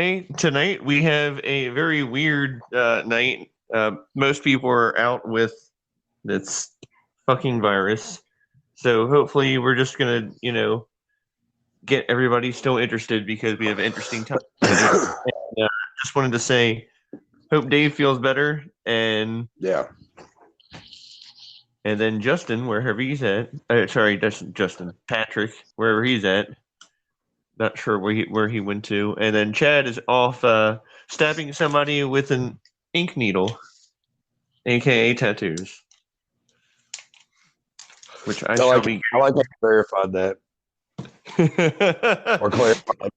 Hey, tonight we have a very weird night. Most people are out with this fucking virus. So hopefully we're just gonna, get everybody still interested because we have an interesting time tonight. And, just wanted to say, hope Dave feels better, and Yeah. then Justin, wherever he's at. Sorry, that's Justin. Patrick, wherever he's at. Not sure where he went to. And then Chad is off stabbing somebody with an ink needle, aka tattoos. Which I shall be. I like how you verified that or clarified.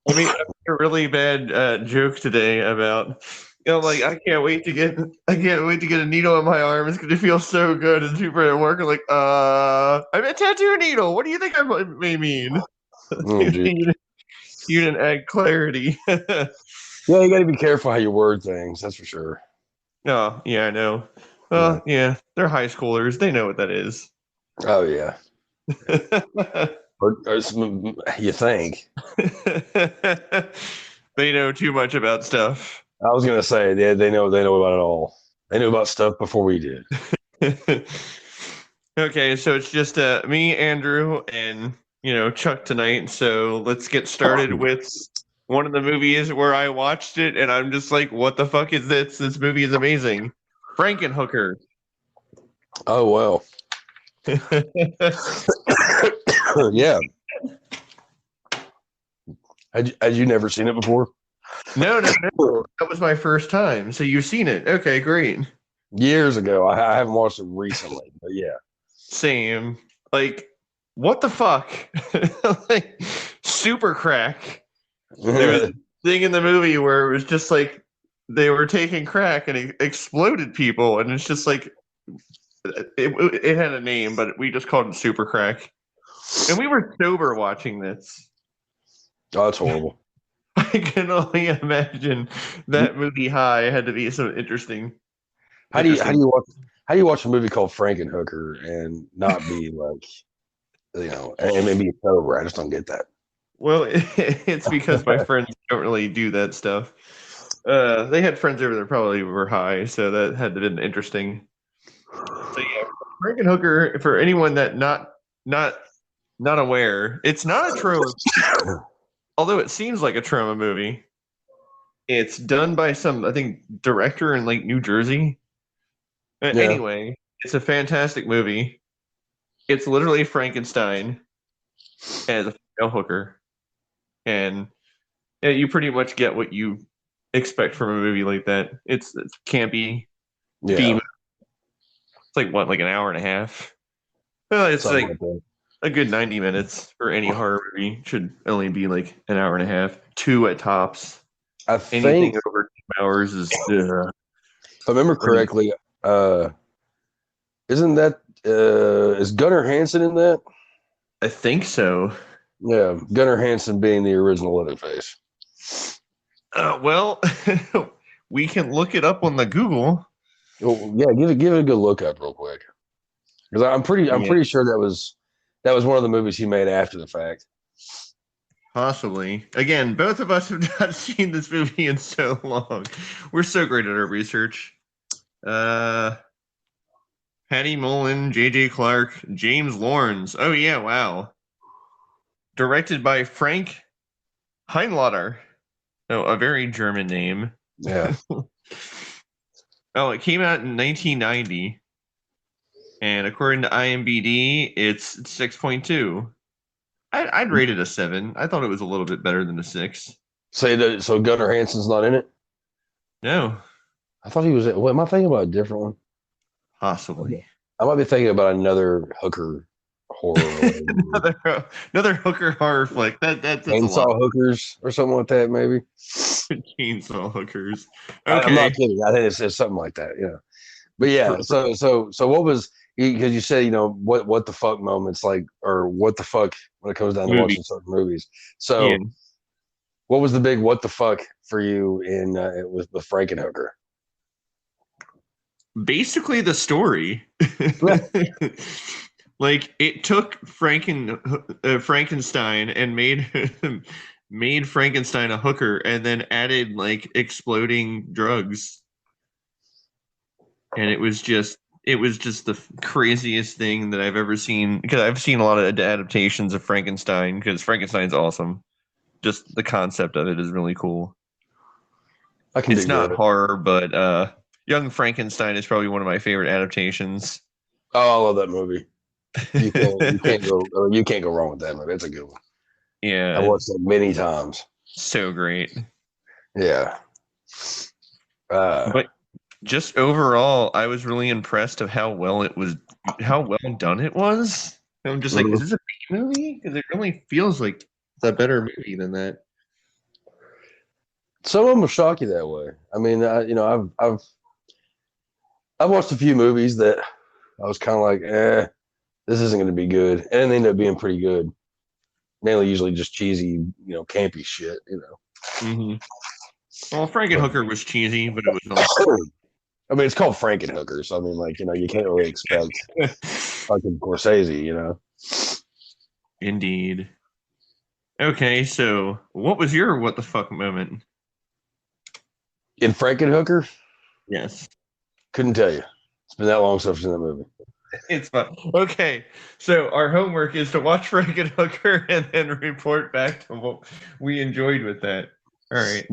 I mean, I made a really bad joke today about, like I can't wait to get a needle in my arm. It's gonna feel so good. And people at work are like, I'm a tattoo needle. What do you think I may mean? You didn't add clarity. Yeah, you got to be careful how you word things. That's for sure. Oh, yeah, I know. Well, yeah, they're high schoolers. They know what that is. Oh, yeah. or you think. They know too much about stuff. I was going to say, they know about it all. They knew about stuff before we did. Okay, so it's just me, Andrew, and, Chuck tonight. So let's get started with one of the movies where I watched it, and I'm just like, what the fuck is this? This movie is amazing. Franken-hooker. Oh, well. Yeah. Had you never seen it before? No. That was my first time. So you've seen it. Okay, great. Years ago. I haven't watched it recently, but yeah. Same. Like, what the fuck? Like, super crack. There was a thing in the movie where it was just like they were taking crack and it exploded people, and it's just like it had a name, but we just called it super crack. And we were sober watching this. Oh, that's horrible. I can only imagine that movie high had to be so interesting. How do you watch a movie called Franken-hooker and not be like, and maybe sober? I just don't get that. Well, it's because my friends don't really do that stuff. They had friends over there probably were high, so that had to been interesting. So yeah, Franken-hooker, for anyone that not aware, it's not a trauma. Although it seems like a trauma movie. It's done by some, I think, director in like New Jersey. Anyway, it's a fantastic movie. It's literally Frankenstein as a female hooker, and you pretty much get what you expect from a movie like that. It's campy. Yeah. It's like what, like an hour and a half? Well, it's Something like a good 90 minutes for any horror movie. Should only be like an hour and a half, 2 at tops. Anything over 2 hours is. If I remember correctly, isn't that is Gunnar Hansen in that? I think so. Yeah, Gunnar Hansen being the original Leatherface. Well, we can look it up on the Google. Well, yeah, give it a good look up real quick, because I'm pretty sure that was one of the movies he made after the fact. Possibly. Again, both of us have not seen this movie in so long. We're so great at our research. Patty Mullen, J.J. Clark, James Lawrence. Oh yeah, wow. Directed by Frank Heinlotter. Oh, a very German name. Yeah. Oh, it came out in 1990. And according to IMDb, it's 6.2. I'd rate it a 7. I thought it was a little bit better than a 6. So Gunnar Hansen's not in it? No. I thought he was. What am I thinking about? A different one? Possibly. I might be thinking about another hooker horror. another hooker horror flick. That's Chainsaw Hookers or something like that, maybe. Chainsaw Hookers. Okay. I'm not kidding. I think it's something like that. Yeah. But yeah. So what was? Because you said, what the fuck moments, like, or what the fuck when it comes down to watching certain movies. So what was the big what the fuck for you in with Franken-hooker? Basically the story. Like, it took Frankenstein and made him made Frankenstein a hooker and then added like exploding drugs. And it was just the craziest thing that I've ever seen, because I've seen a lot of adaptations of Frankenstein, because Frankenstein's awesome. Just the concept of it is really cool. It's not horror, but Young Frankenstein is probably one of my favorite adaptations. Oh, I love that movie. You can't go wrong with that movie. It's a good one. Yeah, I watched it many times. So great. Yeah. But just overall, I was really impressed of how well done it was. I'm just like, is this a B movie? Because it really feels like it's a better movie than that. Some of them will shock you that way. I mean, I've watched a few movies that I was kind of like, this isn't going to be good, and they end up being pretty good. Mainly, usually just cheesy, campy shit. Mm-hmm. Well, Franken-hooker was cheesy, but it was also. I mean, it's called Franken-hooker, so I mean, like, you can't really expect fucking Scorsese, Indeed. Okay, so what was your what the fuck moment? In Franken-hooker? Yes. Couldn't tell you. It's been that long since I've seen that movie. It's fun. Okay, so our homework is to watch Franken-hooker and then report back to what we enjoyed with that. All right.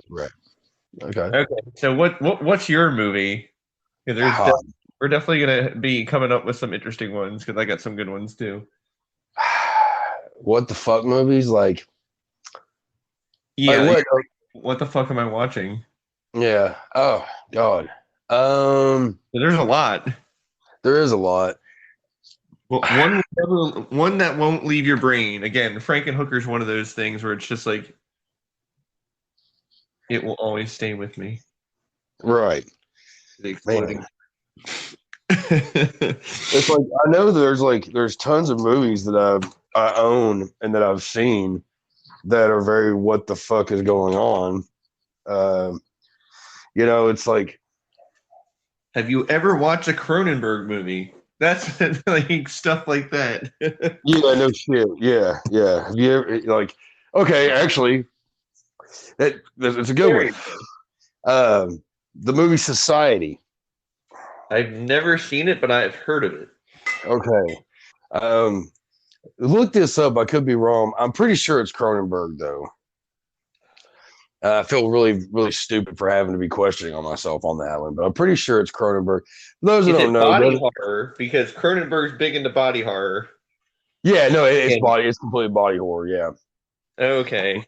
Right. Okay. So what's your movie? Because we're definitely gonna be coming up with some interesting ones, because I got some good ones too. What the fuck movies? Like, yeah. Like, what the fuck am I watching? Yeah. Oh God. There's a lot. There is a lot. Well, one that won't leave your brain. Again, Franken-hooker is one of those things where it's just like, it will always stay with me. Right. The exploding. It's like, I know there's tons of movies that I own and that I've seen that are very what the fuck is going on. It's like, have you ever watched a Cronenberg movie? That's like stuff like that. Yeah, no shit. Yeah. Have you ever, like, okay, actually, it's a good one. The movie Society. I've never seen it, but I've heard of it. Okay. Look this up. I could be wrong. I'm pretty sure it's Cronenberg, though. I feel really, really stupid for having to be questioning on myself on that one, but I'm pretty sure it's Cronenberg. For those who don't know, body horror, because Cronenberg's big into body horror. Yeah, no, it's completely body horror. Yeah. Okay.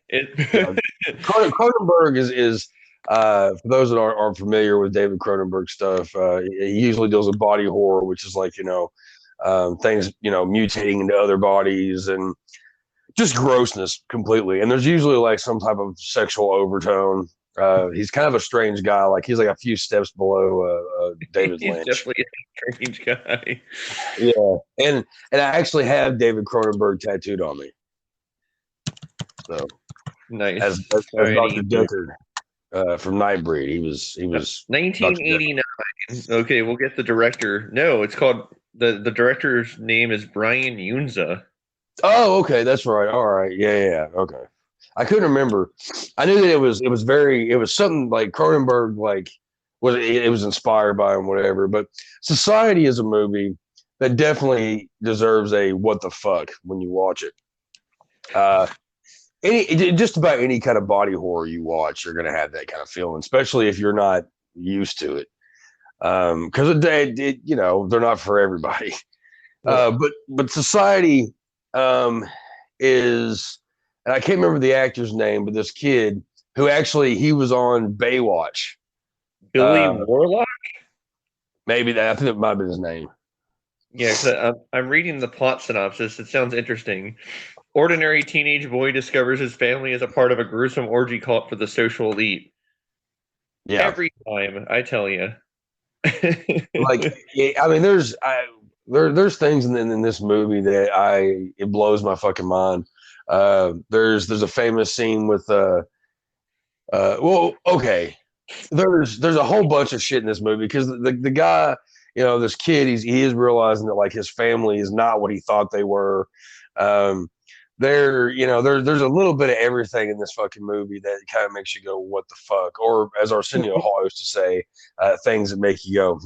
Cronenberg is for those that aren't familiar with David Cronenberg stuff. He usually deals with body horror, which is like things mutating into other bodies and just grossness completely. And there's usually like some type of sexual overtone. He's kind of a strange guy. Like, he's like a few steps below David Lynch. He's definitely a strange guy. Yeah, and I actually have David Cronenberg tattooed on me. So nice. As Dr. Deckard from Nightbreed. He was 1989. Okay, we'll get the director. No, it's called the director's name is Brian Yunza. Oh, okay, that's right. All right, yeah, okay. I couldn't remember. I knew that it was something like Cronenberg, like it was inspired by him, whatever. But Society is a movie that definitely deserves a what the fuck when you watch it. Just about any kind of body horror you watch, you're gonna have that kind of feeling, especially if you're not used to it. Because they're not for everybody. But Society is, and I can't remember the actor's name, but this kid who actually, he was on Baywatch. Billy Warlock? Maybe I think that might be his name. Yeah, I'm reading the plot synopsis. It sounds interesting. Ordinary teenage boy discovers his family is a part of a gruesome orgy cult for the social elite. Yeah. Every time, I tell you. Like, I mean, there's things in this movie that it blows my fucking mind. There's a famous scene with there's a whole bunch of shit in this movie, because the guy, this kid, he is realizing that like his family is not what he thought they were. there's a little bit of everything in this fucking movie that kind of makes you go, what the fuck? Or as Arsenio Hall used to say, things that make you go,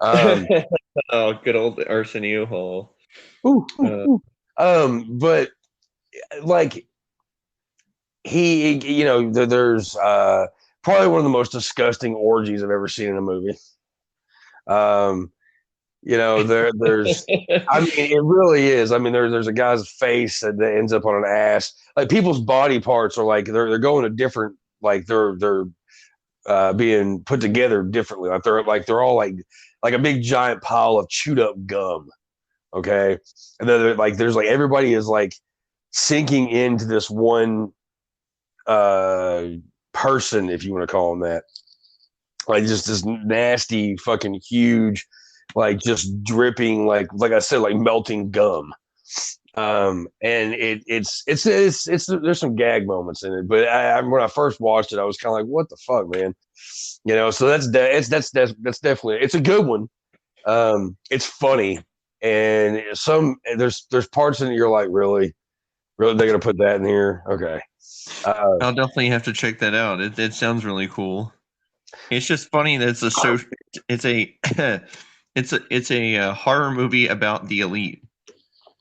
Oh, good old Arsenio Hall. But like there's probably one of the most disgusting orgies I've ever seen in a movie. There's I mean, it really is. I mean, there's a guy's face that ends up on an ass. Like people's body parts are like they're going to different, like they're being put together differently. Like they're all like a big giant pile of chewed up gum. Okay, and then there's like everybody is like sinking into this one person, if you want to call him that. Like just this nasty fucking huge, like just dripping, like I said, like melting gum. And it's there's some gag moments in it, but when I first watched it, I was kind of like, what the fuck, man? So that's definitely, it's a good one. It's funny, and there's parts in it you're like, really they're gonna put that in here? Okay. I'll definitely have to check that out. It sounds really cool. It's just funny that it's a horror movie about the elite.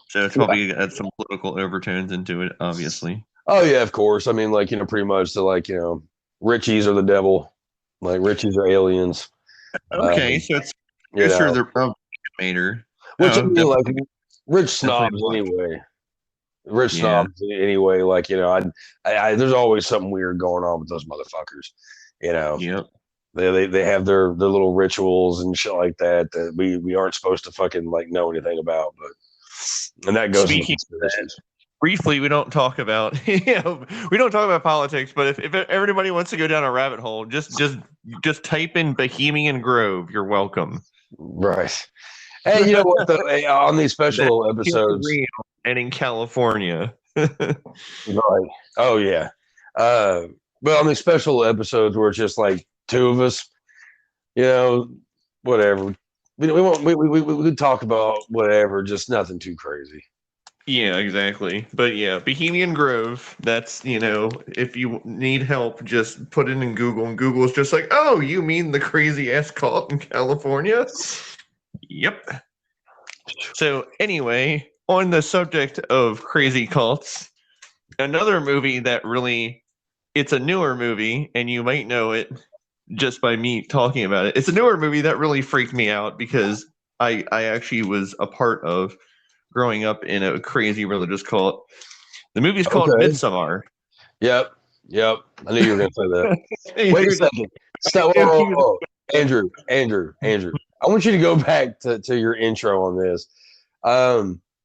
So it's probably got some political overtones into it, obviously. Oh yeah, of course. I mean, like, pretty much Richies are the devil, like Richies are aliens. Okay, so it's sure they're mater. Which I mean, like rich snobs anyway. Rich snobs anyway. Like, I there's always something weird going on with those motherfuckers. Yep. They have their little rituals and shit like that we aren't supposed to fucking like know anything about, and that goes. Speaking of that, briefly, we don't talk about politics, but if everybody wants to go down a rabbit hole, just type in Bohemian Grove. You're welcome. Right. Hey, you know what? On these special episodes, and in California, right? Oh yeah. But on these special episodes where it's just like two of us, whatever. We talk about whatever, just nothing too crazy. Yeah, exactly. But yeah, Bohemian Grove, that's, if you need help, just put it in Google, and Google's just like, oh, you mean the crazy ass cult in California? Yep. So anyway, on the subject of crazy cults, another movie that really, it's a newer movie, and you might know it just by me talking about it. It's a newer movie that really freaked me out because I actually was a part of growing up in a crazy religious cult. The movie's called Midsommar. Yep. I knew you were going to say that. Wait a second. Stop. Andrew. I want you to go back to your intro on this.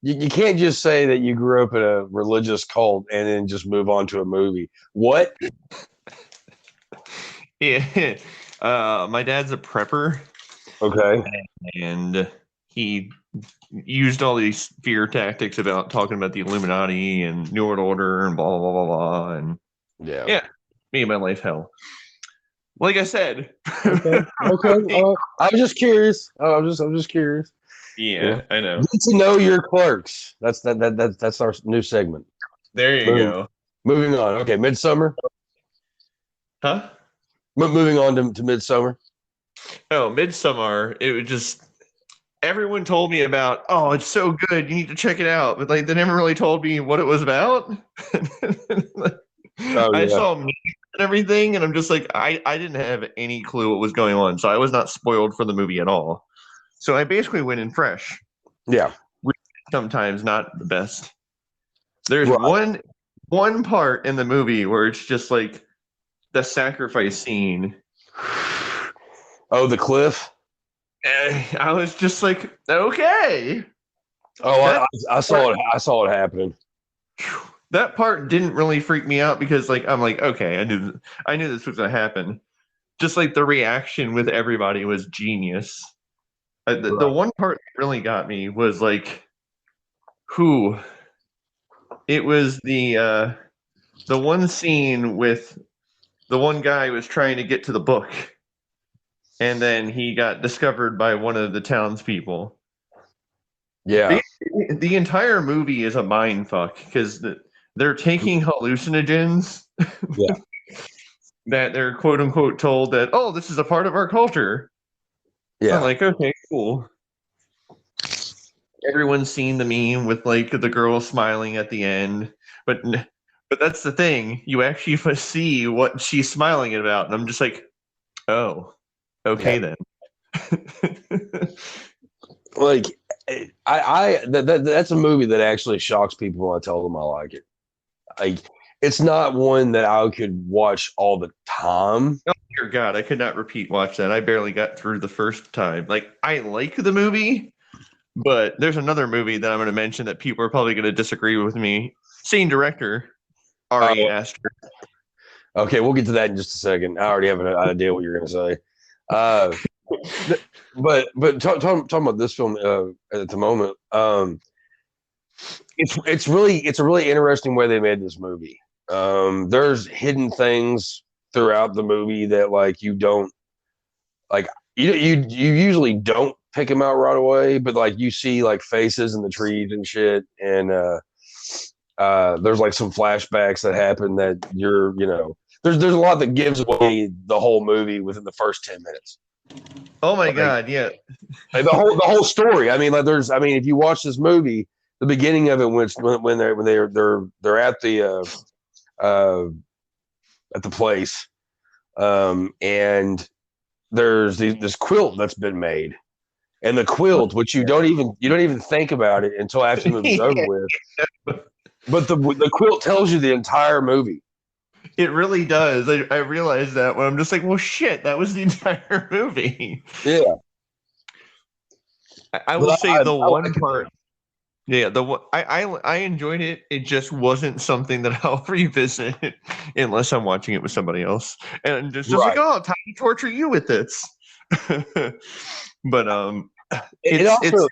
You can't just say that you grew up in a religious cult and then just move on to a movie. What? Yeah. My dad's a prepper. Okay. And he used all these fear tactics about talking about the Illuminati and New World Order and blah, blah, blah, blah. And yeah, me and my life hell. Like I said. Okay. I was just curious. I'm just curious. Yeah, I know. Get to know your clerks. That's our new segment. There you go. Moving on. Okay, Midsommar. Huh? Moving on to Midsommar. Oh, Midsommar. It was just, everyone told me about, oh, it's so good, you need to check it out. But like, they never really told me what it was about. I saw memes and everything, and I'm just like, I didn't have any clue what was going on. So I was not spoiled for the movie at all. So I basically went in fresh. Yeah. Sometimes not the best. There's one part in the movie where it's just like the sacrifice scene. Oh, the cliff? I was just like, okay. Oh, I saw it happening. That part didn't really freak me out because, like, I'm like, okay, I knew this was gonna happen. Just like the reaction with everybody was genius. The one part that really got me was like, it was the one scene with the one guy who was trying to get to the book, and then he got discovered by one of the townspeople. Yeah. The entire movie is a mind fuck because they're taking hallucinogens Yeah. that they're quote unquote told that, oh, this is a part of our culture. Yeah. I'm like, okay, cool. Everyone's seen the meme with like the girl smiling at the end, but that's the thing. You actually see what she's smiling about, and I'm just like, oh, okay then. Like that's a movie that actually shocks people when I tell them I like it. Like it's not one that I could watch all the time. Oh dear God, I could not repeat watch that. I barely got through the first time. Like I like the movie, but there's another movie that I'm going to mention that people are probably going to disagree with me. Same director, Ari Aster. Okay, we'll get to that in just a second. I already have an idea what you're going to say. But talking about this film at the moment, it's a really interesting way they made this movie. There's hidden things throughout the movie that like you don't like you usually don't pick them out right away, but like you see like faces in the trees and shit, and there's like some flashbacks that happen that there's a lot that gives away the whole movie within the first 10 minutes. Oh my God, yeah. Like the whole story. I mean, like if you watch this movie, the beginning of it when they're at the place, and there's this quilt that's been made, and the quilt, which you don't even think about it until after the movie's over with. But the quilt tells you the entire movie. It really does. I realized that when I'm just like, well, shit, that was the entire movie. Yeah. I will say the one part. Yeah, I enjoyed it. It just wasn't something that I'll revisit unless I'm watching it with somebody else, and just like, oh, time to torture you with this. But it also.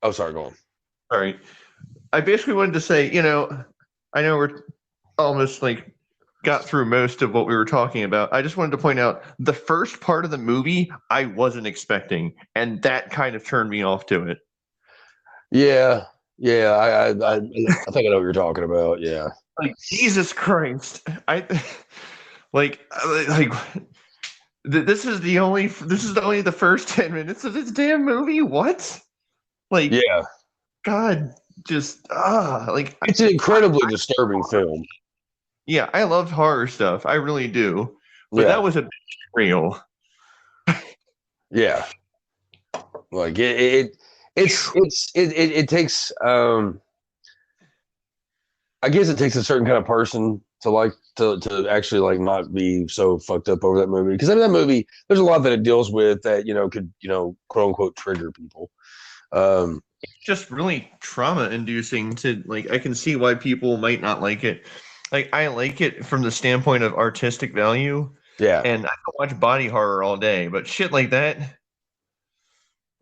Oh, sorry, go on. Sorry, I basically wanted to say, I know we're almost like got through most of what we were talking about. I just wanted to point out the first part of the movie I wasn't expecting, and that kind of turned me off to it. Yeah, I think I know what you're talking about. Yeah, like Jesus Christ, this is only the first 10 minutes of this damn movie. What? Like, yeah, God, just like it's an incredibly disturbing film. Yeah, I love horror stuff. I really do. But that was a bit real. Yeah. Like it takes I guess it takes a certain kind of person to actually like not be so fucked up over that movie. Because I mean that movie, there's a lot that it deals with that, could, quote unquote trigger people. It's just really trauma inducing to like I can see why people might not like it. Like I like it from the standpoint of artistic value. Yeah. And I can watch body horror all day, but shit like that.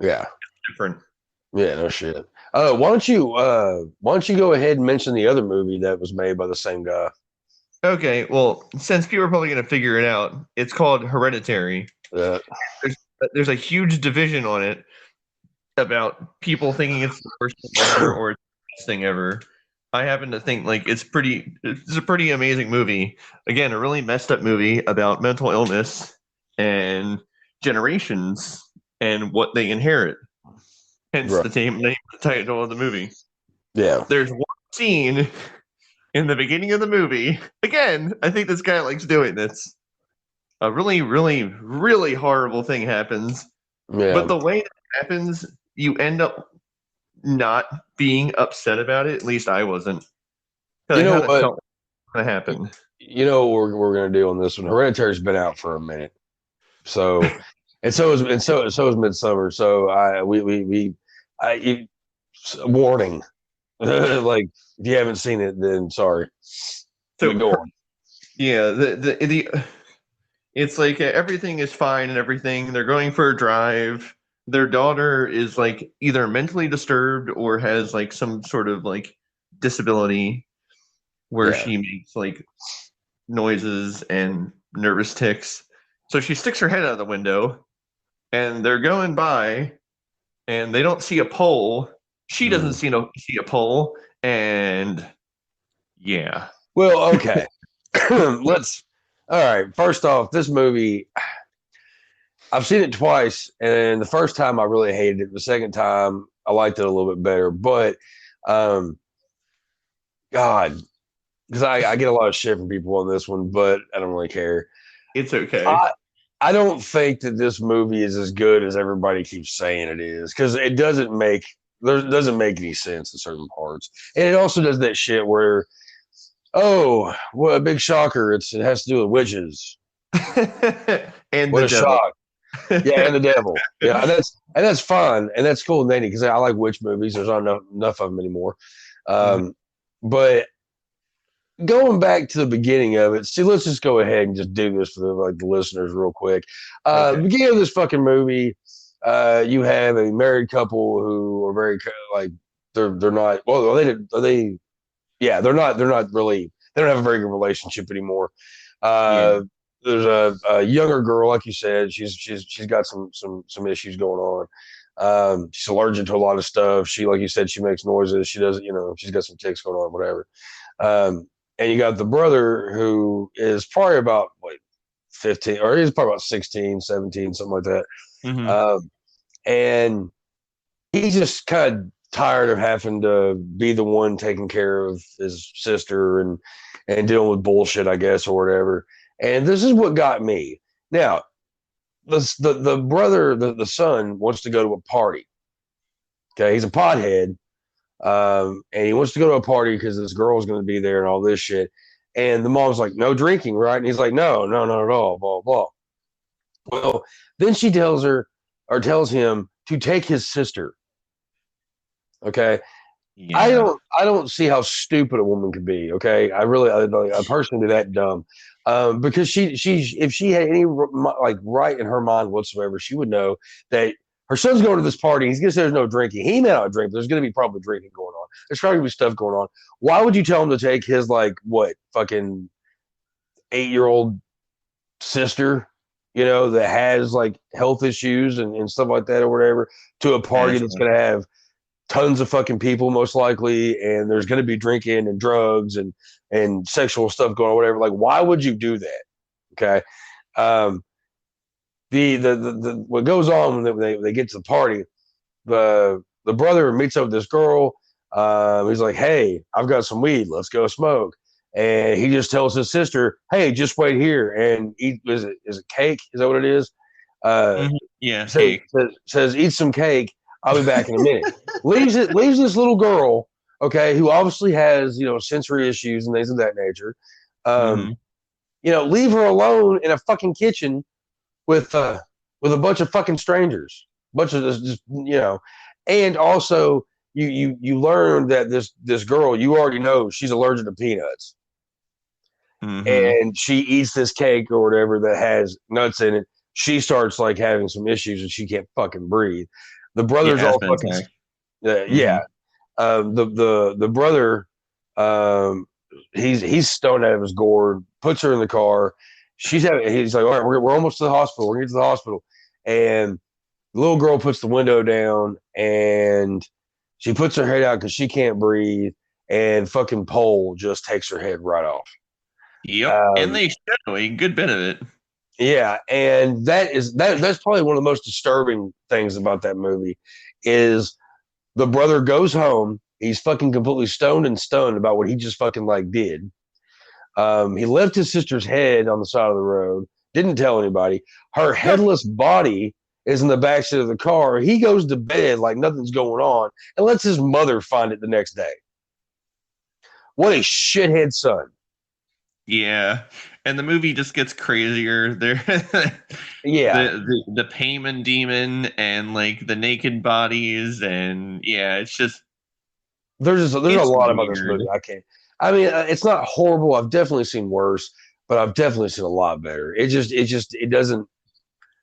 Yeah. Different. Yeah, no shit. Why don't you go ahead and mention the other movie that was made by the same guy? Okay, well, since people are probably going to figure it out, it's called Hereditary. There's a huge division on it about people thinking it's the worst thing ever or it's the best thing ever. I happen to think like it's a pretty amazing movie. Again, a really messed up movie about mental illness and generations and what they inherit. Hence the name, the title of the movie. Yeah. There's one scene in the beginning of the movie. Again, I think this guy likes doing this. A really, really, really horrible thing happens. Yeah. But the way it happens, you end up not being upset about it. At least I wasn't. You know what? Going to happen. You know what we're going to do on this one. Hereditary's been out for a minute, so so is Midsummer. So warning. Like if you haven't seen it, then sorry. So go on. Yeah, it's like everything is fine and everything. They're going for a drive. Their daughter is like either mentally disturbed or has like some sort of like disability where she makes like noises and nervous tics. So she sticks her head out of the window and they're going by and they don't see a pole she doesn't see a pull, and yeah. Well, okay. Let's. All right. First off, this movie, I've seen it twice, and the first time I really hated it. The second time I liked it a little bit better. But, God, because I get a lot of shit from people on this one, but I don't really care. It's okay. I don't think that this movie is as good as everybody keeps saying it is, because it doesn't make any sense in certain parts, and it also does that shit where, oh, what a big shocker! It has to do with witches. And what the a devil. shock! Yeah, and the devil. Yeah, and that's fun, and that's cool and dandy because I like witch movies. There's not enough of them anymore. But going back to the beginning of it, see, let's just go ahead and just do this for the listeners real quick. Okay. The beginning of this fucking movie, you have a married couple who are very like they're not well they yeah they're not really they don't have a very good relationship anymore. There's a younger girl, like you said, she's got some issues going on. She's allergic to a lot of stuff. She, like you said, she makes noises. She doesn't, she's got some tics going on, whatever. And you got the brother who is probably about 15, or he's probably about 16, 17, something like that. And he's just kind of tired of having to be the one taking care of his sister and dealing with bullshit, I guess, or whatever. And this is what got me. Now, the brother, the son, wants to go to a party. Okay, he's a pothead. And he wants to go to a party because this girl's going to be there and all this shit. And the mom's like, no drinking, right? And he's like, no, not at all, blah, blah. Well, then she tells him to take his sister. Okay. Yeah. I don't see how stupid a woman could be. Okay. I personally be that dumb. Because if she had any right in her mind whatsoever, she would know that her son's going to this party. He's going to say there's no drinking. He may not drink, but there's going to be probably drinking going on. There's probably going to be stuff going on. Why would you tell him to take his fucking 8-year-old sister, that has health issues and stuff like that or whatever, to a party that's going to have tons of fucking people most likely, and there's going to be drinking and drugs and sexual stuff going on, whatever. Why would you do that? Okay. The what goes on when they get to the party, the brother meets up with this girl. He's like, hey, I've got some weed, let's go smoke. And he just tells his sister, hey, just wait here and eat. Is it cake? Is that what it is? Yeah. Says eat some cake, I'll be back in a minute. leaves this little girl, okay, who obviously has sensory issues and things of that nature. Leave her alone in a fucking kitchen with a bunch of fucking strangers, and also you learn that this girl, you already know she's allergic to peanuts, and she eats this cake or whatever that has nuts in it. She starts having some issues and she can't fucking breathe. The brother's all fucking the brother, he's stoned out of his gourd, puts her in the car. He's like, all right, we're almost to the hospital. We're going to get to the hospital. And the little girl puts the window down and she puts her head out because she can't breathe. And fucking pole just takes her head right off. Yep. And they show a good bit of it. Yeah. And that's probably one of the most disturbing things about that movie is the brother goes home. He's fucking completely stoned and stunned about what he just fucking did. He left his sister's head on the side of the road, didn't tell anybody. Her headless body is in the backseat of the car. He goes to bed like nothing's going on and lets his mother find it the next day. What a shithead son. Yeah. And the movie just gets crazier. There, yeah. The payment demon and the naked bodies, and yeah, it's just there's a lot about this movie. It's not horrible. I've definitely seen worse, but I've definitely seen a lot better. It doesn't.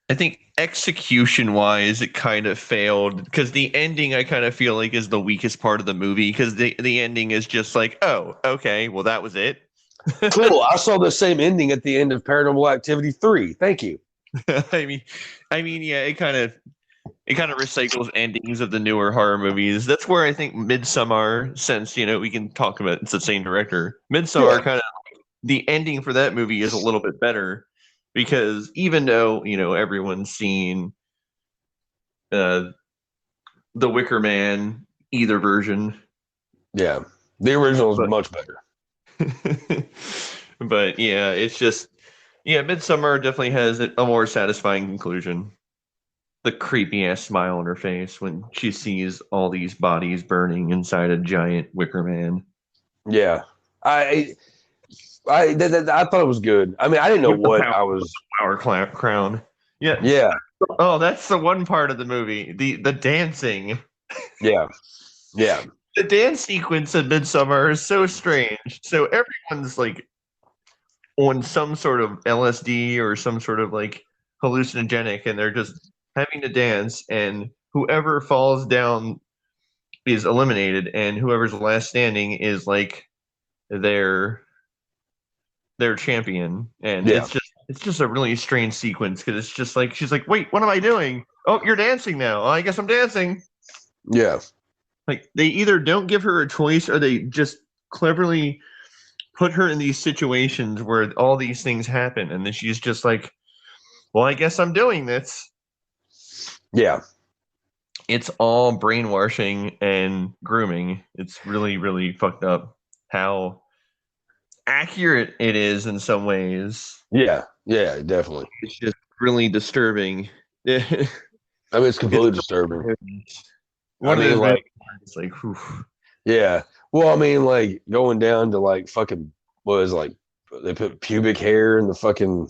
I think execution-wise, it kind of failed because the ending I kind of feel is the weakest part of the movie because the ending is just oh, okay, well that was it. Cool. I saw the same ending at the end of Paranormal Activity 3. Thank you. I mean, yeah, it kind of it kind of recycles endings of the newer horror movies. That's where I think Midsommar, since we can talk about it's the same director. Midsommar kind of the ending for that movie is a little bit better because even though everyone's seen The Wicker Man, either version. Yeah, the original is much better. But yeah, it's just Midsommar definitely has a more satisfying conclusion. The creepy ass smile on her face when she sees all these bodies burning inside a giant wicker man. Yeah, I thought it was good. I mean, I didn't know what I was. Flower crown. Yeah. Yeah. Oh, that's the one part of the movie. The dancing. Yeah. Yeah. The dance sequence in Midsommar is so strange. So everyone's like on some sort of LSD or some sort of like hallucinogenic, and they're just having to dance, and whoever falls down is eliminated, and whoever's last standing is like their champion. And it's just a really strange sequence because it's just like she's like, wait, what am I doing? Oh, you're dancing now. I guess I'm dancing. Yeah. Like they either don't give her a choice or they just cleverly put her in these situations where all these things happen, and then she's just like, well, I guess I'm doing this. Yeah. It's all brainwashing and grooming. It's really, really fucked up how accurate it is in some ways. Yeah. Yeah, definitely. It's just really disturbing. I mean, it's completely disturbing. One of those like, it's like, whew. Yeah. Well, I mean, like going down to like fucking like they put pubic hair in the fucking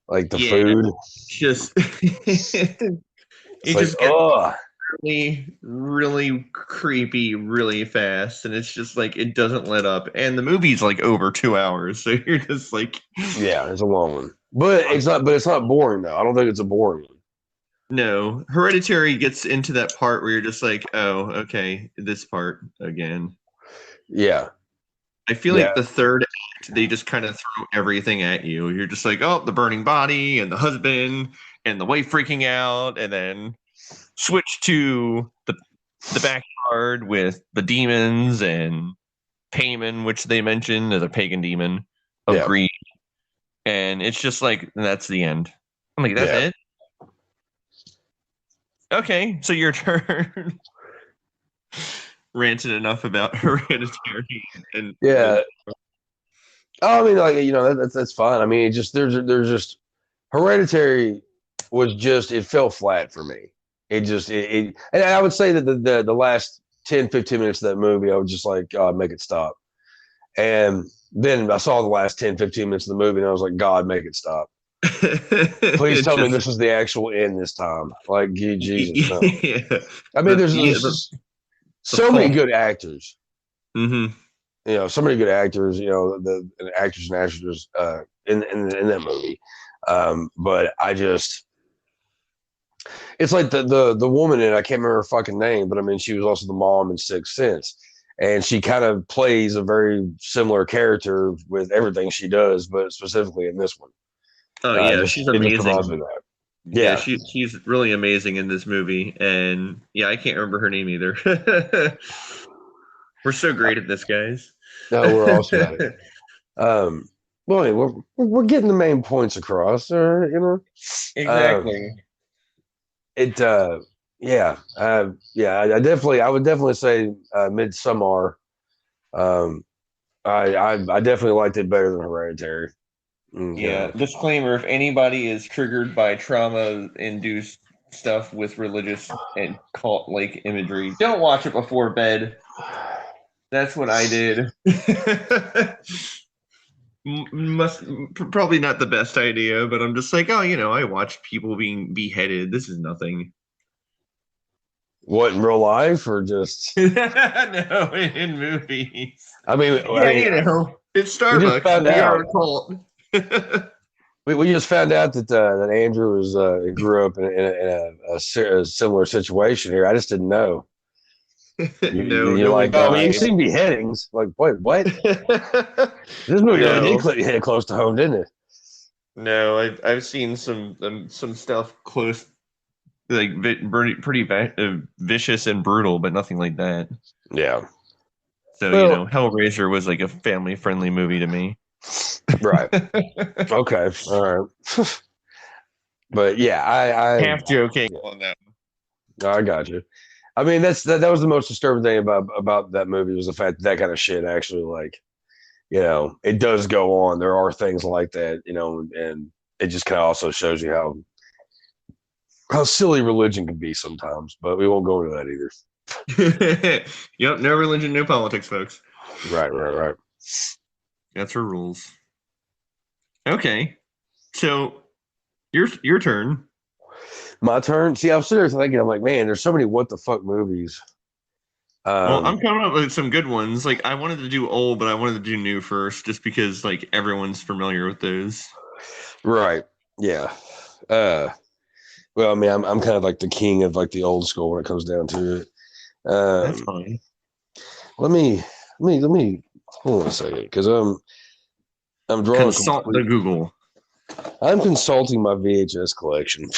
like the food. Just it just gets really, really creepy really fast, and it's just like it doesn't let up. And the movie's like over 2 hours, so you're just like, yeah, it's a long one, but it's not boring though. I don't think it's a boring one. No, Hereditary gets into that part where you're just like, oh, okay, this part again. Yeah. I feel like the third act, they just kind of throw everything at you. You're just like, oh, the burning body and the husband and the wife freaking out, and then switch to the backyard with the demons and Payman, which they mentioned as a pagan demon of greed. And it's just like, that's the end. I'm like, that's it? Okay, so your turn. Ranted enough about Hereditary and I mean, like that's fine. I mean, it just there's just Hereditary was just it fell flat for me. It and I would say that the last 10-15 minutes of that movie, I was just like, God, make it stop. And then I saw the last 10-15 minutes of the movie, and I was like, God, make it stop. Please tell me this is the actual end this time. Like, Jesus. No. Yeah. I mean, there's so many good actors. Mm-hmm. So many good actors. The actors and actresses in that movie. But I just, it's like the woman in it, I can't remember her fucking name, but I mean, she was also the mom in Sixth Sense. And she kind of plays a very similar character with everything she does, but specifically in this one. Oh yeah, she's amazing. Yeah, she's really amazing in this movie, and I can't remember her name either. We're so great at this, guys. No, we're awesome at it. Well, we're getting the main points across, Exactly. I would definitely say Midsommar. I definitely liked it better than Hereditary. Yeah. Disclaimer: if anybody is triggered by trauma-induced stuff with religious and cult-like imagery, don't watch it before bed. That's what I did. Probably not the best idea, but I'm just like, I watched people being beheaded. This is nothing. What, in real life or just? No, in movies. I mean, it's Starbucks. We are a cult. We just found out that Andrew grew up in a similar situation here. I just didn't know. You've seen beheadings. Like, wait, what? This movie really hit close to home, didn't it? No, I've seen some stuff close like pretty vicious and brutal, but nothing like that. Yeah. So Well, Hellraiser was like a family friendly movie to me. right. Okay. All right. But yeah, I Half joking on that. I got you. I mean, that was the most disturbing thing about that movie was the fact that kind of shit actually like, it does go on. There are things like that, and it just kind of also shows you how silly religion can be sometimes. But we won't go into that either. Yep, no religion, no politics, folks. Right. That's her rules. Okay, so your turn. My turn. See, I was sitting there thinking, I'm like, man, there's so many what the fuck movies. Well, I'm coming up with some good ones. Like I wanted to do old, but I wanted to do new first, just because like everyone's familiar with those. Right. Yeah. Well, I mean, I'm kind of like the king of like the old school when it comes down to it. That's fine. Let me hold on a second, because I'm drawing. Consult the Google. I'm consulting my VHS collection.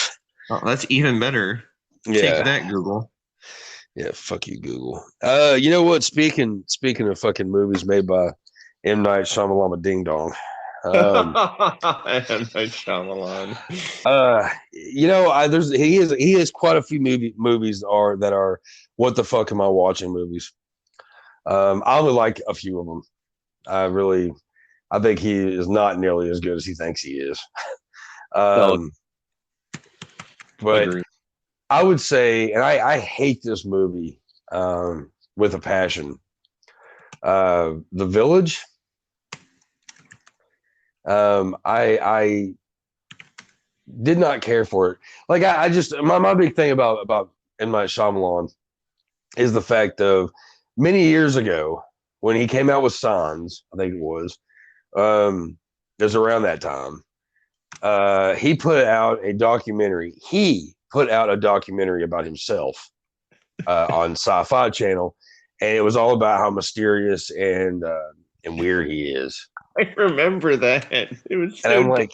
Oh, that's even better. Yeah. Take that, Google. Yeah, fuck you, Google. You know what? Speaking of fucking movies made by M. Night Shyamalan Ding Dong. M. Night Shyamalan. He has quite a few movies that are what the fuck am I watching movies. I only like a few of them. I think he is not nearly as good as he thinks he is. But Agreed. I would say, and I hate this movie with a passion. The Village. I did not care for it. Like I just my big thing about M. Night Shyamalan is the fact of many years ago when he came out with Signs, I think it was around that time. He put out a documentary. He put out a documentary about himself on Sci-Fi Channel, and it was all about how mysterious and weird he is. I remember that. It was so and I'm like,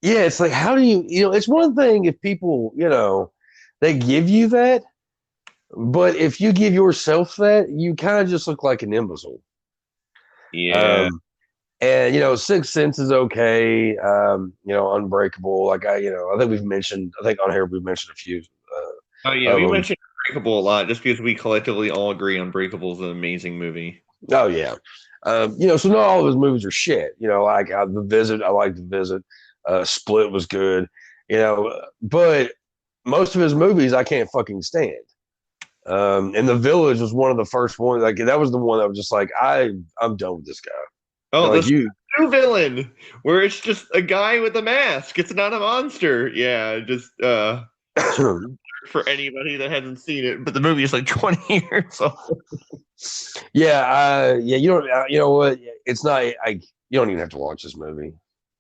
yeah, it's like, how do it's one thing if people, they give you that, but if you give yourself that, you kind of just look like an imbecile. Yeah. And Sixth Sense is okay. Unbreakable. Like I think on here we've mentioned a few. We mentioned Unbreakable a lot just because we collectively all agree Unbreakable is an amazing movie. Oh yeah. So not all of his movies are shit. Like The Visit. I like The Visit. Split was good. But most of his movies I can't fucking stand. And The Village was one of the first ones. Like that was the one that was just like I'm done with this guy. Oh, the new villain, where it's just a guy with a mask. It's not a monster. Yeah, just for anybody that hasn't seen it, but the movie is like 20 years old. Yeah, you know what? It's not. You don't even have to watch this movie.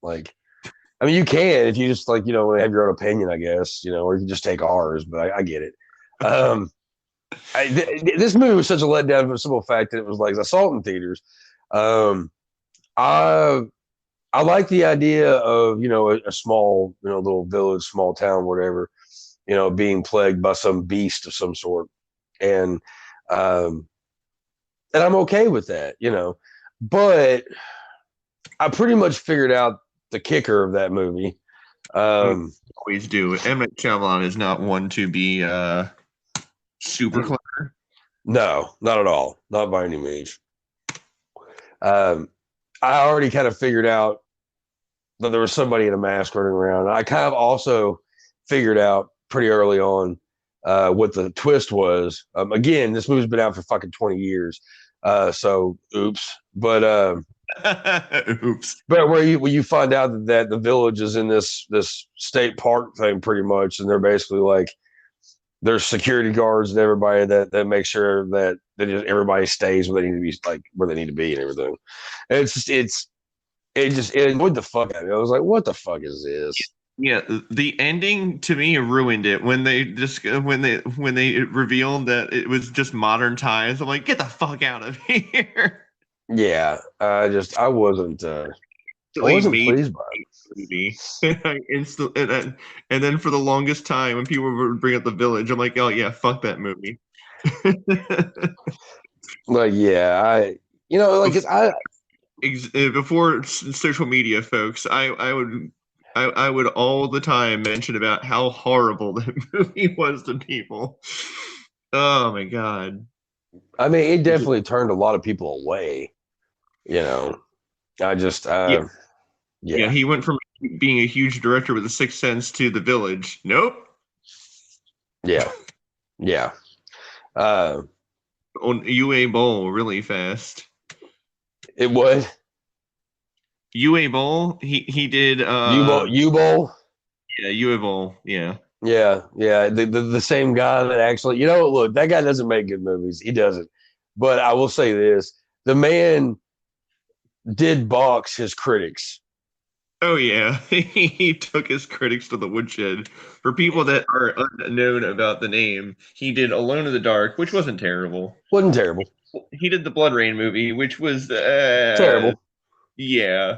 Like, I mean, you can if you just like have your own opinion, I guess. Or you can just take ours. But I get it. This movie was such a letdown for the simple fact that it was like I saw it in theaters. I like the idea of a small little village, small town, whatever, being plagued by some beast of some sort, and I'm okay with that, but I pretty much figured out the kicker of that movie. Always do. M. Night Shyamalan is not one to be super clever. No, not at all. Not by any means. I already kind of figured out that there was somebody in a mask running around. I kind of also figured out pretty early on what the twist was. Again, this movie's been out for fucking 20 years. So oops. But oops. But where you find out that the village is in this state park thing pretty much, and they're basically like there's security guards and everybody that make sure that everybody stays where they need to be, like where they need to be and everything. And it annoyed the fuck out of me. I was like, what the fuck is this? Yeah, the ending to me ruined it when they revealed that it was just modern times. I'm like, get the fuck out of here. Yeah, I wasn't I instantly wasn't made pleased by it. the movie. And then for the longest time, when people would bring up The Village, I'm like, oh yeah, fuck that movie. Like, yeah, like Before social media, folks, I would all the time mention about how horrible that movie was to people. Oh my god! I mean, it definitely turned a lot of people away. You know, I just, Yeah, yeah. yeah, He went from being a huge director with a Sixth Sense to The Village. Nope. yeah, yeah. Uh, On UA Bowl really fast. it would. UA Bowl. He did. U-Bowl. Yeah, UA Bowl. Yeah. Yeah, yeah. The same guy that actually, look, that guy doesn't make good movies. He doesn't. But I will say this: the man did box his critics. Oh yeah, he took his critics to the woodshed. For people that are unknown about the name, he did Alone in the Dark, which wasn't terrible. Wasn't terrible. He did the Blood Rain movie, which was Terrible. yeah.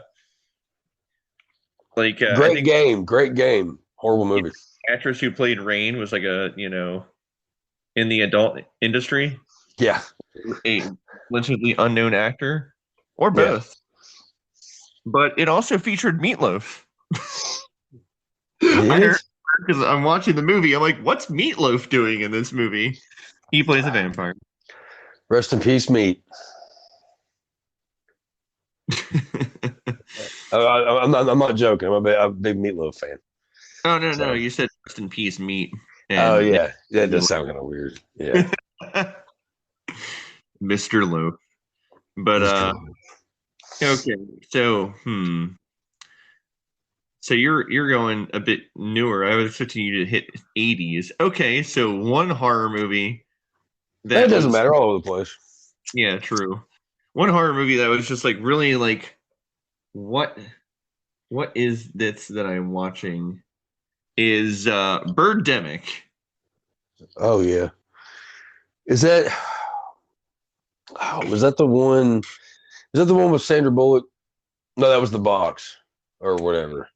Like Great game. Horrible movie. the actress who played Rain was like in the adult industry, Yeah. a legitimately unknown actor, or Yeah. both. But it also featured Meatloaf. Yes. Because I'm watching the movie, I'm like, what's Meatloaf doing in this movie? He plays a vampire. Rest in peace, Meat. I'm not joking. I'm a big Meatloaf fan. Oh no! You said rest in peace, Meat. Oh yeah, that does sound kind of weird. Yeah, Mr. Loaf. But okay, so so you're going a bit newer. I was expecting you to hit 80s. Okay, so one horror movie that doesn't matter, all over the place. Yeah, true. One horror movie that was just like really like, what is this that I'm watching? Is Birdemic. Oh yeah. Is that? Oh, was that the one? Is that the one with Sandra Bullock? No, that was The Box or whatever.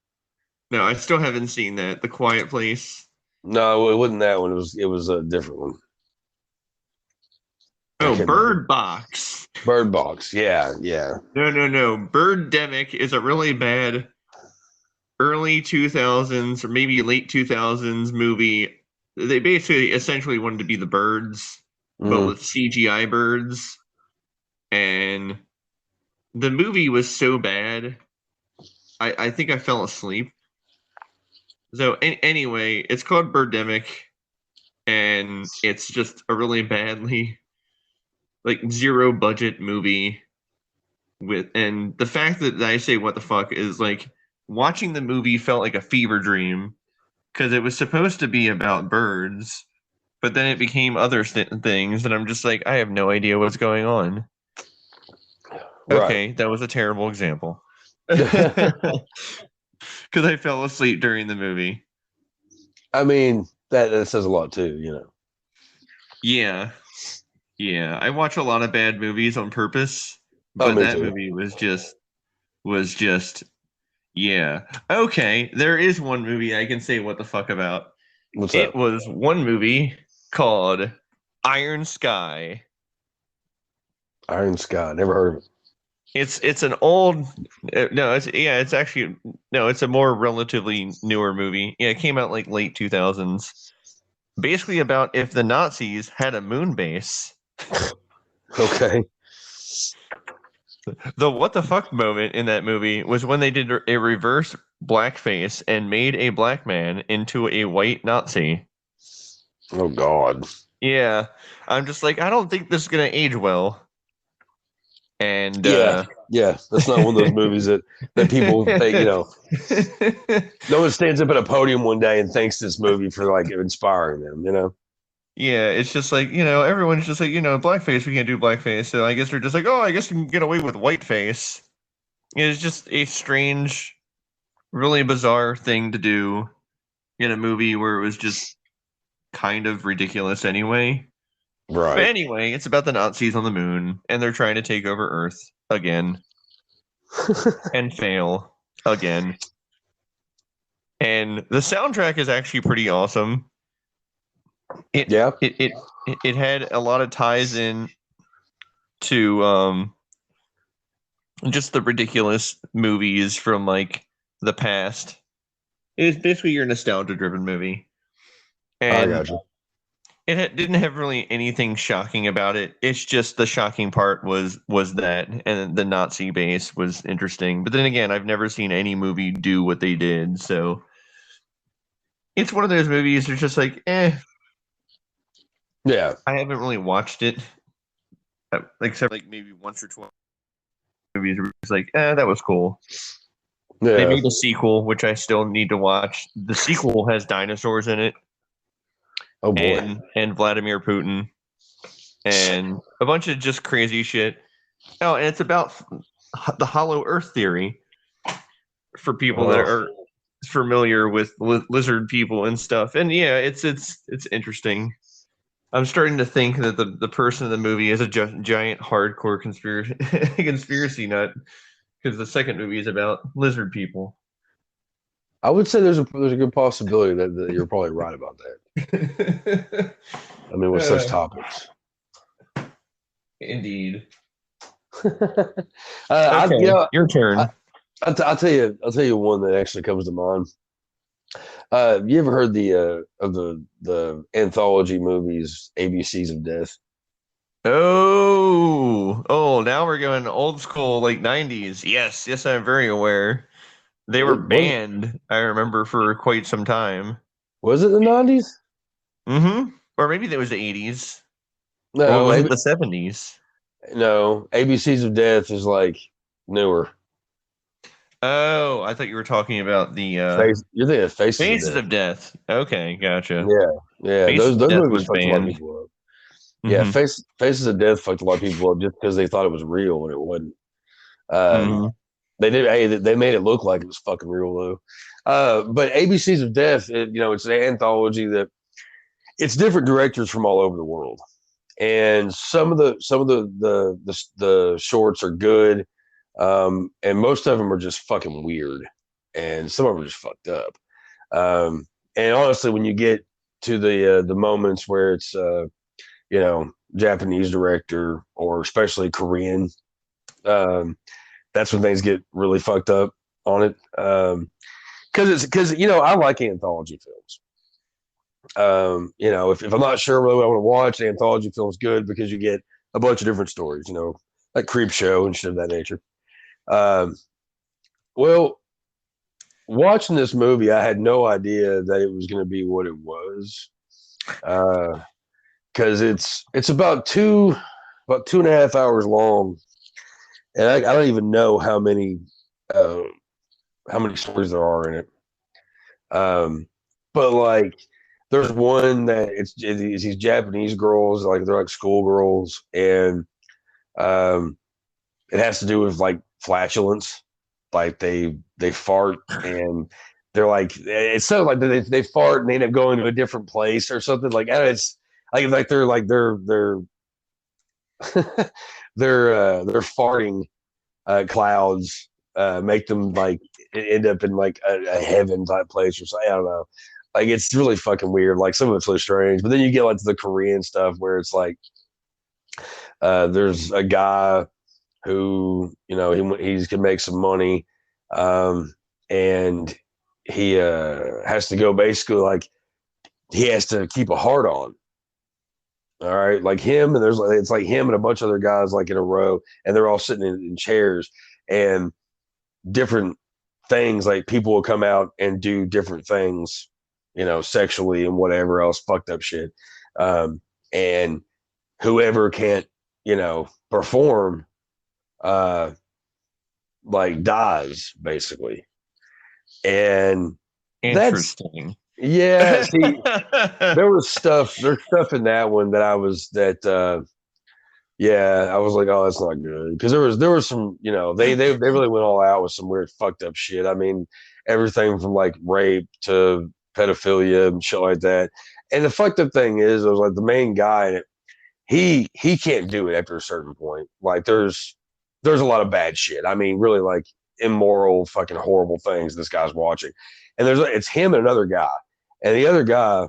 No, I still haven't seen that. The Quiet Place. No, it wasn't that one. It was a different one. Oh, Bird Box. Bird Box. Yeah, yeah. No. Birdemic is a really bad early 2000s or maybe late 2000s movie. They basically essentially wanted to be the Birds, but with CGI birds. And the movie was so bad, I think I fell asleep. So anyway, it's called Birdemic, and it's just a really badly, like, zero budget movie. And the fact that I say what the fuck is like, watching the movie felt like a fever dream, because it was supposed to be about birds, but then it became other things, and I'm just like, I have no idea what's going on. Okay, that was a terrible example. Because I fell asleep during the movie. I mean, that says a lot too, Yeah. I watch a lot of bad movies on purpose, but that movie was just yeah. Okay, there is one movie I can say what the fuck about. What's that? It was one movie called Iron Sky. Iron Sky, never heard of it. It's an old it's a more relatively newer movie. Yeah, it came out like late 2000s. Basically about if the Nazis had a moon base. Okay. The what the fuck moment in that movie was when they did a reverse blackface and made a black man into a white Nazi. Oh God. Yeah, I'm just like, I don't think this is gonna age well. And yeah, that's not one of those movies that people think, no one stands up at a podium one day and thanks this movie for like inspiring them, Yeah, it's just like, everyone's just like, blackface, we can't do blackface. So I guess they're just like, oh, I guess we can get away with whiteface. It's just a strange, really bizarre thing to do in a movie where it was just kind of ridiculous anyway. Right. But anyway, it's about the Nazis on the moon, and they're trying to take over Earth again and fail. again. And the soundtrack is actually pretty awesome. It had a lot of ties in to just the ridiculous movies from like the past. It was basically your nostalgia-driven movie, and I gotcha. It didn't have really anything shocking about it. It's just the shocking part was that, and the Nazi base was interesting. But then again, I've never seen any movie do what they did, so it's one of those movies that's just like, eh. Yeah, I haven't really watched it, except like maybe once or twice. Movies where it's like, that was cool. yeah. They made a sequel, which I still need to watch. The sequel has dinosaurs in it. Oh boy. And Vladimir Putin and a bunch of just crazy shit. Oh, and it's about the hollow earth theory for people that are familiar with lizard people and stuff. And yeah, it's interesting. I'm starting to think that the person in the movie is a giant hardcore conspiracy nut, because the second movie is about lizard people. I would say there's a good possibility that you're probably right about that. I mean, with such topics. Indeed. Okay, your turn. I'll tell you one that actually comes to mind. You ever heard of the anthology movies ABCs of Death? Oh, now we're going old school, like 90s. Yes, I'm very aware. They were banned, I remember, for quite some time. Was it the 90s? Mm-hmm. Or maybe that was the 80s. No, or was it the 70s? No, ABCs of Death is like newer. Oh, I thought you were talking about the you're thinking of Faces of Death. Okay, gotcha. Yeah. Faces Those Death movies fucked a lot of people up. Mm-hmm. Yeah, Faces of Death fucked a lot of people up just because they thought it was real when it wasn't. They made it look like it was fucking real though. But ABCs of Death, it's an anthology that it's different directors from all over the world, and some of the shorts are good, and most of them are just fucking weird, and some of them are just fucked up. And honestly, when you get to the moments where it's Japanese director or especially Korean, that's when things get really fucked up on it. Because I like anthology films. If I'm not sure really what I want to watch, an anthology film is good because you get a bunch of different stories, like Creep Show and shit of that nature. Well, watching this movie, I had no idea that it was going to be what it was. Because it's about 2.5 hours long, and I don't even know how many stories there are in it. But like, there's one that it's these Japanese girls, like they're like schoolgirls, and it has to do with like flatulence, like they fart and they're like, it's so like they fart and they end up going to a different place or something like that. It's like they're they're farting clouds make them like end up in like a heaven type place or something. I don't know. Like, it's really fucking weird. Like, some of it's really strange. But then you get like the Korean stuff where it's like there's a guy who he can make some money, and he has to go basically like he has to keep a heart on. All right, like him, and it's like him and a bunch of other guys like in a row, and they're all sitting in chairs, and different things, like people will come out and do different things, sexually and whatever else fucked up shit, and whoever can't perform like dies basically. And interesting. Yeah, see, there's stuff in that one that I was like, oh, that's not good, because there was some, they really went all out with some weird fucked up shit. I mean, everything from like rape to pedophilia and shit like that. And the fucked up thing is, it was like the main guy, he can't do it after a certain point. Like, there's a lot of bad shit. I mean, really, like, immoral, fucking horrible things this guy's watching. And it's him and another guy, and the other guy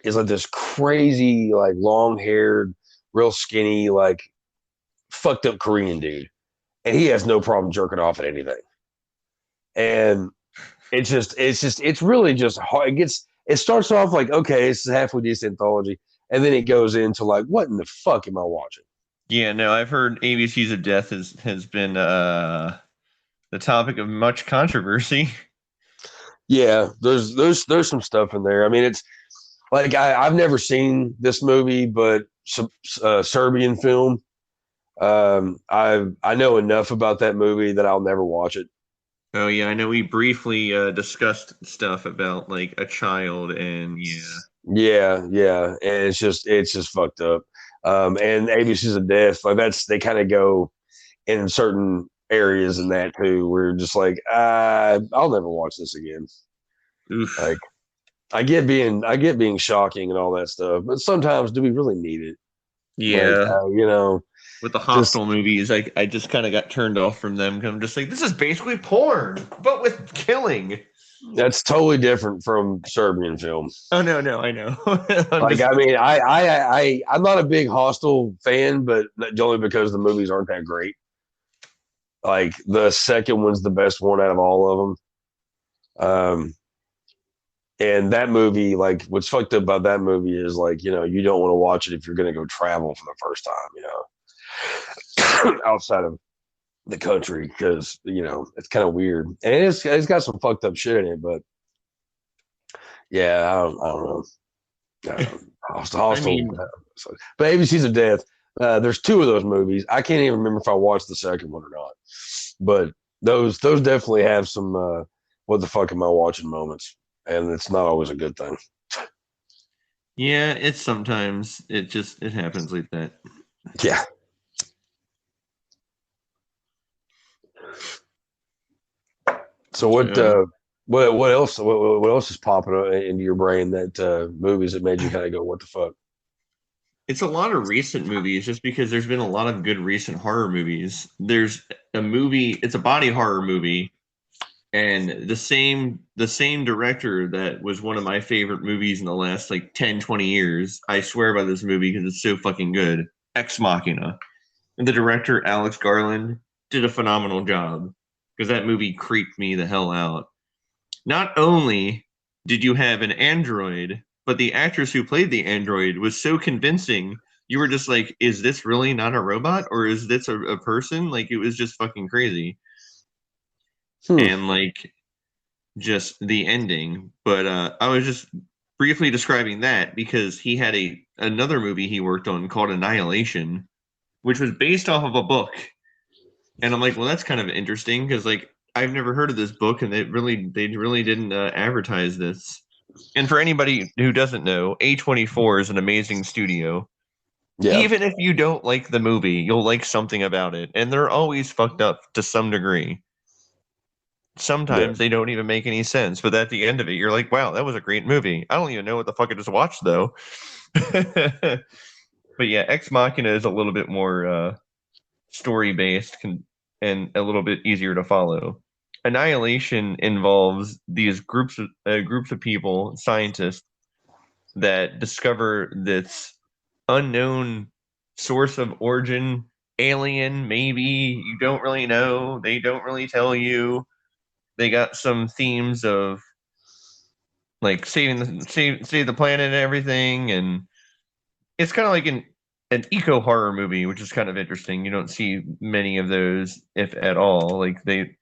is like this crazy, like long haired, real skinny, like fucked up Korean dude, and he has no problem jerking off at anything. And it's really just hard. It starts off like, okay, it's a halfway decent anthology, and then it goes into like, what in the fuck am I watching? Yeah, no, I've heard ABCs of Death has been the topic of much controversy. Yeah, there's some stuff in there. I mean, it's like I've never seen this movie, but Serbian film. I know enough about that movie that I'll never watch it. Oh yeah, I know we briefly discussed stuff about like a child and yeah, and it's just fucked up. And ABCs of Death, like they kind of go in certain areas in that too. We're just like, I'll never watch this again. Oof. Like, I get being shocking and all that stuff, but sometimes do we really need it? Yeah, like, with the Hostel movies, I just kind of got turned off from them because I'm just like, this is basically porn, but with killing. That's totally different from Serbian film. Oh no, I know. I'm not a big Hostel fan, but only because the movies aren't that great. Like the second one's the best one out of all of them. And that movie, like what's fucked up about that movie is like, you don't want to watch it if you're going to go travel for the first time, outside of the country, because, it's kind of weird. And it's got some fucked up shit in it, but yeah, I don't know. Hostel, but ABCs of Death, there's two of those movies. I can't even remember if I watched the second one or not, but those definitely have some what the fuck am I watching moments, and it's not always a good thing. Yeah, it's sometimes it happens like that. Yeah. So what else is popping into your brain that movies that made you kind of go, what the fuck? It's a lot of recent movies, just because there's been a lot of good recent horror movies. There's a movie, it's a body horror movie, and the same director that was one of my favorite movies in the last like 10, 20 years. I swear by this movie because it's so fucking good. Ex Machina. And the director, Alex Garland, did a phenomenal job because that movie creeped me the hell out. Not only did you have an android, but the actress who played the android was so convincing. You were just like, is this really not a robot, or is this a person? Like, it was just fucking crazy. And like, just the ending. But I was just briefly describing that because he had another movie he worked on called Annihilation, which was based off of a book. And I'm like, well, that's kind of interesting because like I've never heard of this book, and they really didn't advertise this. And for anybody who doesn't know, A24 is an amazing studio. Yeah. Even if you don't like the movie, you'll like something about it, and they're always fucked up to some degree. Sometimes they don't even make any sense, but at the end of it, you're like, wow, that was a great movie. I don't even know what the fuck I just watched, though. But yeah, Ex Machina is a little bit more story-based and a little bit easier to follow. Annihilation involves these groups of people, scientists, that discover this unknown source of origin, alien, maybe, you don't really know, they don't really tell you. They got some themes of like save the planet and everything, and it's kind of like an eco horror movie, which is kind of interesting. You don't see many of those, if at all. Like the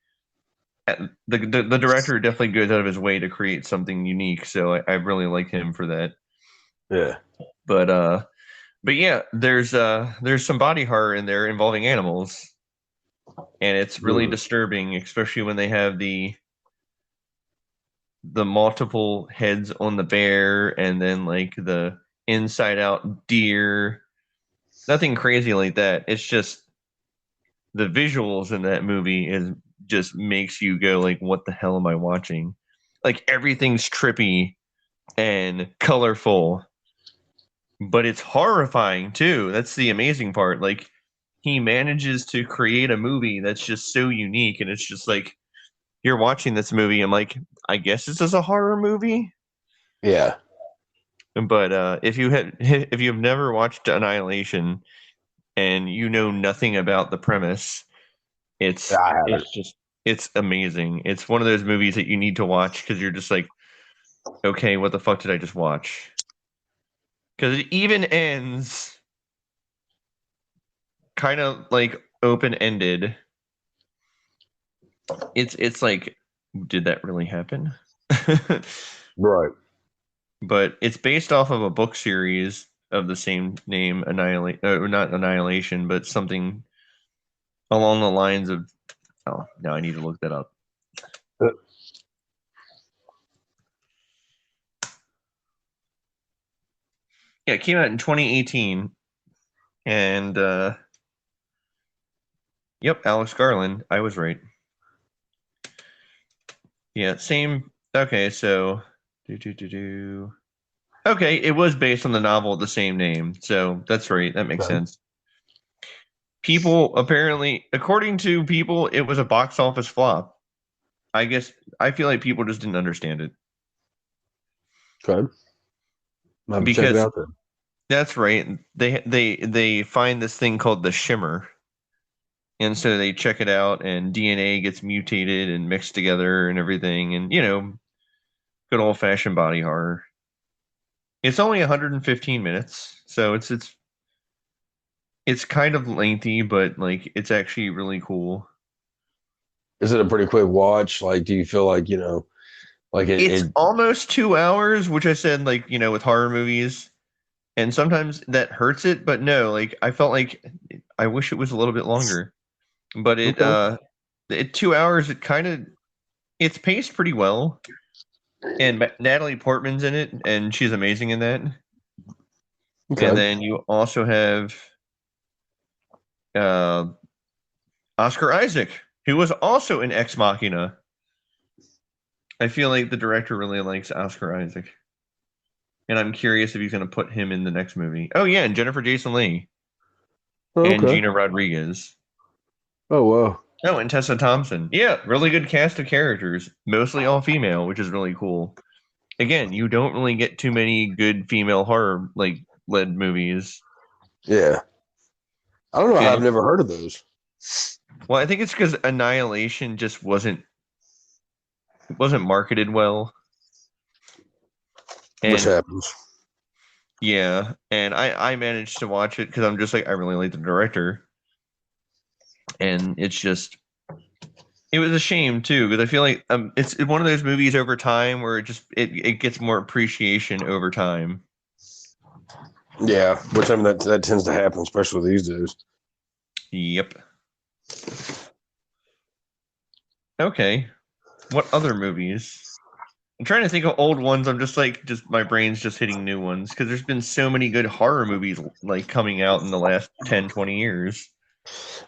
director definitely goes out of his way to create something unique, so I really like him for that. Yeah, but yeah, there's some body horror in there involving animals, and it's really disturbing, especially when they have the multiple heads on the bear, and then like the inside out deer. Nothing crazy like that. It's just the visuals in that movie just makes you go like, what the hell am I watching? Like everything's trippy and colorful, but it's horrifying too. That's the amazing part. Like he manages to create a movie that's just so unique, and it's just like you're watching this movie. I'm like, I guess this is a horror movie. Yeah. But if you've never watched Annihilation and you know nothing about the premise, it's amazing. It's one of those movies that you need to watch because you're just like, okay, what the fuck did I just watch? Because it even ends kind of like open-ended. It's like, did that really happen? Right. But it's based off of a book series of the same name, not Annihilation, but something along the lines of. Oh, now I need to look that up. Yeah, it came out in 2018, and yep, Alex Garland. I was right. Yeah, same. Okay, so Okay, it was based on the novel of the same name, so that's right. That makes sense. People apparently, according to people, it was a box office flop. I guess I feel like people just didn't understand it. Okay. Because check it out then. That's right. They find this thing called the shimmer. And so they check it out, and DNA gets mutated and mixed together and everything, and good old fashioned body horror. It's only 115 minutes, so it's kind of lengthy, but like it's actually really cool. Is it a pretty quick watch? Like, do you feel like like it's almost 2 hours, which I said like with horror movies, and sometimes that hurts it, but no, like I felt like I wish it was a little bit longer, but it 2 hours. It's paced pretty well. And Natalie Portman's in it, and she's amazing in that. Okay. And then you also have Oscar Isaac, who was also in Ex Machina. I feel like the director really likes Oscar Isaac. And I'm curious if he's going to put him in the next movie. Oh, yeah, and Jennifer Jason Leigh. And Gina Rodriguez. Oh, wow. Oh, and Tessa Thompson. Yeah, really good cast of characters. Mostly all female, which is really cool. Again, you don't really get too many good female horror led movies. Yeah. I don't know how I've never heard of those. Well, I think it's because Annihilation just wasn't marketed well. Which happens. Yeah, and I managed to watch it because I'm just like, I really like the director. And it's just, it was a shame too, because I feel like it's one of those movies over time where it gets more appreciation over time. Yeah, which I mean that tends to happen, especially these days. Yep. Okay. What other movies? I'm trying to think of old ones. I'm just my brain's just hitting new ones because there's been so many good horror movies coming out in the last 10, 20 years.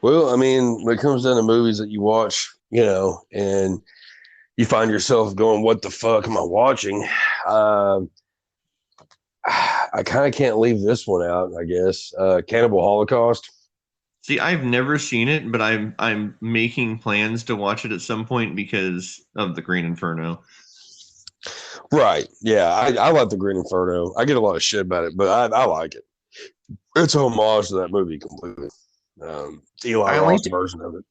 Well, I mean, when it comes down to movies that you watch, and you find yourself going, what the fuck am I watching? I kind of can't leave this one out, I guess. Cannibal Holocaust. See, I've never seen it, but I'm making plans to watch it at some point because of the Green Inferno. Right. Yeah, I like the Green Inferno. I get a lot of shit about it, but I like it. It's a homage to that movie completely. Eli Roth's version of it.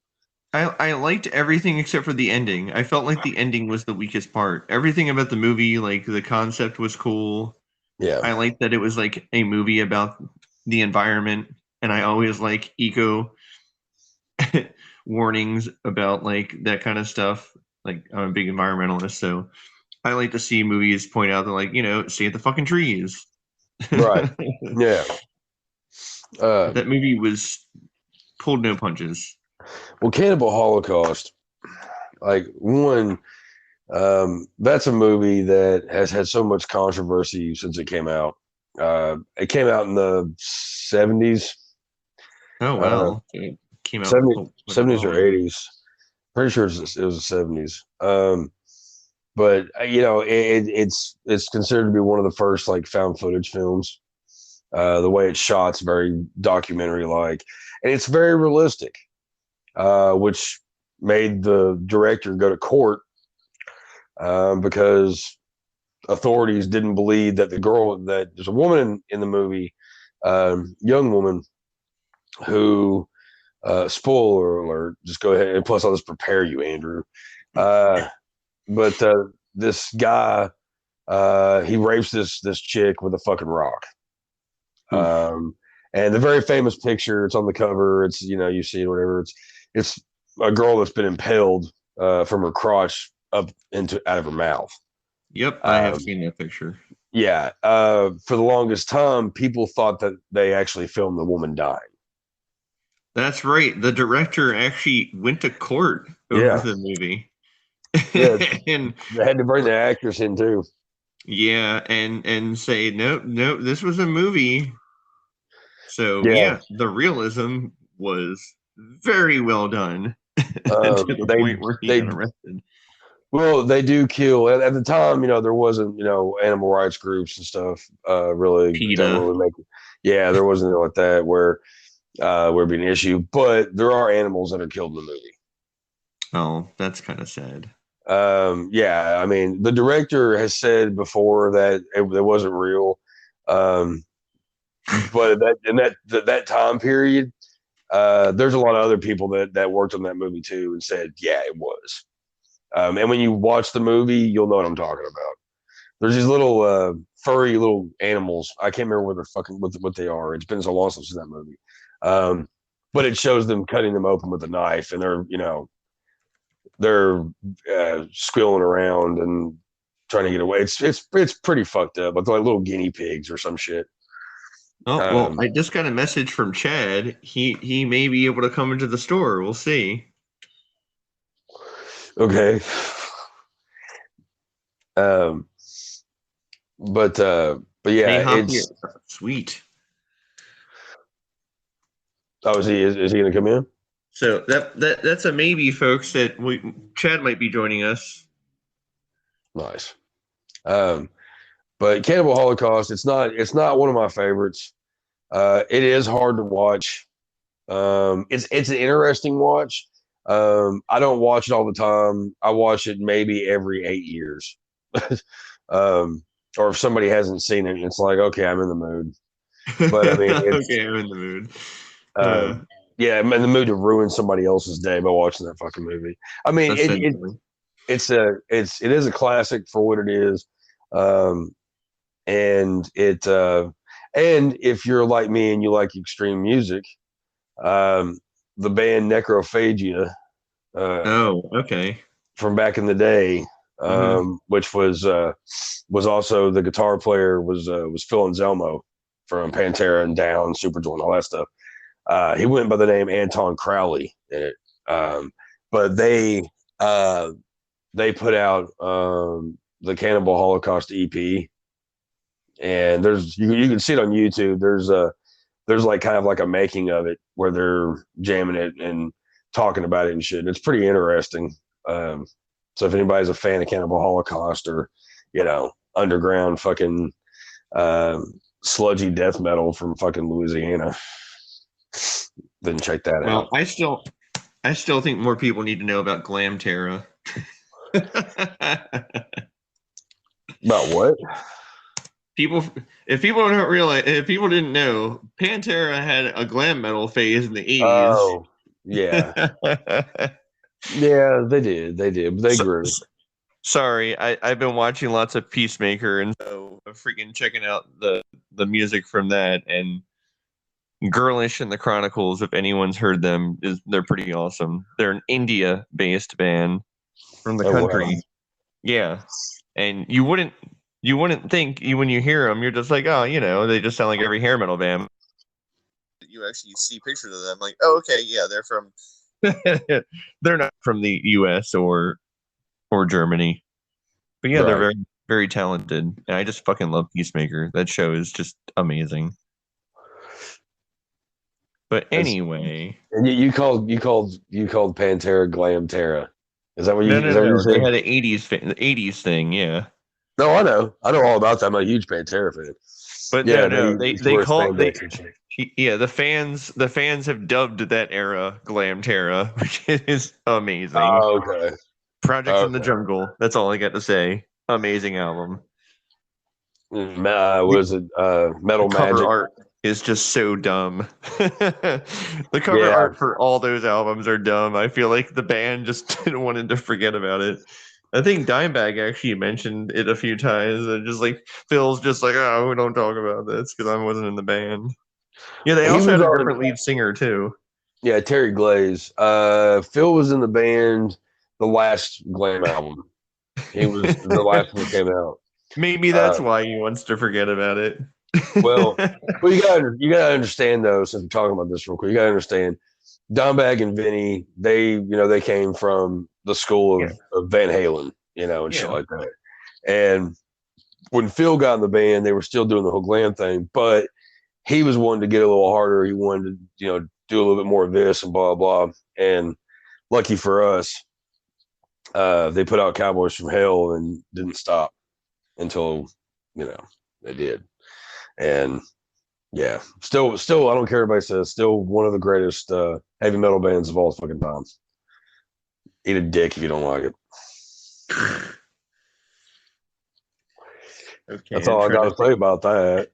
I liked everything except for the ending. I felt like the ending was the weakest part. Everything about the movie, like the concept was cool. Yeah. I liked that it was like a movie about the environment, and I always like eco warnings about like that kind of stuff. Like I'm a big environmentalist, so I like to see movies point out that like, save the fucking trees. Right. Yeah. That movie pulled no punches. Well, Cannibal Holocaust, like one, that's a movie that has had so much controversy since it came out. It came out in the 70s. Oh, wow. It came out 70s or 80s. Pretty sure it was the 70s. But it's considered to be one of the first like found footage films. The way it's shot's very documentary like, and it's very realistic, which made the director go to court because authorities didn't believe that that there's a woman in the movie, young woman who, spoiler alert, just go ahead, and plus I'll just prepare you, Andrew. But this guy, he rapes this chick with a fucking rock. And the very famous picture, it's on the cover. It's, you see it, whatever. It's a girl that's been impaled from her crotch up out of her mouth. Yep, I have seen that picture. Yeah. For the longest time, people thought that they actually filmed the woman dying. That's right. The director actually went to court over the movie. Yeah, and they had to bring the actress in too. Yeah, and say no, this was a movie. So yeah, the realism was very well done to the point where he got arrested. Well, they do kill at the time. There wasn't animal rights groups and stuff really. Yeah, there wasn't like that where would be an issue. But there are animals that are killed in the movie. Oh, that's kind of sad. Yeah, I mean, the director has said before that it wasn't real. But that time period, there's a lot of other people that worked on that movie too and said, yeah, it was. And when you watch the movie, you'll know what I'm talking about. There's these little furry little animals. I can't remember what they are. It's been so long since that movie. But it shows them cutting them open with a knife, and they're squealing around and trying to get away. It's pretty fucked up. Like little guinea pigs or some shit. Oh, well, I just got a message from Chad. He may be able to come into the store. We'll see. Okay. But yeah, it's sweet. Oh, is he going to come in? So that's a maybe, folks. That Chad might be joining us. Nice. But Cannibal Holocaust, it's not one of my favorites. It is hard to watch. It's an interesting watch. I don't watch it all the time. I watch it maybe every 8 years. Or if somebody hasn't seen it, it's like, okay, I'm in the mood. But I mean, okay, I'm in the mood. Yeah, I'm in the mood to ruin somebody else's day by watching that fucking movie. I mean, it is a classic for what it is. And if you're like me and you like extreme music, the band Necrophagia, okay, from back in the day, which was also the guitar player was Phil Anselmo from Pantera and Down, Superjoy, and all that stuff. He went by the name Anton Crowley in it, but they put out the Cannibal Holocaust EP, and you can see it on YouTube. There's like kind of like a making of it where they're jamming it and talking about it and shit. It's pretty interesting. So if anybody's a fan of Cannibal Holocaust or underground fucking sludgy death metal from fucking Louisiana, then check that out. Well, I still think more people need to know about Glam Terra. About what? If people didn't know, Pantera had a glam metal phase in the 80s. Oh, yeah. Yeah, they did. But they grew. Sorry, I've been watching lots of Peacemaker, and so I'm freaking checking out the music from that. And Girlish and the Chronicles, if anyone's heard them, they're pretty awesome. They're an India-based band from the country. Wow. Yeah, and you wouldn't think when you hear them, you're just like, oh, they just sound like every hair metal band. You actually see pictures of them, like, oh, okay, yeah, they're from. They're not from the U.S. or Germany, but yeah, They're very, very talented, and I just fucking love Peacemaker. That show is just amazing. But anyway, and you called Pantera Glam Terra. Is that what you? No. They had an '80s thing, yeah. No, I know all about that. I'm a huge Pantera fan. But yeah, they Yeah, the fans have dubbed that era Glam Terra, which is amazing. Oh, okay. Project in the Okay. Jungle. That's all I got to say. Amazing album. Was it The Metal cover Magic? art is just so dumb. The cover Yeah. art for all those albums are dumb. I feel like the band just didn't want to forget about it. I think Dimebag actually mentioned it a few times, and just like Phil's just like, oh, we don't talk about this because I wasn't in the band. Yeah, they He also was had a on. different lead singer too. Yeah, Terry Glaze. Phil was in the band the last Glam album. He was the last one that came out. Maybe that's why he wants to forget about it. Well, you gotta understand though. Since we're talking about this real quick, you gotta understand. Dimebag and Vinny, they came from the school Yeah, of Van Halen, and shit yeah. like that. And when Phil got in the band, they were still doing the whole glam thing, but he was wanting to get a little harder. He wanted to, do a little bit more of this and blah blah. And lucky for us, they put out Cowboys from Hell and didn't stop until they did. And yeah, still, I don't care if everybody says, still one of the greatest heavy metal bands of all fucking time. Eat a dick if you don't like it. Okay, That's all I got to say about that.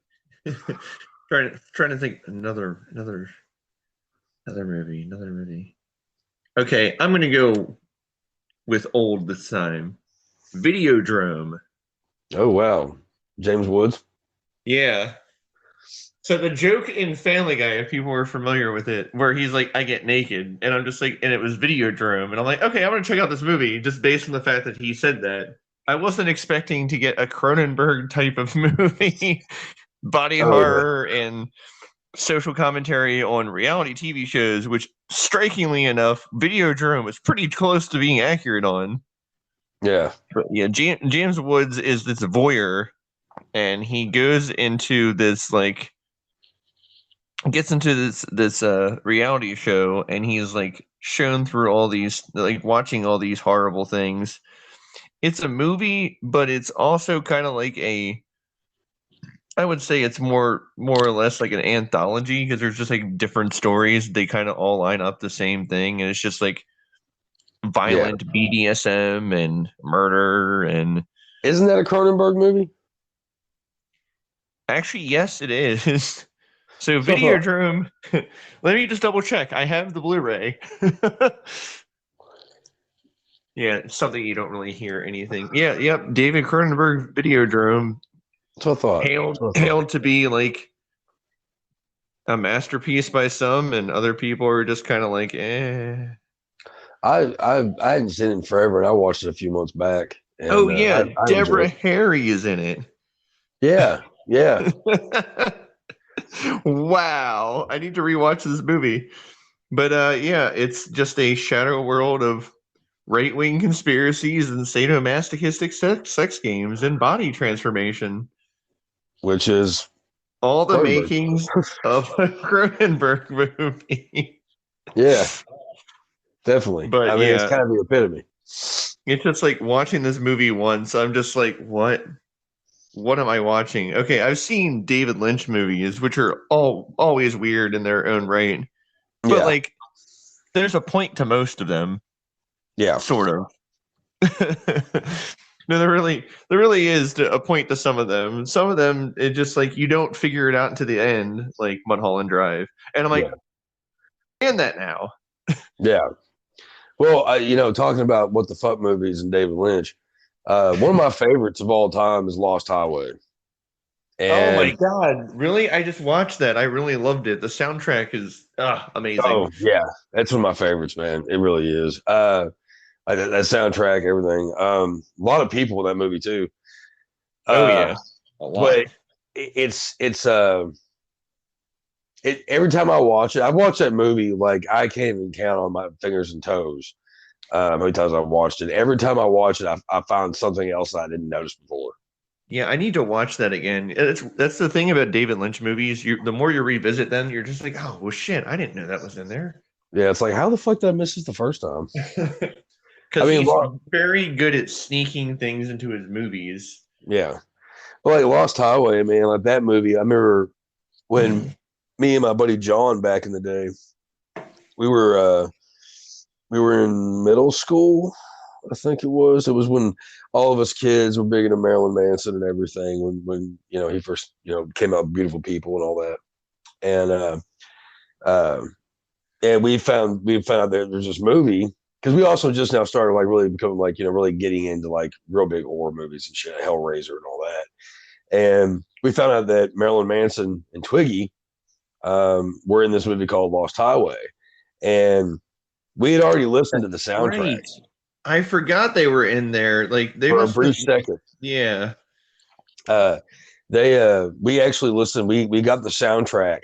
trying to think another movie. Okay, I'm gonna go with old this time. Videodrome. Oh wow, James Woods. Yeah. So the joke in Family Guy, if people were familiar with it, where he's like, "I get naked," and I'm just like, and it was Videodrome, and I'm like, okay, I'm gonna check out this movie just based on the fact that he said that. I wasn't expecting to get a Cronenberg type of movie, body horror and social commentary on reality TV shows, which strikingly enough, Videodrome is pretty close to being accurate on. Yeah. But yeah, James Woods is this voyeur, and he goes into this gets into this reality show, and he's like shown through all these, like watching all these horrible things. It's a movie, but it's also kind of like I would say it's more or less like an anthology, because there's just like different stories. They kind of all line up the same thing, and it's just like violent BDSM and murder. And isn't that a Cronenberg movie? actually, yes, it is. So Videodrome. Let me just double check. I have the Blu-ray. Yeah, it's something you don't really hear anything. Yeah, yep. David Cronenberg, Videodrome. That's what I thought. Hailed to be like a masterpiece by some, and other people are just kind of like, eh. I hadn't seen it in forever, and I watched it a few months back. And, oh yeah, I Deborah Harry is in it. Yeah. Wow, I need to rewatch this movie. But yeah, it's just a shadow world of right-wing conspiracies and sadomasochistic sex games and body transformation, which is all the makings of a Cronenberg movie. Yeah, definitely. But I mean, it's kind of the epitome. It's just like watching this movie once, I'm just like, what am I watching? Okay, I've seen David Lynch movies, which are always weird in their own right. But like, there's a point to most of them. Yeah, sort of. No, there really is a point to some of them. Some of them, it just like you don't figure it out until the end, like Mulholland Drive, and I'm like, and that now. Yeah. Well, talking about what the fuck movies and David Lynch, one of my favorites of all time is Lost Highway. And, oh my god, really? I just watched that. I really loved it. The soundtrack is amazing. Oh yeah, that's one of my favorites, man. It really is. That soundtrack, everything. A lot of people in that movie too. Oh yeah, a lot. But it's every time I watch it, I've watched that movie like I can't even count on my fingers and toes how many times I've watched it. Every time I watch it, I found something else I didn't notice before. Yeah, I need to watch that again. That's the thing about David Lynch movies. The more you revisit them, you're just like, oh well, shit, I didn't know that was in there. Yeah, it's like, how the fuck did I miss this the first time? Because he's very good at sneaking things into his movies. Yeah, well, like Lost Highway, man, like that movie. I remember when me and my buddy John back in the day, we were in middle school, I think it was. It was when all of us kids were big into Marilyn Manson and everything. When he first came out with Beautiful People and all that, and we found out that there's this movie because we also just now started like really becoming like really getting into like real big horror movies and shit, Hellraiser and all that. And we found out that Marilyn Manson and Twiggy were in this movie called Lost Highway, and we had already listened to the soundtrack. Right. I forgot they were in there. Like they for a brief second. Yeah. We actually listened. We got the soundtrack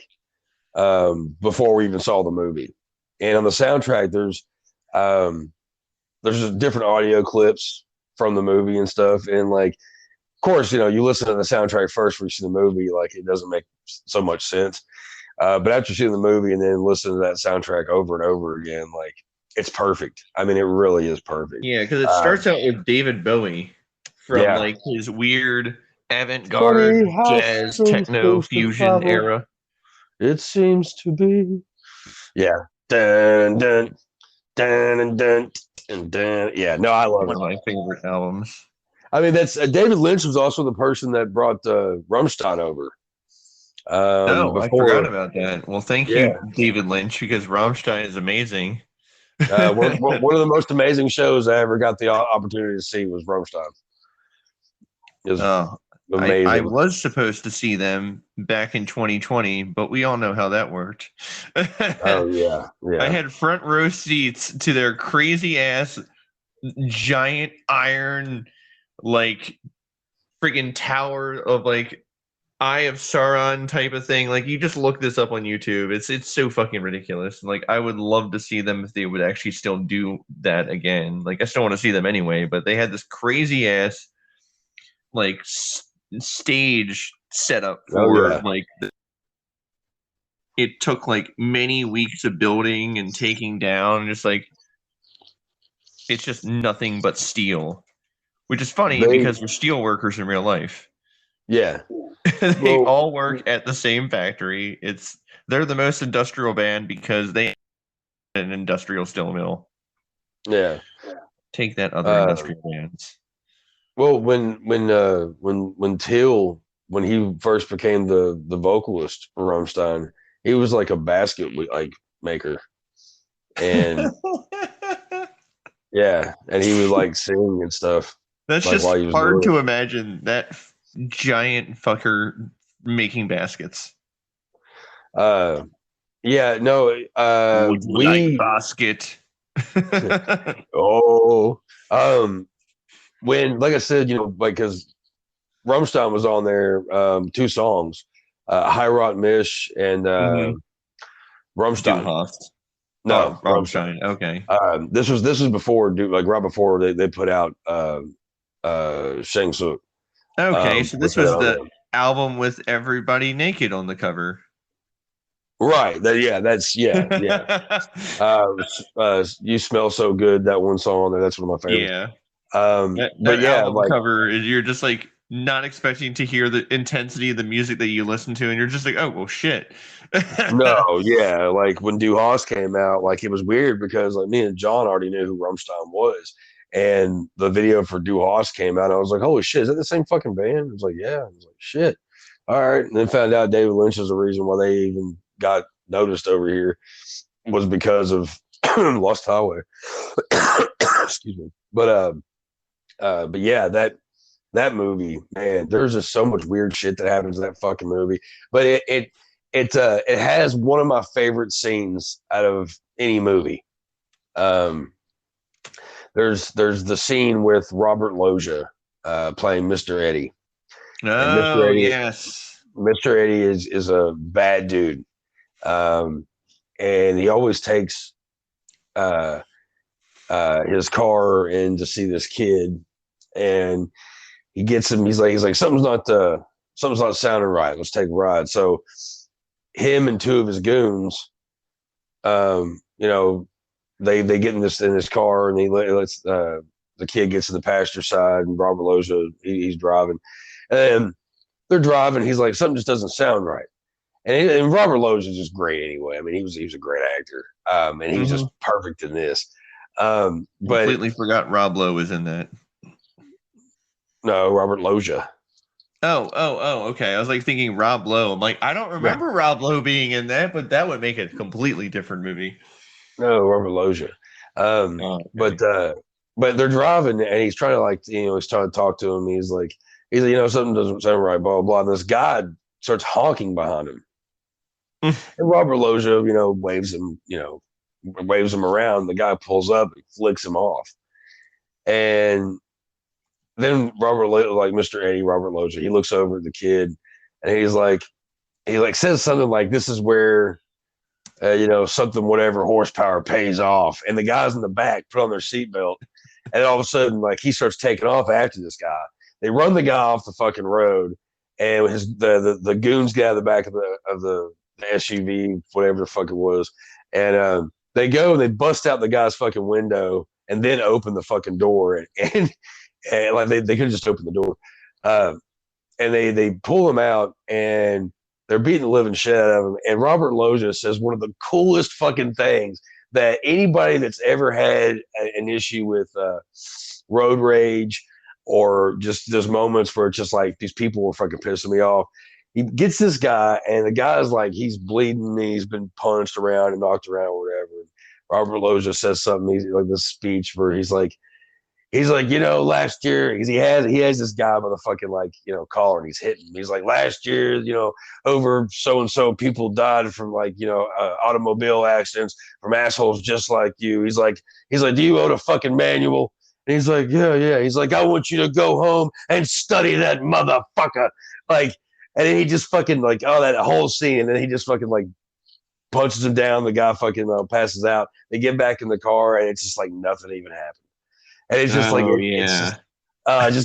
before we even saw the movie, and on the soundtrack there's just different audio clips from the movie and stuff. And like, of course, you listen to the soundtrack first before you see the movie, like it doesn't make so much sense. But after seeing the movie and then listening to that soundtrack over and over again, like it's perfect. I mean, it really is perfect. Yeah, because it starts out with David Bowie from like his weird avant-garde jazz techno fusion era. It seems to be. Yeah. Dun dun dun dun dun dun. Yeah. No, I love it. One of my favorite albums. I mean, that's David Lynch was also the person that brought Rammstein over. I forgot about that. Well, thank you, David Lynch, because Rammstein is amazing. One of the most amazing shows I ever got the opportunity to see was Rammstein. Amazing. I was supposed to see them back in 2020, but we all know how that worked. Oh yeah. I had front row seats to their crazy ass giant iron like friggin' tower of like Eye of Sauron type of thing. Like you just look this up on YouTube. It's so fucking ridiculous. Like I would love to see them if they would actually still do that again. Like I still want to see them anyway, but they had this crazy ass like stage set up for it took like many weeks of building and taking down. Just like it's just nothing but steel, which is funny because we're steel workers in real life. Yeah. They all work at the same factory. They're the most industrial band because they an industrial steel mill. Yeah. Take that, other industrial bands. Well, when Till, when he first became the vocalist for Rammstein, he was like a basket like maker, and yeah, and he would like sing and stuff. That's like, just hard to imagine that giant fucker making baskets. Yeah, no. Like basket. When, like I said, because Rammstein was on there, 2 songs, Heirat Mish and Rammstein. No, Rammstein. Okay. This was before, right before they put out Shang Tsung. Okay, so this was the album with everybody naked on the cover. Right. You Smell So Good, that one song, that's one of my favorites. Yeah. That album cover, you're just like not expecting to hear the intensity of the music that you listen to, and you're just like, oh well, shit. No, yeah, like when Du Hast came out, like it was weird because like me and John already knew who Rammstein was, and the video for Du Hast came out, and I was like, holy shit, is that the same fucking band? I was like, yeah. I was like, shit, all right. And then found out David Lynch is the reason why they even got noticed over here was because of Lost Highway. Excuse me, but yeah, that movie, man, there's just so much weird shit that happens in that fucking movie. But it has one of my favorite scenes out of any movie. There's the scene with Robert Loggia playing Mr. Eddie. Oh, Mr. Eddie, yes. Mr. Eddie is a bad dude. And he always takes his car in to see this kid, and he gets him. He's like something's not sounding right. Let's take a ride. So him and 2 of his goons, they get in this car, and he lets the kid gets to the passenger side, and Robert Loggia he's driving, and they're driving. He's like, something just doesn't sound right, and Robert Loggia is just great anyway. I mean, he was a great actor, and he was just perfect in this. But completely forgot Rob Lowe was in that. No, Robert Loggia. Oh, okay. I was like thinking Rob Lowe. I'm like, I don't remember Rob Lowe being in that, but that would make it a completely different movie. No, Robert Loggia. Okay. But they're driving, and he's trying to he's trying to talk to him. He's like, something doesn't sound right, blah, blah, blah. And this guy starts honking behind him. And Robert Loggia, waves him around. The guy pulls up and flicks him off. And then Mr. Eddie, Robert Loggia, he looks over at the kid, and he says something like, "This is where, something whatever horsepower pays off." And the guys in the back put on their seatbelt, and all of a sudden, he starts taking off after this guy. They run the guy off the fucking road, and the goons get out of the back of the SUV, whatever the fuck it was, and they go and they bust out the guy's fucking window and then open the fucking door, and they could just open the door, and they pull him out and they're beating the living shit out of him. And Robert Loggia says one of the coolest fucking things that anybody that's ever had an issue with road rage or just those moments where it's just like these people were fucking pissing me off. He gets this guy, and the guy's like, he's bleeding, he's been punched around and knocked around or whatever. Robert Loggia says something, he's like this speech where he's like, last year, he has this guy by the fucking collar, and he's hitting him. He's like, last year, over so and so people died from automobile accidents from assholes just like you. He's like, do you own a fucking manual? And he's like, yeah. He's like, I want you to go home and study that motherfucker. And then he just fucking that whole scene, and then he just fucking punches him down. The guy fucking passes out. They get back in the car, and it's just like nothing even happened. And it's just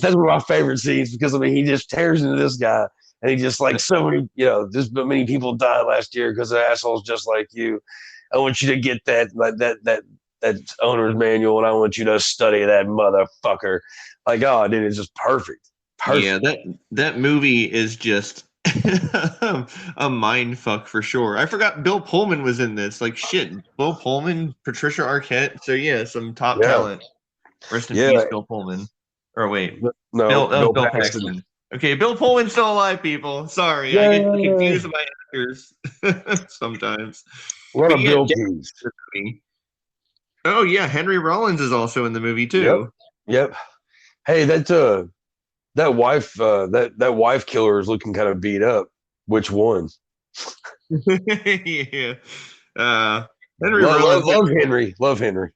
that's one of my favorite scenes because he just tears into this guy, and he just so many, just many people died last year because of assholes just like you. I want you to get that owner's manual, and I want you to study that motherfucker. Dude, it's just perfect. Yeah, that movie is just a mind fuck for sure. I forgot Bill Pullman was in this. Shit, Bill Pullman, Patricia Arquette. So yeah, some top talent. Rest in peace, Bill Pullman. Or wait, no, Bill Paxton. Okay, Bill Pullman's still alive, people. Sorry, I get confused with my actors sometimes. What a Bill Pease. Oh yeah, Henry Rollins is also in the movie too. Yep. Hey, that wife killer is looking kind of beat up. Which one? Yeah. Henry Rollins. Love Henry.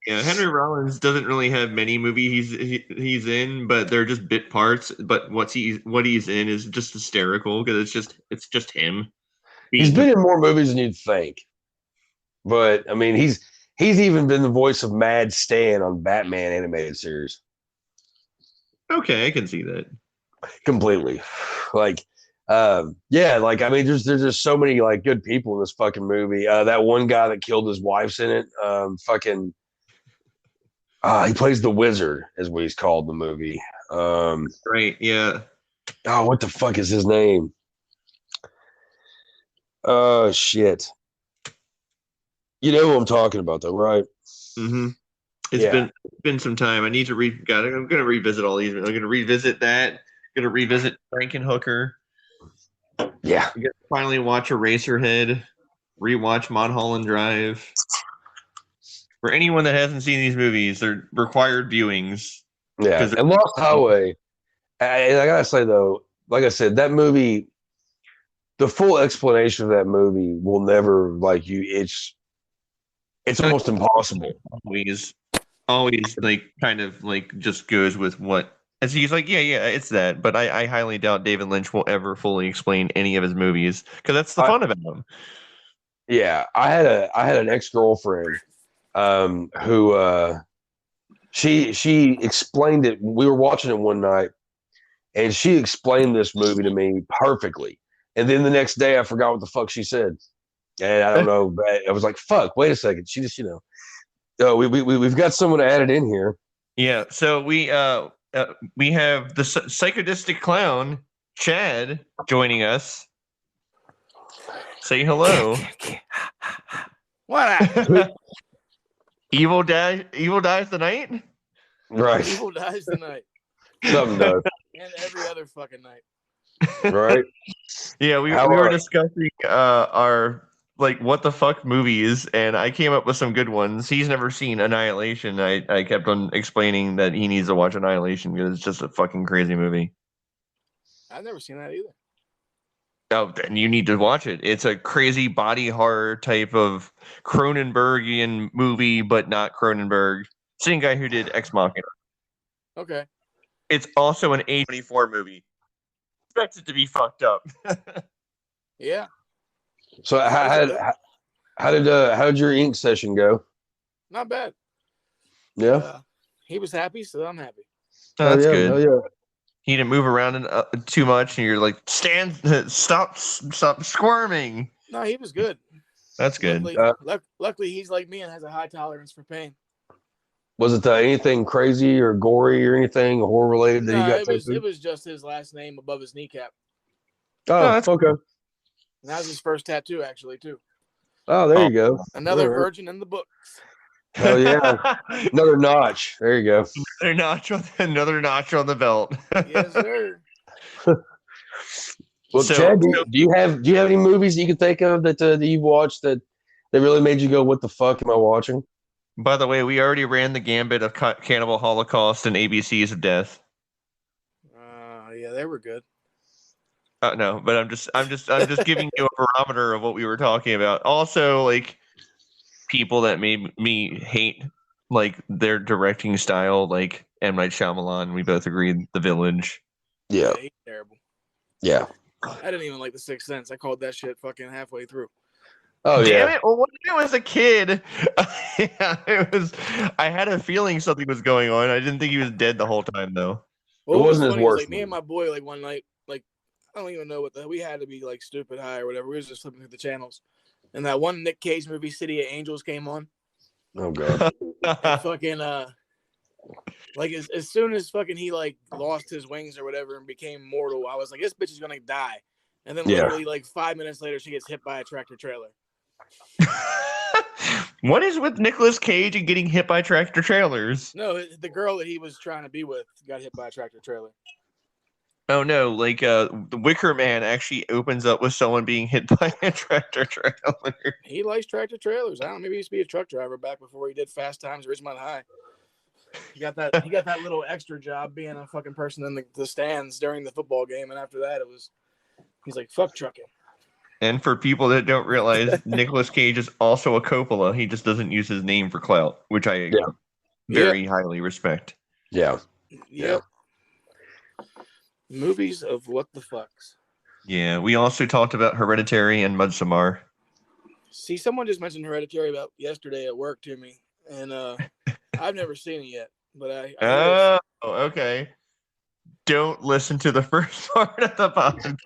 Yeah, Henry Rollins doesn't really have many movies he's in, but they're just bit parts. But what he's in is just hysterical because it's just him. He's been in more movies than you'd think. But I mean, he's even been the voice of Mad Stan on Batman animated series. Okay, I can see that completely. I mean, there's just so many good people in this fucking movie. That one guy that killed his wife's in it. He plays the Wizard, is what he's called in the movie. Right, yeah. Oh, what the fuck is his name? Shit. You know who I'm talking about, though, right? Mm-hmm. It's been some time. I need to I'm going to revisit all these. I'm going to revisit that. I'm going to revisit Franken-hooker. Yeah. I'm going to finally watch Eraserhead. Rewatch Mulholland Drive. For anyone that hasn't seen these movies, they're required viewings. Yeah, and Lost Highway. I gotta say though, like I said, that movie, the full explanation of that movie will never It's almost impossible. Always kind of just goes with what. And so he's like, yeah, it's that. But I highly doubt David Lynch will ever fully explain any of his movies because that's the fun of them. Yeah, I had an ex-girlfriend. Who she explained it. We were watching it one night, and she explained this movie to me perfectly. And then the next day, I forgot what the fuck she said, and I don't know. But I was like, "Fuck! Wait a second." She just, we've got someone added in here. Yeah. So we have the psychodistic clown Chad joining us. Say hello. What? Evil dies tonight. Right. Evil dies tonight. Something does. And every other fucking night. Right. Yeah, we were discussing our like what the fuck movies, and I came up with some good ones. He's never seen Annihilation. I kept on explaining that he needs to watch Annihilation because it's just a fucking crazy movie. I've never seen that either. Oh, then you need to watch it. It's a crazy body horror type of Cronenbergian movie, but not Cronenberg. Same guy who did Ex Machina. Okay. It's also an A24 movie. Expects it to be fucked up. Yeah. So how did your ink session go? Not bad. Yeah. He was happy, so I'm happy. Oh, that's good. Oh yeah. He didn't move around too much, and you're like, stop squirming. No, he was good. That's good. Luckily, he's like me and has a high tolerance for pain. Was it anything crazy or gory or anything horror related that he got? It was just his last name above his kneecap. Oh, okay. And that was his first tattoo, actually, too. Oh, there you go. Another virgin in the books. Hell yeah. Another notch. There you go. Another notch on the belt. Yes, sir. Well, so, Chad, do you have any movies that you can think of that you've watched that really made you go, "What the fuck am I watching?" By the way, we already ran the gambit of Cannibal Holocaust and ABCs of Death. Yeah, they were good. No, but I'm just giving you a barometer of what we were talking about. Also, like people that made me hate like their directing style, like M. Night Shyamalan. We both agreed The Village. Yeah, he's terrible. Yeah, I didn't even like The Sixth Sense. I called that shit fucking halfway through. Oh damn yeah. it! Well, when I was a kid, yeah, it was. I had a feeling something was going on. I didn't think he was dead the whole time, though. Well, it wasn't his worst. Like me and my boy, like one night, like I don't even know what we had to be like stupid high or whatever. We was just flipping through the channels, and that one Nick Cage movie, City of Angels, came on. Oh god. And fucking like as soon as fucking he like lost his wings or whatever and became mortal, I was like, this bitch is gonna die. And then literally like 5 minutes later, she gets hit by a tractor trailer. What is with Nicolas Cage and getting hit by tractor trailers? No, the girl that he was trying to be with got hit by a tractor trailer. Oh no, like the Wicker Man actually opens up with someone being hit by a tractor trailer. He likes tractor trailers. I don't know, maybe he used to be a truck driver back before he did Fast Times at Ridgemont High. He got that little extra job being a fucking person in the stands during the football game, and after that he's like, fuck trucking. And for people that don't realize, Nicolas Cage is also a Coppola. He just doesn't use his name for clout, which I very highly respect. Yeah. Yep. Movies of what the fucks. Yeah, we also talked about Hereditary and Midsommar. See, someone just mentioned Hereditary about yesterday at work to me, and I've never seen it yet, but I okay. Don't listen to the first part of the podcast.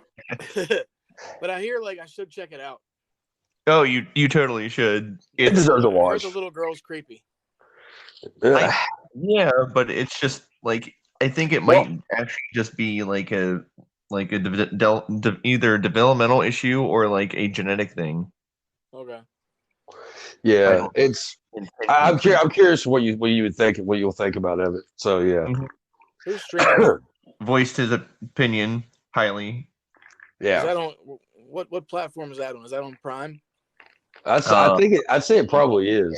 But I hear like I should check it out. Oh, you totally should. It deserves a watch. The little girl's creepy. Yeah, but it's just like I think it might actually just be like a either a developmental issue or like a genetic thing. Okay. Yeah, I'm curious what you would think, what you'll think about it. So yeah. Mm-hmm. Who's streaming? Voiced his opinion highly. Yeah. Is that on what platform is that on? Is that on Prime? I'd say it probably is.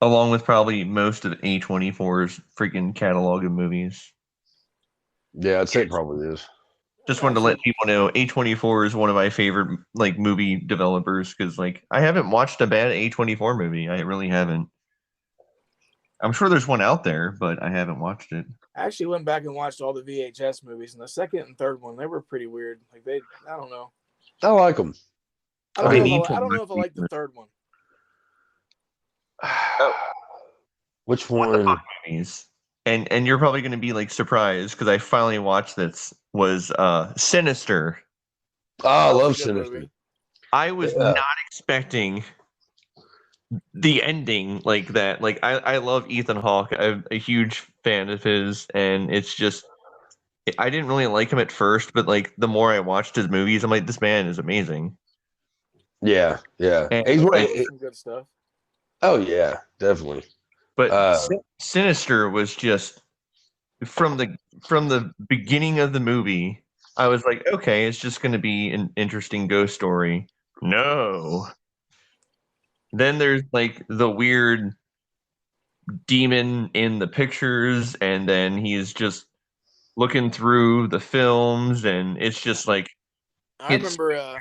Along with probably most of A24's freaking catalog of movies. Yeah, I'd say it probably is. Just wanted to let people know A24 is one of my favorite like movie developers because like I haven't watched a bad A24 movie. I really haven't. I'm sure there's one out there, but I haven't watched it. I actually went back and watched all the VHS movies, and the second and third one, they were pretty weird. Like I don't know. I like them. I don't know if I like the third one. Which one? And you're probably going to be like surprised because I finally watched this. Was Sinister. Oh, I love Sinister. Movie. I was not expecting the ending like that. Like I love Ethan Hawke. I'm a huge fan of his, and it's just I didn't really like him at first, but like the more I watched his movies, I'm like, this man is amazing. Yeah, yeah. And, He's Some good stuff. Oh yeah, definitely. But Sinister was just from the beginning of the movie. I was like, okay, it's just going to be an interesting ghost story. No. Then there's like the weird demon in the pictures, and then he's just looking through the films, and it's just like I remember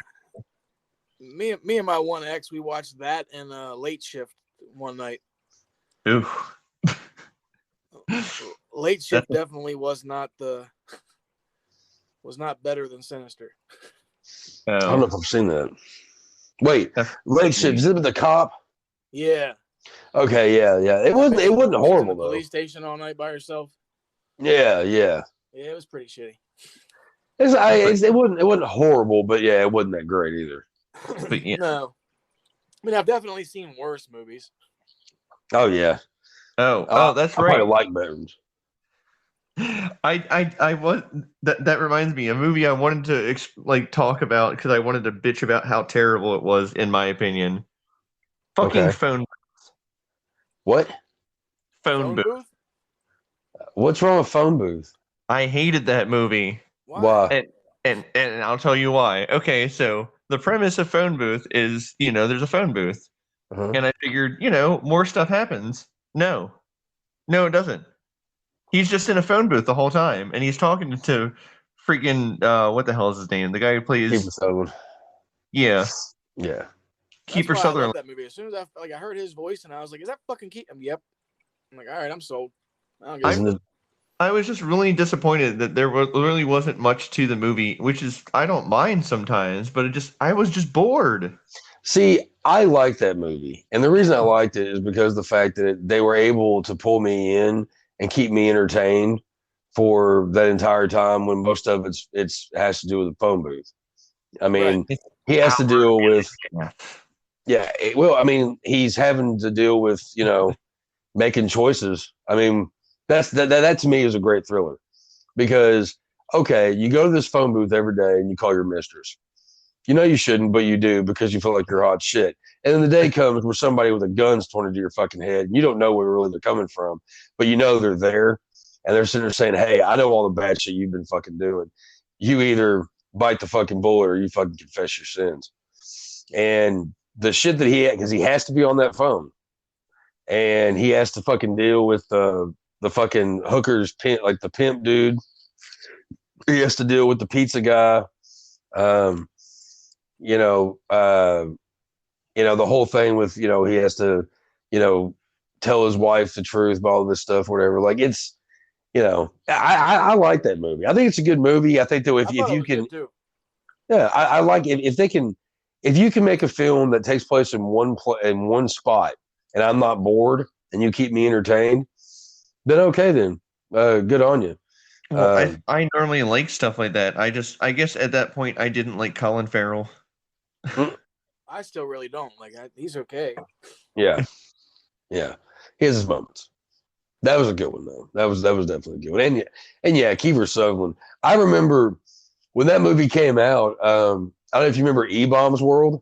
me and my one ex, we watched that and Late Shift one night. Ooh. Late Shift definitely was not better than Sinister. I don't know if I've seen that. Wait, Late Shift, is it with the cop? Yeah. Okay, yeah. It wasn't horrible in the though. Police station all night by herself. Yeah. Yeah, it was pretty shitty. It wasn't horrible, but yeah, it wasn't that great either. But yeah. No. I mean, I've definitely seen worse movies. Oh yeah. Oh, that's right. I probably like veterans. I was that reminds me, a movie I wanted to talk about because I wanted to bitch about how terrible it was in my opinion. Fucking phone booth. What? Phone booth. What's wrong with phone booth? I hated that movie. Why? And I'll tell you why. Okay, so the premise of phone booth is, there's a phone booth. And I figured, more stuff happens. No, it doesn't. He's just in a phone booth the whole time, and he's talking to freaking what the hell is his name? The guy who plays Kiefer Sutherland. Yeah. Kiefer Sutherland. I love that movie. As soon as I heard his voice, and I was like, "Is that fucking Kiefer?" Yep. I'm like, "All right, I'm sold." I was just really disappointed that there really wasn't much to the movie, which is I don't mind sometimes, but I was just bored. See, I like that movie, and the reason I liked it is because the fact that they were able to pull me in and keep me entertained for that entire time when most of it has to do with the phone booth. I mean, he has to deal with he's having to deal with making choices. I mean, that to me is a great thriller because you go to this phone booth every day and you call your mistress. You shouldn't, but you do because you feel like you're hot shit. And then the day comes where somebody with a gun's pointed to your fucking head, and you don't know where really they're coming from, but they're there, and they're sitting there saying, "Hey, I know all the bad shit you've been fucking doing. You either bite the fucking bullet or you fucking confess your sins." And the shit that because he has to be on that phone, and he has to fucking deal with the fucking hookers, like the pimp dude. He has to deal with the pizza guy. The whole thing with, he has to, tell his wife the truth about all this stuff, whatever. Like it's, I like that movie. I think it's a good movie. I think that if you can, I like it. If you can make a film that takes place in one spot and I'm not bored and you keep me entertained, then okay, then good on you. Well, I normally like stuff like that. I guess at that point I didn't like Colin Farrell. I still really don't. He's okay. Yeah. He has his moments. That was a good one though. That was definitely a good one. And Kiefer Sutherland. I remember when that movie came out. I don't know if you remember E-Bombs World.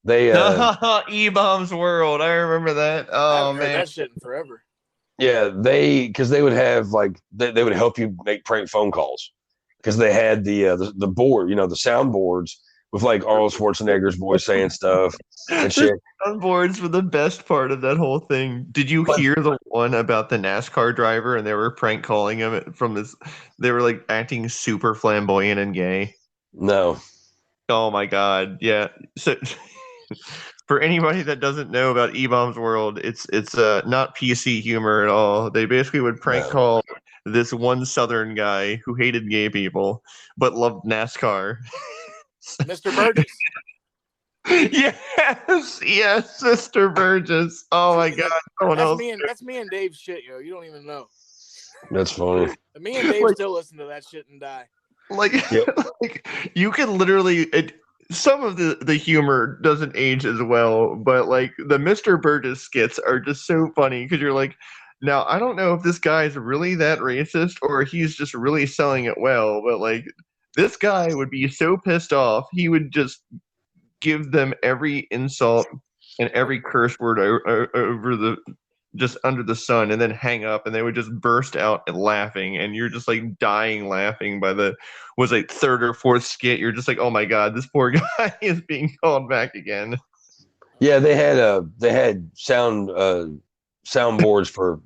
They E-Bombs World. I remember that. Oh, I haven't heard that shit in forever. Yeah, because they would have they would help you make prank phone calls because they had the board, the soundboards with Arnold Schwarzenegger's voice saying stuff and shit. The soundboards were the best part of that whole thing. Did you hear the one about the NASCAR driver and they were prank calling him from this? They were acting super flamboyant and gay. No. Oh my god! Yeah. So. For anybody that doesn't know about E-Bombs World, it's not PC humor at all. They basically would prank call this one Southern guy who hated gay people but loved NASCAR. Mr. Burgess. Yes, Mr. Burgess. Oh my god. That's me and Dave's shit, yo. You don't even know. That's funny. Me and Dave still listen to that shit and die. You can literally some of the humor doesn't age as well, but the Mr. Burgess skits are just so funny because you're like, now I don't know if this guy's really that racist or he's just really selling it well, but this guy would be so pissed off he would just give them every insult and every curse word over the just under the sun, and then hang up, and they would just burst out laughing, and you're just like dying laughing by the was like third or fourth skit. You're just like, oh my god, this poor guy is being called back again. Yeah, they had soundboards for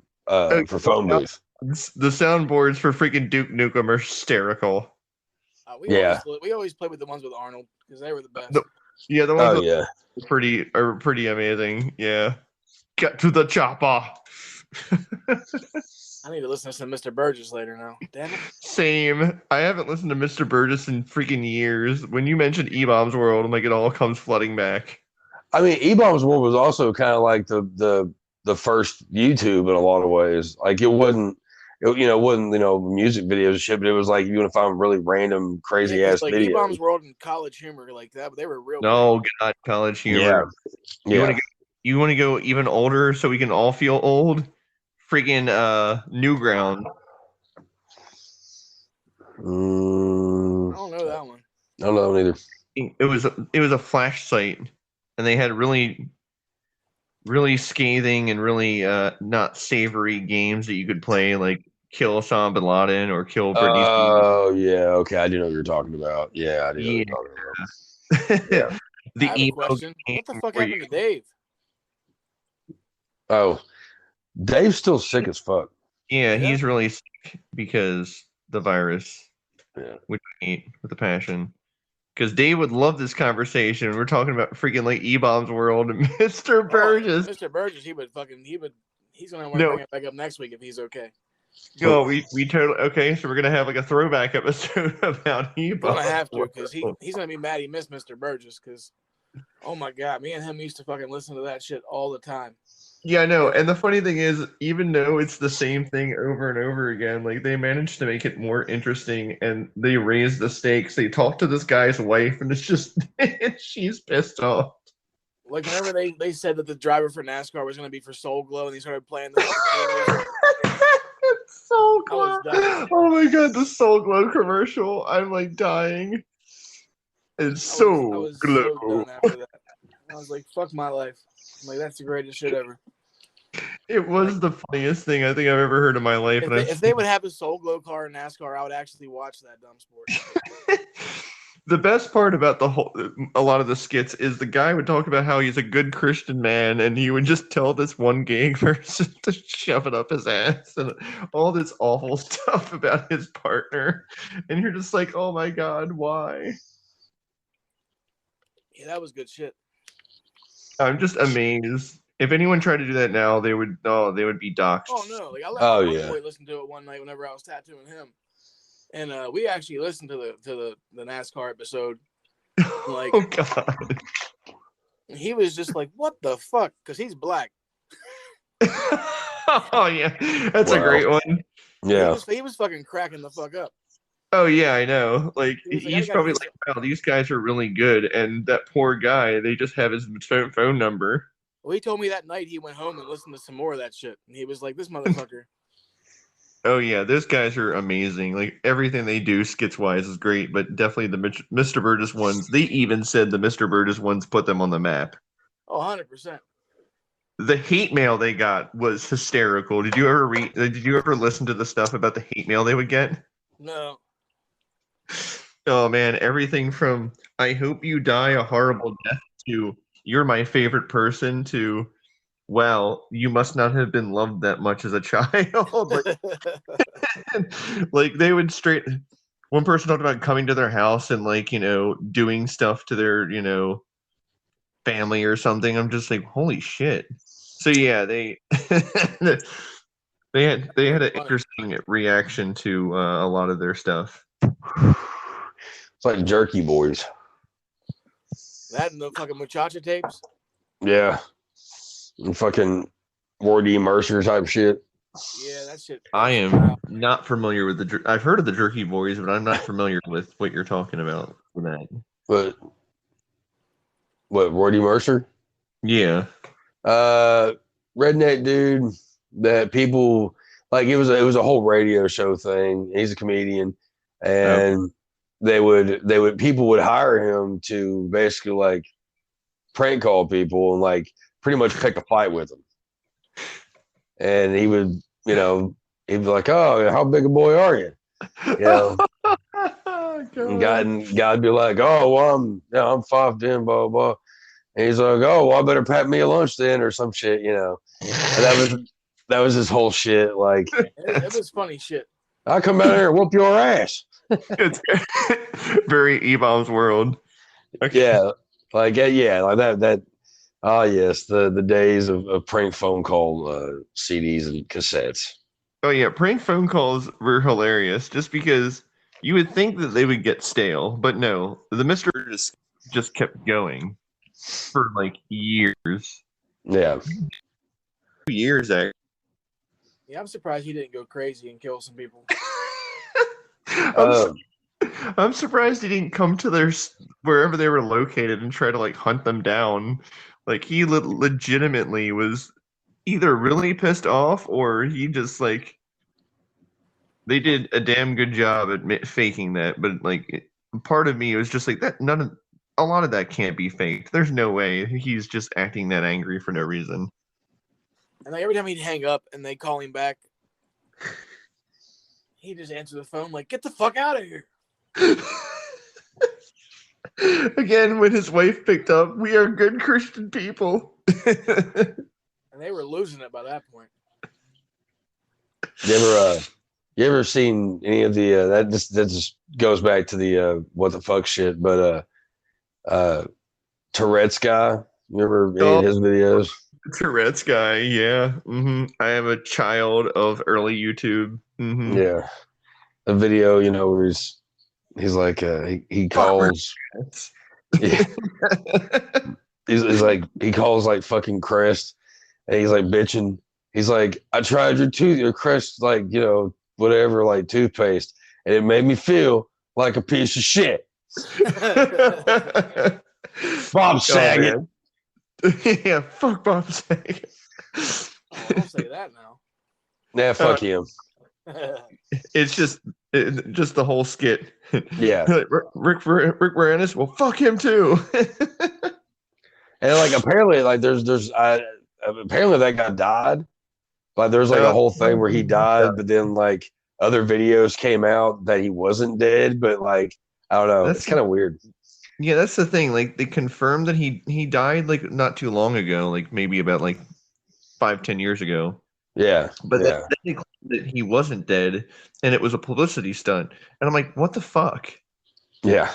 phone booth. The soundboards for freaking Duke Nukem are hysterical. We always played with the ones with Arnold because they were the best. The ones are pretty amazing. Yeah, get to the chopper. I need to listen to some Mr. Burgess later now. Damn it. Same. I haven't listened to Mr. Burgess in freaking years. When you mentioned E-Bomb's World, I'm like, it all comes flooding back. I mean, E-Bomb's World was also kind of like the first YouTube in a lot of ways. Like it wasn't music videos and shit, but it was like you want to find really random, crazy ass like videos. E-Bomb's World and College Humor like that, but they were real. No, God, College Humor. Yeah. You want to go even older so we can all feel old? Freaking Newground. I don't know that one. I don't know either. It was a flash site, and they had really, really scathing and really not savory games that you could play, like kill Osama bin Laden or kill Britney Spears. Oh yeah, okay, I do know what you're talking about. Yeah, I do know what you're talking about. Yeah. The emo question. What the fuck happened to Dave? Oh, Dave's still sick as fuck. Yeah, he's really sick because the virus. Yeah, which I hate with a passion. Because Dave would love this conversation. We're talking about freaking like E-Bomb's World and Mr. Burgess. Mr. Burgess, he's gonna want to bring it back up next week if he's okay. No, we totally okay. So we're gonna have like a throwback episode about E-Bomb. We're gonna have to because he's gonna be mad he missed Mr. Burgess because oh my god, me and him used to fucking listen to that shit all the time. Yeah, I know. And the funny thing is, even though it's the same thing over and over again, like they managed to make it more interesting and they raised the stakes. They talked to this guy's wife and it's just she's pissed off. Like whenever they said that the driver for NASCAR was gonna be for Soul Glow and he started playing the Soul Glow. Oh my god, the Soul Glow commercial. I'm like dying. It's Soul Glow. So done after that. I was like, fuck my life. I'm like, that's the greatest shit ever. It was the funniest thing I think I've ever heard in my life. If they would have a Soul Glow car in NASCAR, I would actually watch that dumb sport. The best part about a lot of the skits is the guy would talk about how he's a good Christian man, and he would just tell this one gay person to shove it up his ass and all this awful stuff about his partner. And you're just like, oh my god, why? Yeah, that was good shit. I'm just amazed. If anyone tried to do that now, they would be doxxed. Oh no! Like I let my boy listen to it one night whenever I was tattooing him, and we actually listened to the NASCAR episode. Like, oh god! He was just like, "What the fuck?" Because he's black. Oh yeah, that's a great one. Yeah, he was fucking cracking the fuck up. Oh yeah, I know. Like he's probably like, wow, these guys are really good, and that poor guy, they just have his phone number. Well, he told me that night he went home and listened to some more of that shit, and he was like, "This motherfucker." Oh yeah, those guys are amazing. Like everything they do, skits wise, is great. But definitely the Mr. Burgess ones. They even said the Mr. Burgess ones put them on the map. Oh, 100%. The hate mail they got was hysterical. Did you ever read? Did you ever listen to the stuff about the hate mail they would get? No. Oh man, everything from "I hope you die a horrible death" to "You're my favorite person" to "Well, you must not have been loved that much as a child." Like they would straight. One person talked about coming to their house and like doing stuff to their family or something. I'm just like, holy shit. So yeah, they they had an interesting reaction to a lot of their stuff. It's like Jerky Boys. That and the fucking Muchacha tapes. Yeah, and fucking Roy D. Mercer type shit. Yeah, that shit. I am not familiar with I've heard of the Jerky Boys, but I'm not familiar with what you're talking about with that. But what, Roy D. Mercer? Yeah. Redneck dude that people like. It was a whole radio show thing. He's a comedian, and people would hire him to basically like prank call people and like pretty much pick a fight with them. And he would, you know, he'd be like, "Oh, how big a boy are you?" You know, and God'd be like, "Oh, well, I'm 5'10", blah blah." And he's like, "Oh, well, I better pack me a lunch then," or some shit, you know. And that was his whole shit. Like, it was funny shit. I'll come out here and whoop your ass. It's very E-Bomb's world. Okay. Yeah, like that. Oh yes, the days of prank phone call CDs and cassettes. Oh yeah, prank phone calls were hilarious just because you would think that they would get stale, but no, the mystery just kept going for like years. Yeah. Years actually. Yeah, I'm surprised he didn't go crazy and kill some people. I'm surprised he didn't come to their wherever they were located and try to like hunt them down. Like he legitimately was either really pissed off or he just like they did a damn good job at faking that. But like part of me was just like that. A lot of that can't be faked. There's no way he's just acting that angry for no reason. And like every time he'd hang up and they call him back, he just answered the phone like, "Get the fuck out of here." Again, when his wife picked up, we are good Christian people. And they were losing it by that point. You ever seen any of the that just goes back to the what the fuck shit, but Tourette's guy, you ever any of his videos? Tourette's guy, yeah. Mm-hmm. I am a child of early YouTube. Mm-hmm. Yeah, a video, you know, where he's like he calls. Yeah. he's like he calls like fucking Crest, and he's like bitching. He's like, "I tried your Crest, like, you know, whatever, like toothpaste, and it made me feel like a piece of shit." Bob Saget. Yeah, fuck Bob Saget. I'll say that now. Yeah, fuck him. It's just the whole skit. Yeah. Like, Rick Moranis, well, fuck him too. And like apparently, like there's apparently that guy died. Like there's like a whole thing where he died, but then like other videos came out that he wasn't dead. But like I don't know, it's kind of weird. Yeah, that's the thing. Like they confirmed that he died like not too long ago, like maybe about like 5-10 years ago. Yeah, but then they claimed that he wasn't dead, and it was a publicity stunt. And I'm like, what the fuck? Yeah.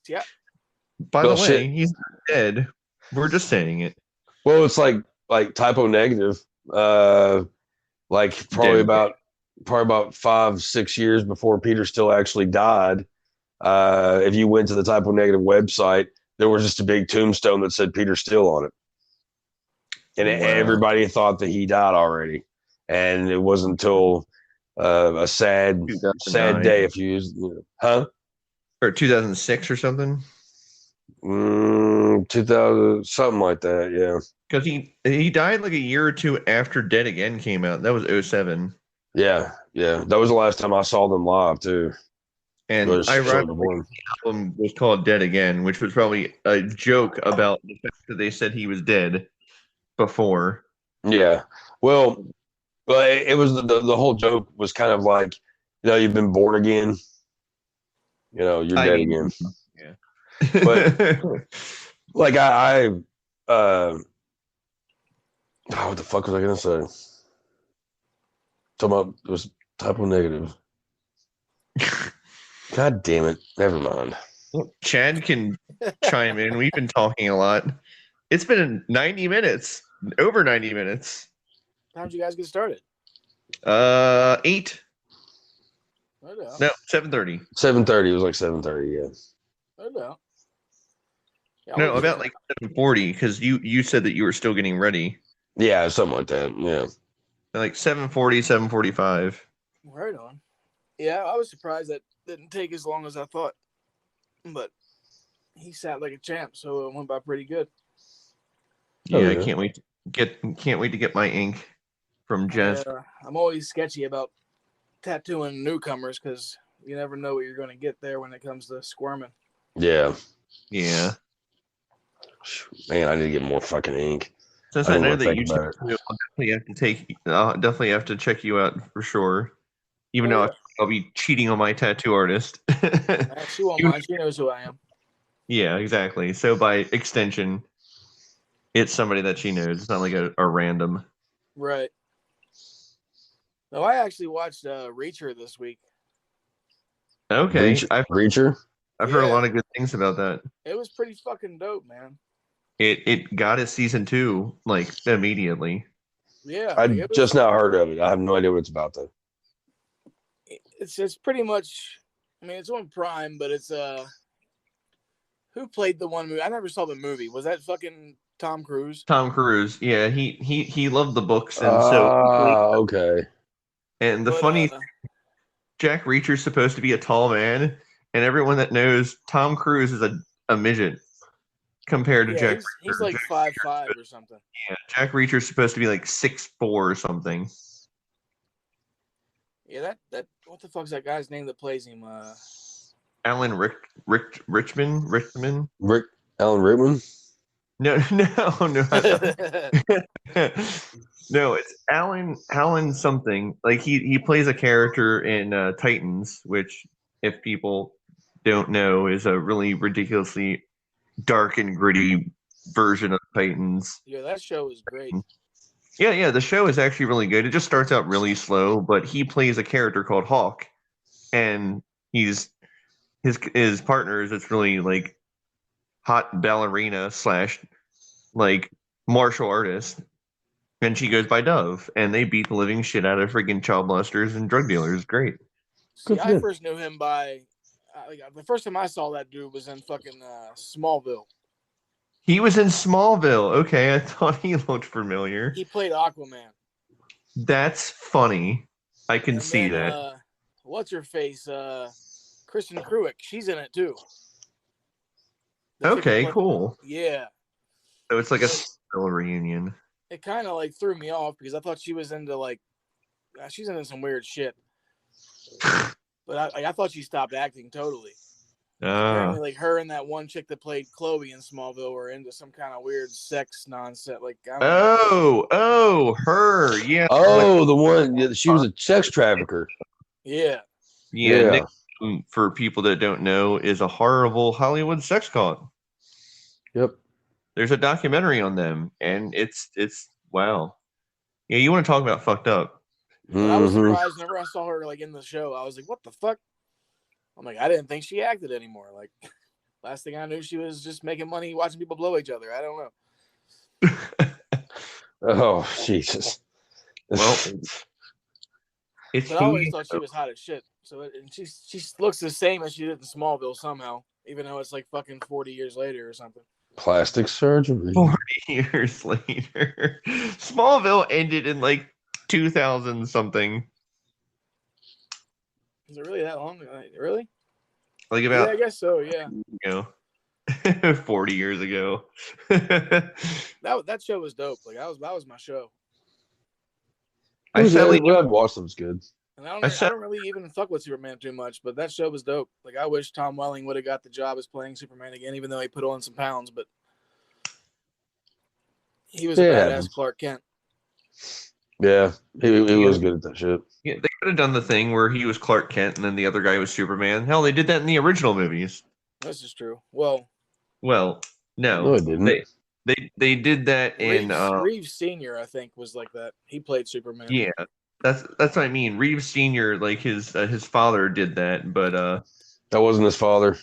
Yeah. By the way, he's not dead. We're just saying it. Well, it's like typo negative. Like probably about 5-6 years before Peter Still actually died. If you went to the typo negative website, there was just a big tombstone that said Peter Still on it. And everybody thought that he died already. And it wasn't until a sad day, if you use, or 2006 or something. 2000, something like that, yeah. Because he died like a year or two after Dead Again came out. That was 2007. Yeah. That was the last time I saw them live too. And ironically, the album was called Dead Again, which was probably a joke about the fact that they said he was dead before. Yeah. Well, it was the whole joke was kind of like, you've been born again. You're dead again. Yeah. But like what the fuck was I gonna say? Talking about it was typo negative. God damn it! Never mind. Chad can chime in. We've been talking a lot. It's been 90 minutes. Over 90 minutes. How did you guys get started? 8. No, 7:30. 7:30. It was like 7:30. Yeah. No, about like 7:40 because you said that you were still getting ready. Yeah, something like that. Yeah. Like 7:40, 7:45. Right on. Yeah, I was surprised that didn't take as long as I thought, but he sat like a champ, so it went by pretty good. Yeah, I can't wait to get my ink from Jess. I'm always sketchy about tattooing newcomers because you never know what you're going to get there when it comes to squirming. Yeah. Yeah. Man, I need to get more fucking ink. Since I I didn't know want to that think you about it. I'll definitely have to check you out for sure. Even though I'll be cheating on my tattoo artist. She won't mind. She knows who I am. Yeah, exactly. So by extension, it's somebody that she knows. It's not like a random. Right. No, I actually watched Reacher this week. Okay. Reacher? I've heard a lot of good things about that. It was pretty fucking dope, man. It got its season 2 like immediately. Yeah. I just now heard of it. I have no idea what it's about though. It's pretty much, I mean, it's on Prime, but it's who played the one movie? I never saw the movie. Was that fucking Tom Cruise? Tom Cruise. Yeah, he loved the books, and so okay. And the funny Jack Reacher's supposed to be a tall man, and everyone that knows Tom Cruise is a midget compared to Jack Reacher. He's like 5'5" or something. Yeah, Jack Reacher's supposed to be like 6'4" or something. Yeah, that what the fuck's that guy's name that plays him? Alan Rickman? Alan Rickman? No. No, it's Alan something. Like he plays a character in Titans, which, if people don't know, is a really ridiculously dark and gritty version of Titans. Yeah, that show is great. Yeah, the show is actually really good. It just starts out really slow, but he plays a character called Hawk, and his partner is this really like hot ballerina / like martial artist, and she goes by Dove, and they beat the living shit out of freaking child molesters and drug dealers. Great. See, I first knew him by the first time I saw that dude was in fucking Smallville. He was in Smallville. Okay, I thought he looked familiar. He played Aquaman. That's funny. I can see that. What's her face? Kristen Cruick. She's in it too. Okay, cool. Yeah. So it's like a Smallville reunion. It kind of like threw me off because I thought she was into she's into some weird shit. But I thought she stopped acting totally. Apparently, like her and that one chick that played Chloe in Smallville were into some kind of weird sex nonsense. Like, her, yeah. Oh, the one. Yeah, she was a sex trafficker. Yeah. Nick, for people that don't know, is a horrible Hollywood sex cult. Yep. There's a documentary on them, and it's wow. Yeah, you want to talk about fucked up? Mm-hmm. I was surprised whenever I saw her like in the show. I was like, what the fuck? I'm like, I didn't think she acted anymore. Like, last thing I knew, she was just making money watching people blow each other. I don't know. Oh, Jesus. Well, but I always thought she was hot as shit. So and she looks the same as she did in Smallville somehow, even though it's like fucking 40 years later or something. Plastic surgery. 40 years later. Smallville ended in like 2000 something. Is it really that long? Really? Like about? Yeah, I guess so. Yeah. 40 years ago. that show was dope. Like that was my show. I'd watched it. Was good. And I don't really even fuck with Superman too much, but that show was dope. Like I wish Tom Welling would have got the job as playing Superman again, even though he put on some pounds. But he was a badass Clark Kent. Yeah, he was good at that shit. Yeah, they could have done the thing where he was Clark Kent and then the other guy was Superman. Hell, they did that in the original movies. This is true. Well, no, it didn't. They did that in Reeves Senior. I think was like that. He played Superman. Yeah, that's what I mean. Reeves Senior, like his father did that, but that wasn't his father.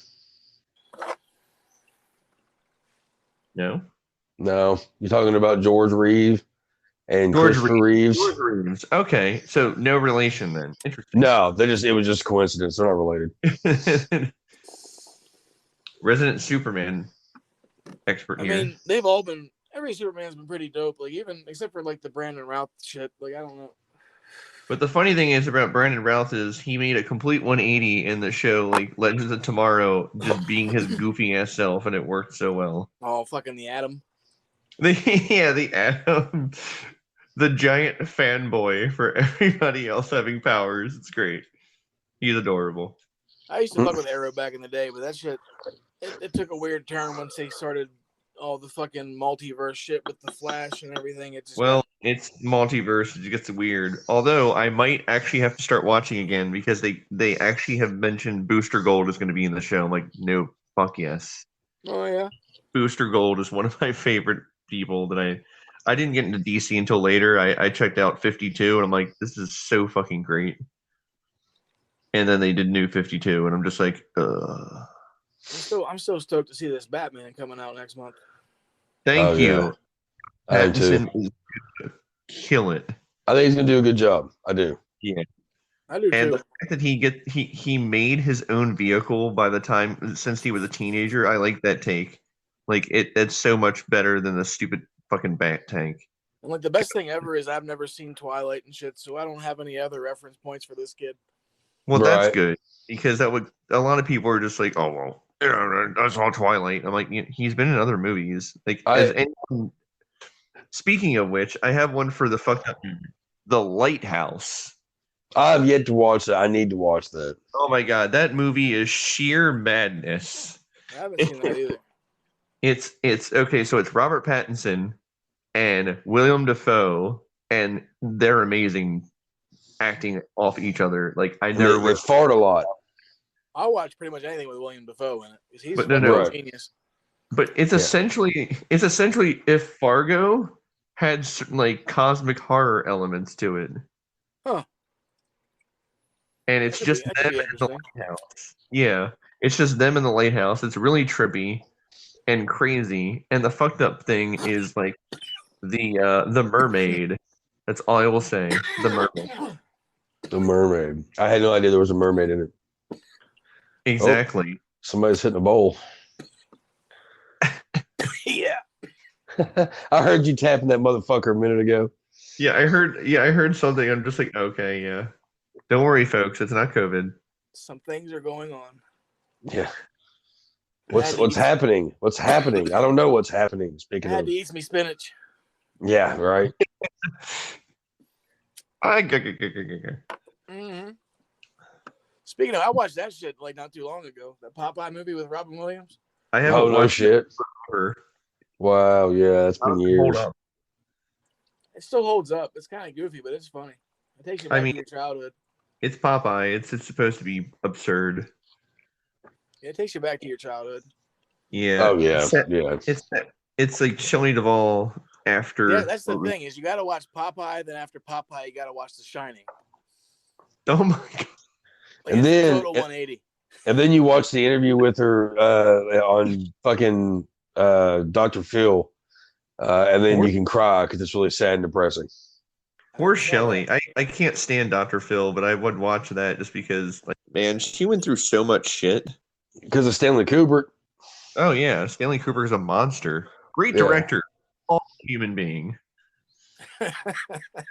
No, you're talking about George Reeves. And Christopher Reeves. George Reeves. Okay, so no relation then. Interesting. No, it was just coincidence. They're not related. Resident Superman expert here. I mean, every Superman's been pretty dope. Like even except for like the Brandon Routh shit. Like I don't know. But the funny thing is about Brandon Routh is he made a complete 180 in the show, like Legends of Tomorrow, just being his goofy ass self, and it worked so well. Oh, fucking the Atom. The Atom. The giant fanboy for everybody else having powers. It's great. He's adorable. I used to fuck with Arrow back in the day, but that shit, it took a weird turn once they started all the fucking multiverse shit with the Flash and everything. It just it's multiverse. It gets weird. Although I might actually have to start watching again because they actually have mentioned Booster Gold is going to be in the show. I'm like, no, fuck yes. Oh yeah. Booster Gold is one of my favorite people that I didn't get into DC until later. I checked out 52 and I'm like, this is so fucking great. And then they did New 52 and I'm just like, I'm so stoked to see this Batman coming out next month. Thank you. I am too. Kill it. I think he's gonna do a good job. I do. Yeah, I do and too. the fact that he made his own vehicle by the time since he was a teenager, I like that take. Like it's so much better than the stupid fucking bat tank. And like the best thing ever is I've never seen Twilight and shit, so I don't have any other reference points for this kid. Well, that's good because that would a lot of people are just like, oh well, yeah, that's all Twilight. I'm like, he's been in other movies. Like, speaking of which, I have one for the fucked up, The Lighthouse. I've yet to watch that. I need to watch that. Oh my god, that movie is sheer madness. I haven't seen that either. It's okay. So it's Robert Pattinson and William Dafoe, and they're amazing acting off each other. Like I never would fart a lot. I'll watch pretty much anything with William Dafoe in it because he's a genius. But it's essentially if Fargo had like cosmic horror elements to it. Huh. And it's just them in the lighthouse. Yeah. It's just them in the lighthouse. It's really trippy and crazy. And the fucked up thing is like the mermaid. That's all I will say. The mermaid. The mermaid. I had no idea there was a mermaid in it. Exactly. Oh, somebody's hitting a bowl. Yeah. I heard you tapping that motherfucker a minute ago. Yeah, I heard something. I'm just like, okay, yeah. Don't worry, folks. It's not COVID. Some things are going on. Yeah. What's happening? What's happening? I don't know what's happening. Speaking I had of, to eat me spinach. Yeah, right. Mm-hmm. Speaking of, I watched that shit like not too long ago. That Popeye movie with Robin Williams. I haven't watched shit. Forever. Wow, yeah, it's been years. It still holds up. It's kind of goofy, but it's funny. It takes you back to your childhood. It's Popeye. It's supposed to be absurd. Yeah, it takes you back to your childhood. Yeah. Oh yeah, It's like Shelley Duvall after. Yeah, that's the thing is you got to watch Popeye. Then after Popeye, you got to watch The Shining. Oh my god! Like and then total 180. And then you watch the interview with her on fucking Dr. Phil, and then you can cry because it's really sad and depressing. Poor Shelley. I can't stand Dr. Phil, but I would watch that just because, like, man, she went through so much shit. Because of Stanley Kubrick. Oh, yeah. Stanley Kubrick is a monster. Great director. Awesome human being.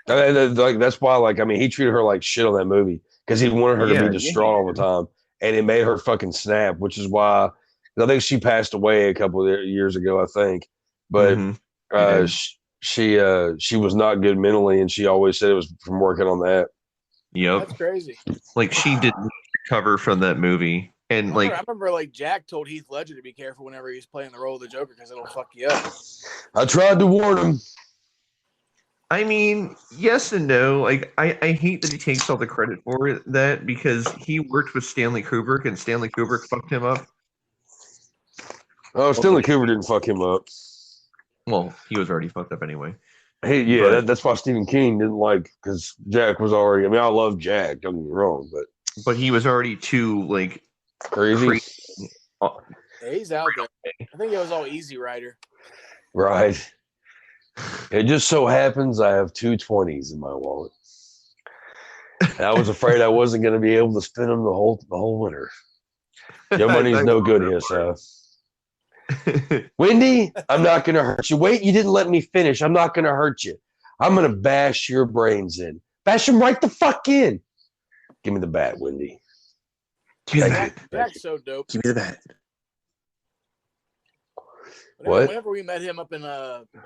Like, that's why, like, I mean, he treated her like shit on that movie because he wanted her to be distraught all the time. And it made her fucking snap, which is why I think she passed away a couple of years ago, I think. But she was not good mentally, and she always said it was from working on that. Yep. That's crazy. Like, she didn't recover from that movie. And I remember like Jack told Heath Ledger to be careful whenever he's playing the role of the Joker because it'll fuck you up. I tried to warn him. I mean, yes and no. Like, I hate that he takes all the credit for that because he worked with Stanley Kubrick and Stanley Kubrick fucked him up. Oh, Stanley Kubrick didn't fuck him up. Well, he was already fucked up anyway. Hey, that's why Stephen King didn't like because Jack was already. I mean, I love Jack. Don't get me wrong, but he was already too like crazy. Yeah, he's out there. I think it was all Easy Rider. Right. It just so happens I have 2 20s in my wallet. And I was afraid I wasn't going to be able to spend them the whole winter. Your money's no good here, sir. Wendy, I'm not going to hurt you. Wait, you didn't let me finish. I'm not going to hurt you. I'm going to bash your brains in. Bash them right the fuck in. Give me the bat, Wendy. Give me the bat. That's so dope. Give me the bat. Whenever we met him up in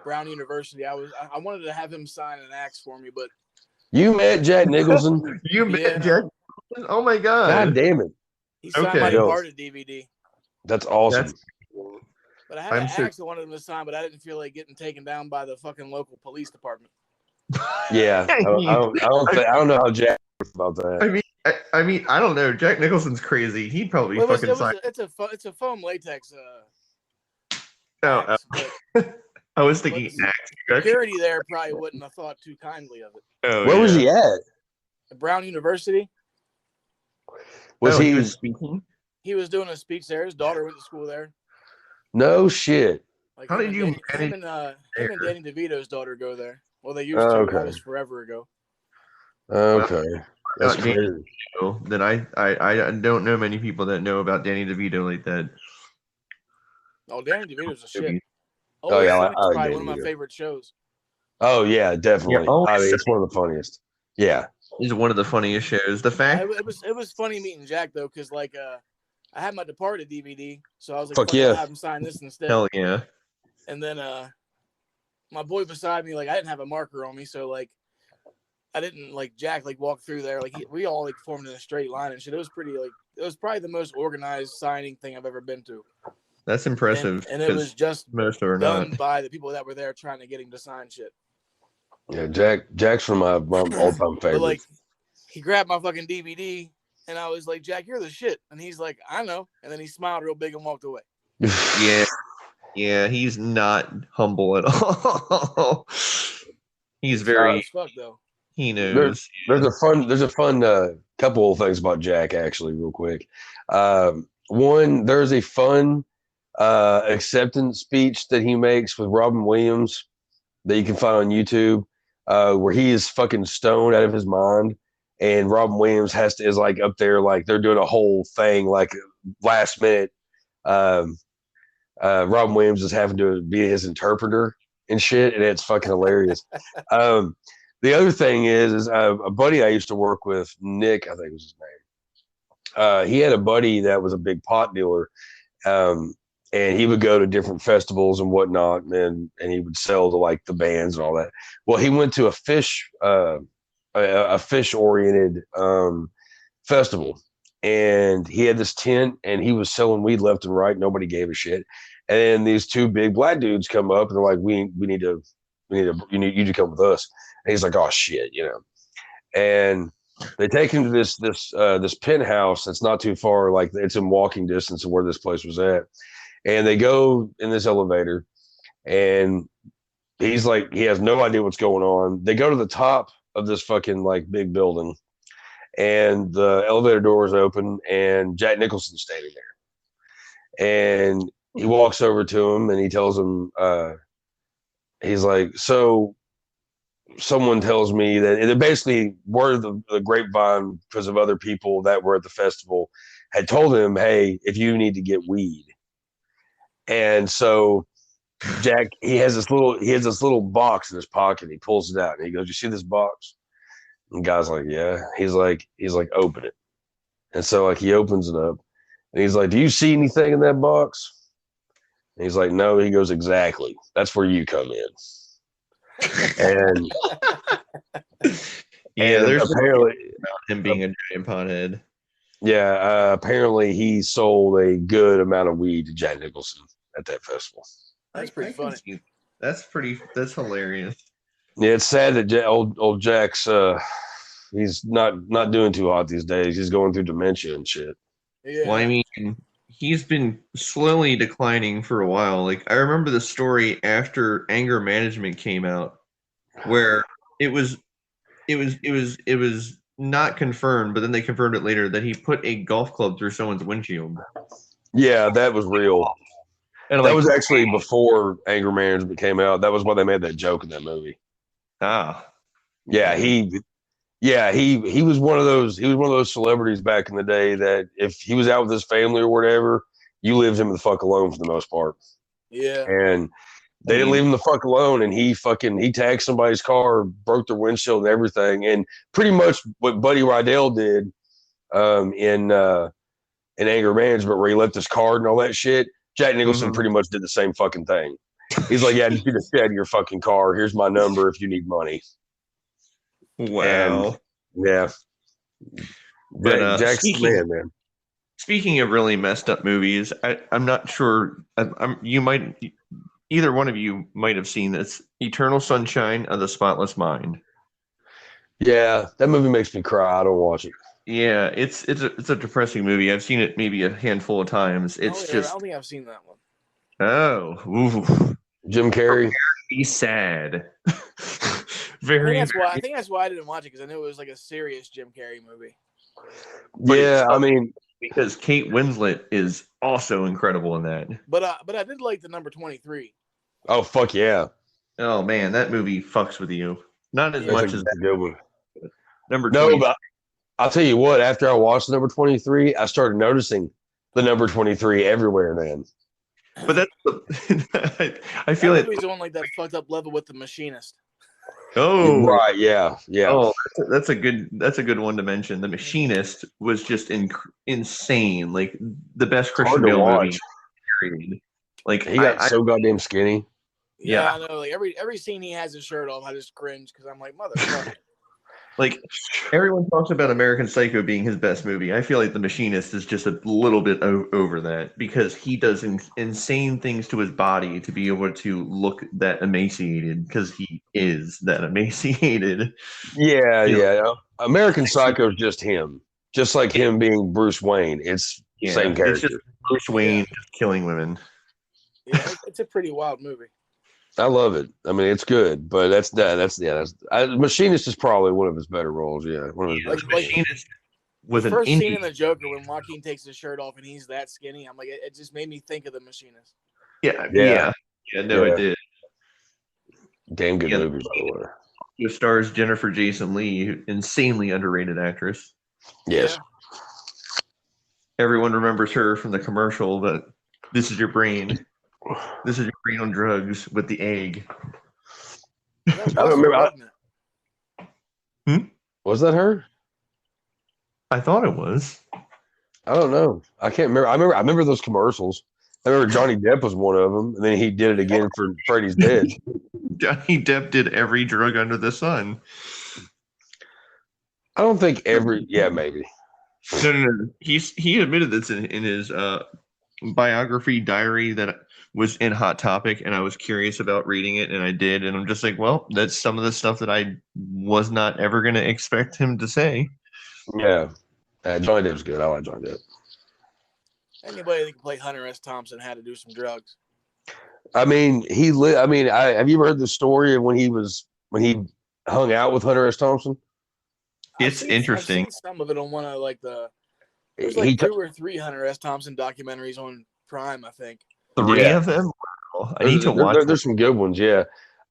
Brown University, I wanted to have him sign an axe for me, but you met Jack Nicholson. You met Jack Nicholson? Oh my god! God damn it! He signed my Departed DVD. That's awesome. But I had an axe I wanted him to sign, but I didn't feel like getting taken down by the fucking local police department. Yeah, I don't know how Jack feels about that. I mean, I don't know. Jack Nicholson's crazy. He'd probably sign. It's a foam latex axe, but I was thinking axe. Security there probably wouldn't have thought too kindly of it. Oh, where was he at? At Brown University. Was he was speaking? He was doing a speech there. His daughter went to school there. No shit. Like how did you him and Danny DeVito's daughter go there? Well, they used to. That was forever ago. Okay, that's crazy. Then I don't know many people that know about Danny DeVito like that. Oh, Danny DeVito's a shit. Oh yeah, I probably one of my favorite shows. Oh yeah, definitely. Yeah, I mean, it's one of the funniest. Yeah, he's one of the funniest shows. The fact it was funny meeting Jack though, because like I had my Departed DVD, so I was like, fuck yeah, I'll have him sign this instead. Hell yeah. And then my boy beside me, like I didn't have a marker on me, so like I didn't like Jack like walk through there. Like we all like formed in a straight line and shit. It was probably the most organized signing thing I've ever been to. That's impressive. And it was just most are done not by the people that were there trying to get him to sign shit. Yeah, Jack's from my all-time favorite. Like he grabbed my fucking DVD and I was like, Jack, you're the shit. And he's like, I know. And then he smiled real big and walked away. Yeah, he's not humble at all. He's very fuck, though. He knows. There's a fun couple of things about Jack actually, real quick. One, there's a fun acceptance speech that he makes with Robin Williams that you can find on YouTube, where he is fucking stoned out of his mind, and Robin Williams is like up there, like they're doing a whole thing, like last minute. Robin Williams is having to be his interpreter and shit, and it's fucking hilarious. The other thing is a buddy I used to work with, Nick, I think was his name. He had a buddy that was a big pot dealer, and he would go to different festivals and whatnot, and he would sell to like the bands and all that. Well, he went to a fish oriented festival, and he had this tent, and he was selling weed left and right. Nobody gave a shit. And then these two big black dudes come up, and they're like, "You need to come with us." And he's like, "Oh shit," And they take him to this penthouse that's not too far, like it's in walking distance of where this place was at. And they go in this elevator, and he's like, he has no idea what's going on. They go to the top of this fucking like big building, and the elevator door is open, and Jack Nicholson's standing there. And he walks over to him, and he tells him, he's like, "So someone tells me that," it basically word the grapevine, because of other people that were at the festival, had told him, "Hey, if you need to get weed." And so Jack, he has this little box in his pocket. He pulls it out and he goes, "You see this box?" And the guy's like, "Yeah." He's like, "Open it." And so like he opens it up, and he's like, "Do you see anything in that box?" And he's like, "No." He goes, "Exactly. That's where you come in." And there's apparently him being a giant pothead. Yeah, apparently he sold a good amount of weed to Jack Nicholson at that festival. That's pretty funny. That's hilarious. Yeah, it's sad that old Jack's he's not doing too hot these days. He's going through dementia and shit. Yeah. Well, I mean, he's been slowly declining for a while. Like I remember the story after Anger Management came out, where it was not confirmed, but then they confirmed it later that he put a golf club through someone's windshield. Yeah, that was real. And that was actually before Anger Management came out. That was why they made that joke in that movie. Yeah, he was one of those celebrities back in the day that if he was out with his family or whatever, you lived him the fuck alone for the most part. Yeah. And they didn't leave him the fuck alone, and he tagged somebody's car, broke their windshield and everything. And pretty much what Buddy Rydell did in Anger Management, where he left his card and all that shit, Jack Nicholson pretty much did the same fucking thing. He's like, "Yeah, just be the shit out of your fucking car. Here's my number if you need money." Wow. And, yeah. But Jack's the man. Speaking of really messed up movies, I'm not sure. You might, either one of you might have seen this. Eternal Sunshine of the Spotless Mind. Yeah, that movie makes me cry. I don't watch it. Yeah, it's a depressing movie. I've seen it maybe a handful of times. It's I just don't think I've seen that one. ooh, Jim Carrey. be sad. I think that's why I didn't watch it, because I knew it was like a serious Jim Carrey movie. Yeah, I mean, because Kate Winslet is also incredible in that. But I did like the number 23. oh fuck yeah. Oh man, that movie fucks with you. Not as much as a good one. number 20. No, but I'll tell you what. After I watched number 23, I started noticing the number 23 everywhere, man. But that's I feel like he's on like that fucked up level with The Machinist. Oh right, yeah. Oh, that's a good one to mention. The Machinist was just insane, like the best Christian Bale movie. Period. Like he got so goddamn skinny. Yeah, I know. Like every scene he has his shirt off, I just cringe because I'm like, motherfucker. Like everyone talks about American Psycho being his best movie. I feel like The Machinist is just a little bit over that because he does insane things to his body to be able to look that emaciated because he is that emaciated. Yeah. American Psycho is just him, just like him being Bruce Wayne. It's same character. It's just Bruce Wayne just killing women. Yeah, it's a pretty wild movie. I love it. I mean, it's good, but that's Machinist is probably one of his better roles. Yeah, one of his Machinist was the first scene in the Joker when Joaquin takes his shirt off and he's that skinny. I'm like, it just made me think of The Machinist. Yeah. It did. Damn good movie, by the way. It stars Jennifer Jason Leigh, insanely underrated actress. Yes. Yeah. Everyone remembers her from the commercial, but this is your brain. This is your brain on drugs with the egg. I don't remember. Was that her? I thought it was. I don't know. I can't remember. I remember those commercials. I remember Johnny Depp was one of them, and then he did it again for Freddy's Dead. Johnny Depp did every drug under the sun. I don't think yeah, maybe. No. He admitted this in his biography diary that was in Hot Topic, and I was curious about reading it, and I did, and I'm just like, well, that's some of the stuff that I was not ever going to expect him to say. Yeah. Johnny Depp's good. I like Johnny Depp. Anybody that can play Hunter S. Thompson had to do some drugs. I mean, have you ever heard the story of when he hung out with Hunter S. Thompson? It's interesting. I've seen some of it on one of there's like 2 or 3 Hunter S. Thompson documentaries on Prime, I think. 3 of them? Wow. I need to watch. There's some good ones, yeah.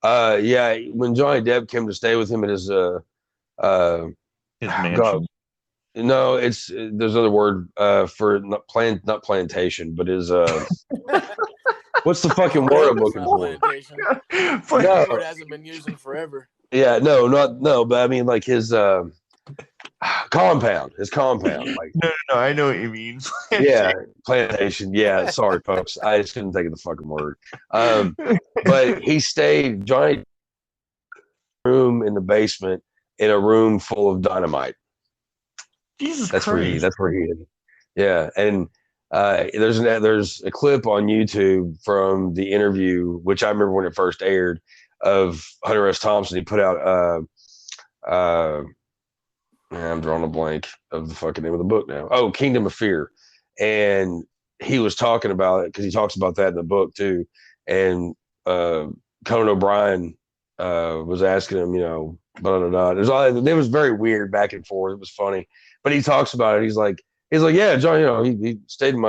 When Johnny Depp came to stay with him at his mansion. No, there's another word for not plantation, but his what's the fucking word I'm looking for? That word hasn't been used in forever. Yeah, but I mean like his compound. His compound. Like No, I know what you mean. Yeah, plantation. Yeah, sorry folks. I just couldn't think of the fucking word. But he stayed Johnny room in the basement in a room full of dynamite. Jesus Christ. That's where he is. Yeah, and there's a clip on YouTube from the interview, which I remember when it first aired, of Hunter S. Thompson. He put out I'm drawing a blank of the fucking name of the book now. Oh, Kingdom of Fear. And he was talking about it because he talks about that in the book too. And Conan O'Brien was asking him, blah, blah, blah. It was very weird back and forth. It was funny. But he talks about it. He's like, yeah, John, he stayed in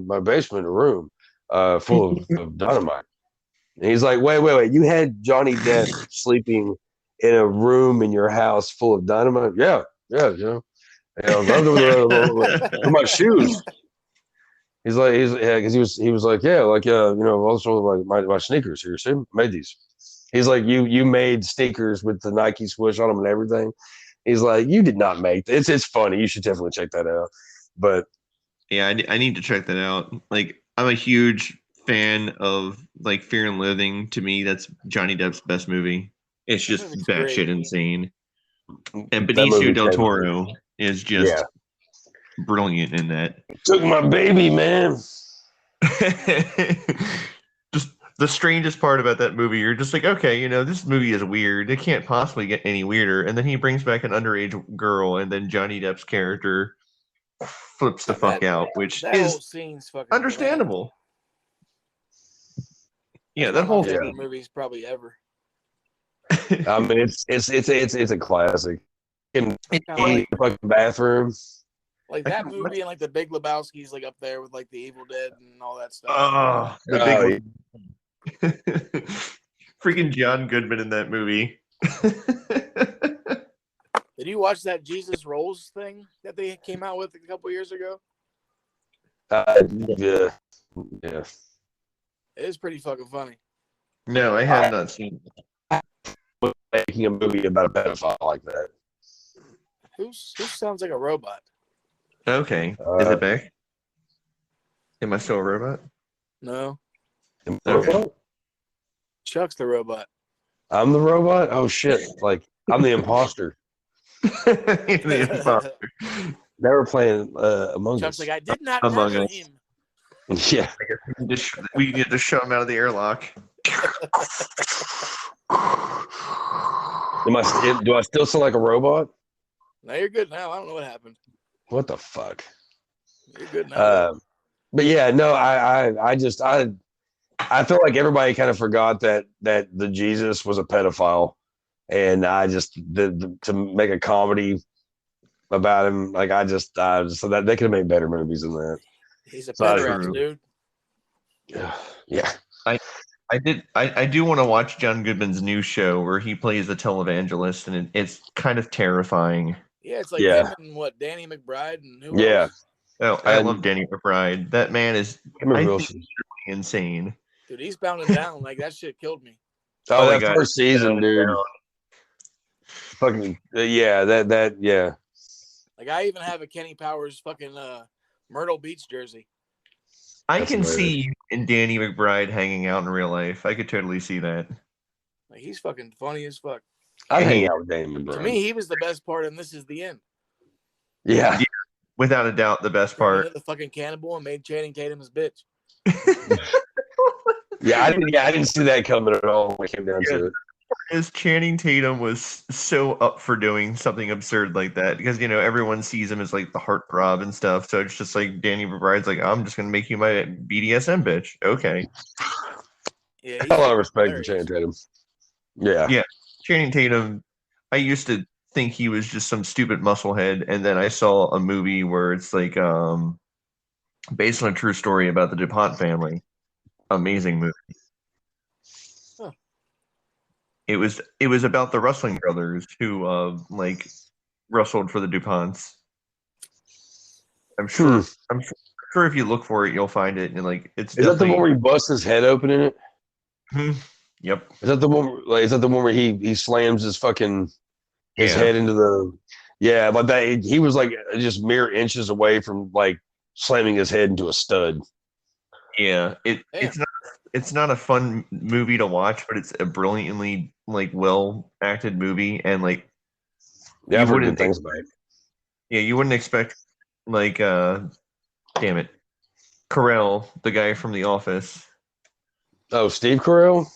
my basement, a room full of dynamite. And he's like, wait. You had Johnny Depp sleeping in a room in your house full of dynamite? Yeah, with my shoes. He's like, because he was like, also like my sneakers here. See, made these. He's like, you made sneakers with the Nike swoosh on them and everything. He's like, you did not make this. It's funny. You should definitely check that out. But yeah, I need to check that out. Like, I'm a huge fan of like Fear and Loathing. To me, that's Johnny Depp's best movie. It's just batshit insane. And Benicio del Toro is just brilliant in that. Took my baby, man. Just the strangest part about that movie, you're just like, okay, this movie is weird. It can't possibly get any weirder. And then he brings back an underage girl, and then Johnny Depp's character flips the fuck out, which that is whole scene's fucking understandable. Yeah, That's that whole one of my favorite movies probably ever. I mean, it's a classic. In the fucking bathroom. Like that movie and like the Big Lebowski's like up there with like the Evil Dead and all that stuff. Oh, the big freaking John Goodman in that movie. Did you watch that Jesus Rolls thing that they came out with a couple years ago? Yeah. It is pretty fucking funny. No, I have not seen it. Making a movie about a pedophile like that. Who sounds like a robot? Okay. Is it back? Am I still a robot? No. Okay. Chuck's the robot. I'm the robot? Oh, shit. Like, I'm the imposter. The imposter. They were playing Among Chuck's Us. like, I did not Among murder Us. him. Yeah. We get to show him out of the airlock. Do I still sound like a robot? No, you're good now. I don't know what happened. What the fuck? You're good now. But yeah, no, I feel like everybody kind of forgot that the Jesus was a pedophile, and I just to make a comedy about him, like I just so that they could have made better movies than that. He's a pederast, dude. Yeah. I do want to watch John Goodman's new show where he plays a televangelist, and it's kind of terrifying. Yeah, it's like him and Danny McBride and who else? Oh, I love Danny McBride. That man is insane. Dude, he's bounding down. Like, that shit killed me. Oh, that first season, dude. Fucking, yeah. Like, I even have a Kenny Powers fucking Myrtle Beach jersey. I can see you and Danny McBride hanging out in real life. I could totally see that. Like, he's fucking funny as fuck. I'd hang out with Danny McBride. To me, he was the best part, and this is the end. Yeah. Without a doubt, the best part. The fucking cannibal and made Channing Tatum his bitch. I didn't see that coming at all when it came down to it. Because Channing Tatum was so up for doing something absurd like that, because everyone sees him as like the heartthrob and stuff. So it's just like Danny McBride's like, I'm just gonna make you my BDSM bitch. Okay. Yeah, a lot of respect for Channing Tatum. Yeah. Channing Tatum. I used to think he was just some stupid musclehead, and then I saw a movie where it's like based on a true story about the DuPont family. Amazing movie. Huh. It was about the Rustling brothers who wrestled for the DuPonts. I'm sure if you look for it, you'll find it. And it's is that the one where he busts his head open in it? Yep. Is that the one? Is that the one where he slams his fucking head into the? Yeah, like that. He was like just mere inches away from like slamming his head into a stud. Yeah, it's not a fun movie to watch, but it's a brilliantly well acted movie, and I've heard good things about it. Yeah, you wouldn't expect damn it, Carell, the guy from The Office. Oh, Steve Carell.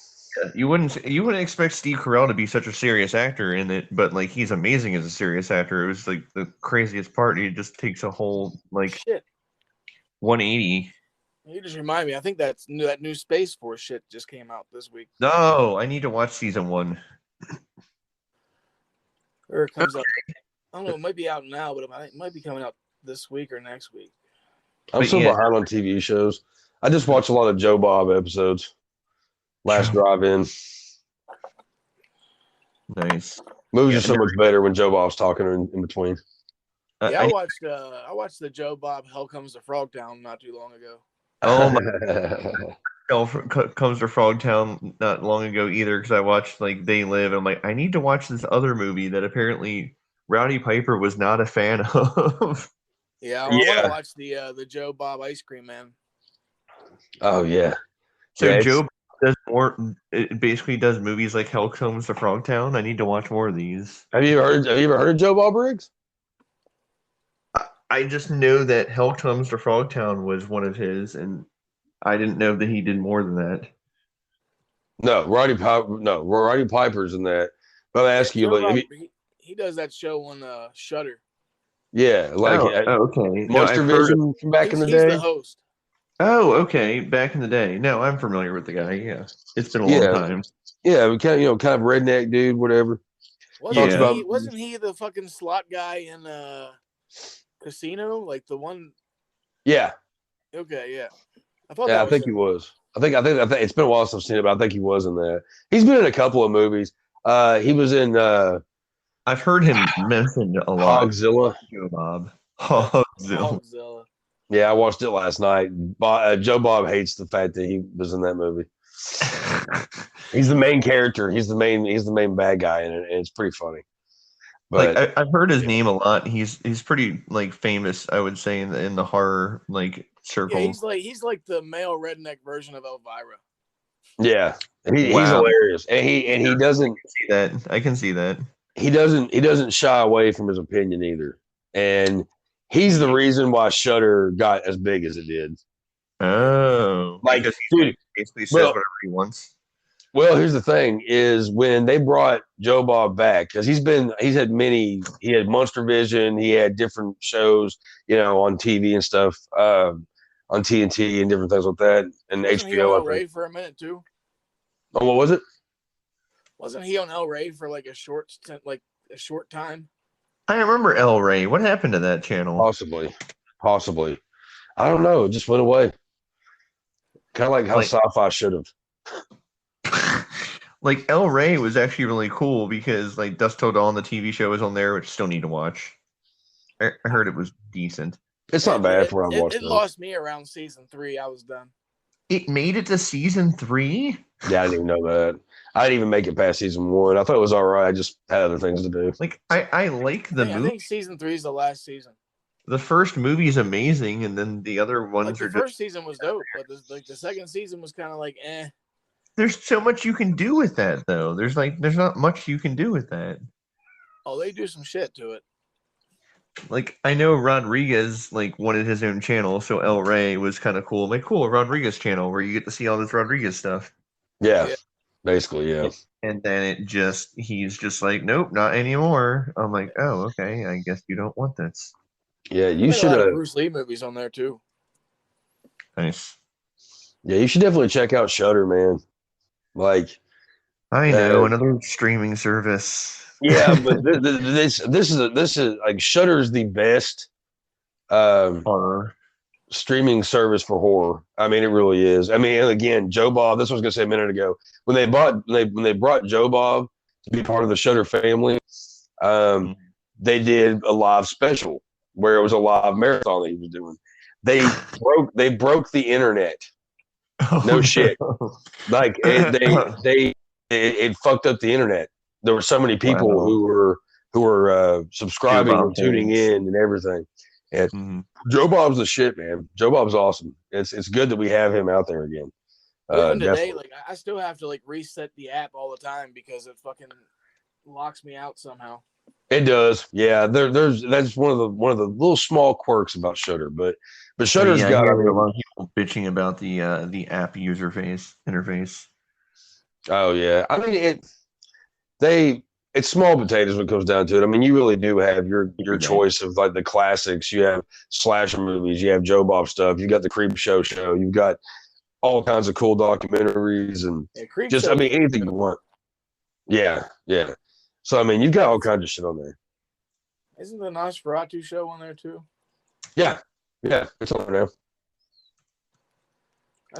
Yeah, you wouldn't expect Steve Carell to be such a serious actor in it, but he's amazing as a serious actor. It was the craziest part. He just takes a whole 180. You just remind me. I think that new Space Force shit just came out this week. No, I need to watch season 1. Or it comes out. I don't know. It might be out now, but it might be coming out this week or next week. I'm so behind on TV shows. I just watch a lot of Joe Bob episodes. Last Drive-In. Nice. Movies are so much better when Joe Bob's talking in between. Yeah, I watched the Joe Bob Hell Comes to Frogtown not too long ago. Oh my! Hell Comes to Frogtown not long ago either, because I watched They Live. And I'm like, I need to watch this other movie that apparently Rowdy Piper was not a fan of. Yeah, I want to watch the Joe Bob Ice Cream Man. Oh yeah. So Joe does more. It basically does movies like Hell Comes to Frogtown. I need to watch more of these. Have you ever heard of Joe Bob Briggs? I just know that Hell Comes to Frogtown was one of his, and I didn't know that he did more than that. No, Roddy Piper's in that. But I ask you, Joe like, Bob, he does that show on Shudder. Okay. No, Monster I've heard. Vision from back in the He's day. the host. Oh, okay. Back in the day. No, I'm familiar with the guy. Yeah, it's been a long time. Yeah, kind of redneck dude, whatever. Wasn't he the fucking slot guy in Casino? Like the one. Yeah. Okay, yeah. I think he was. I think it's been a while since I've seen it, but I think he was in that. He's been in a couple of movies. He was in I've heard him mentioned a lot. Hogzilla. Joe Bob. Hogzilla. Yeah, I watched it last night. Joe Bob hates the fact that he was in that movie. He's the main character. He's the main bad guy in it, and it's pretty funny. But like I've heard his name a lot. He's pretty like famous, I would say, in the horror like circle. Yeah, he's like the male redneck version of Elvira. Yeah, he's hilarious, and he doesn't see that. I can see that. He doesn't shy away from his opinion either, and he's the reason why Shudder got as big as it did. Oh, like because he basically says whatever he wants. Well, here's the thing: is when they brought Joe Bob back, because he had Monster Vision, he had different shows, on TV and stuff, on TNT and different things like that, and Wasn't HBO. He on El Rey for a minute too. Oh, what was it? Wasn't he on El Rey for like a short time? I remember El Rey. What happened to that channel? Possibly. I don't know. It just went away. Kind of like how sci-fi should have. Like El Rey was actually really cool because like Dusk Till Dawn, the TV show, was on there, which I still need to watch. I heard it was decent. It's not bad for what I watched. It lost me around season 3. I was done. It made it to season 3? Yeah, I didn't even know that. I didn't even make it past season 1. I thought it was all right. I just had other things to do. Like I like the movie. I think season 3 is the last season. The first movie is amazing, and then the other ones are. The first season was dope, but the second season was kind of like eh. There's so much you can do with that, though. There's not much you can do with that. Oh, they do some shit to it. Like, I know Rodriguez wanted his own channel, so El Rey was kind of cool. Like, cool, Rodriguez channel where you get to see all this Rodriguez stuff. Yeah. Basically, yeah. And then he's just like, nope, not anymore. I'm like, oh, okay, I guess you don't want this. Yeah, you should have Bruce Lee movies on there too. Nice. Yeah, you should definitely check out Shudder, man. Like, I know another streaming service. Yeah, but this is like Shudder is the best horror streaming service for horror. I mean, it really is. I mean, again, Joe Bob. This was I was gonna say a minute ago when they brought Joe Bob to be part of the Shudder family. They did a live special where it was a live marathon that he was doing. They broke the internet. No shit. Like it fucked up the internet. There were so many people who were subscribing and tuning in and everything. And Joe Bob's the shit, man. Joe Bob's awesome. It's good that we have him out there again. Even today, I still have to reset the app all the time because it fucking locks me out somehow. It does, yeah. That's one of the little small quirks about Shudder, but Shudder's got a lot of people bitching about the app interface. Oh yeah, I mean it's small potatoes when it comes down to it. I mean, you really do have your choice of the classics. You have slasher movies, you have Joe Bob stuff, you got the Creep Show, you've got all kinds of cool documentaries and anything you want. Yeah. So I mean, you've got all kinds of shit on there. Isn't the Nosferatu show on there too? Yeah, it's on there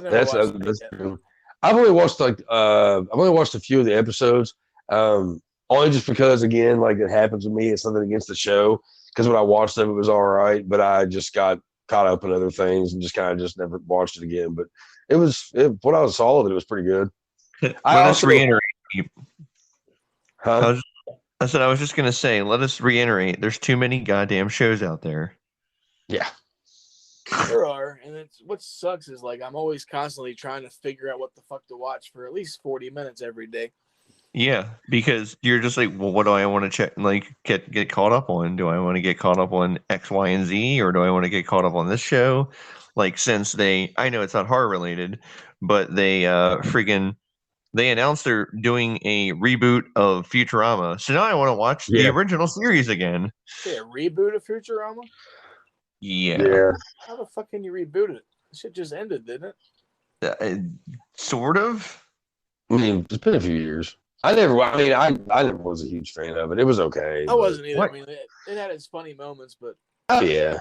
now. That's I've only watched a few of the episodes, only just because again, it happens with me. It's nothing against the show because when I watched them, it was all right, but I just got caught up in other things and just kind of just never watched it again. But when I saw it, it was pretty good. Let us reiterate. Huh? I was just gonna say, let us reiterate. There's too many goddamn shows out there. Yeah. There are, and what sucks is I'm always constantly trying to figure out what the fuck to watch for at least 40 minutes every day. Yeah, because you're just like, well, what do I want to check? Like, get caught up on? Do I want to get caught up on X, Y, and Z, or do I want to get caught up on this show? Like, since I know it's not horror related, but they announced they're doing a reboot of Futurama. So now I want to watch the original series again. Say a reboot of Futurama? Yeah. How the fuck can you reboot it? This shit just ended, didn't it? Sort of. I mean, it's been a few years. I never was a huge fan of it. It was okay. I wasn't either. What? I mean, it had its funny moments, but oh yeah.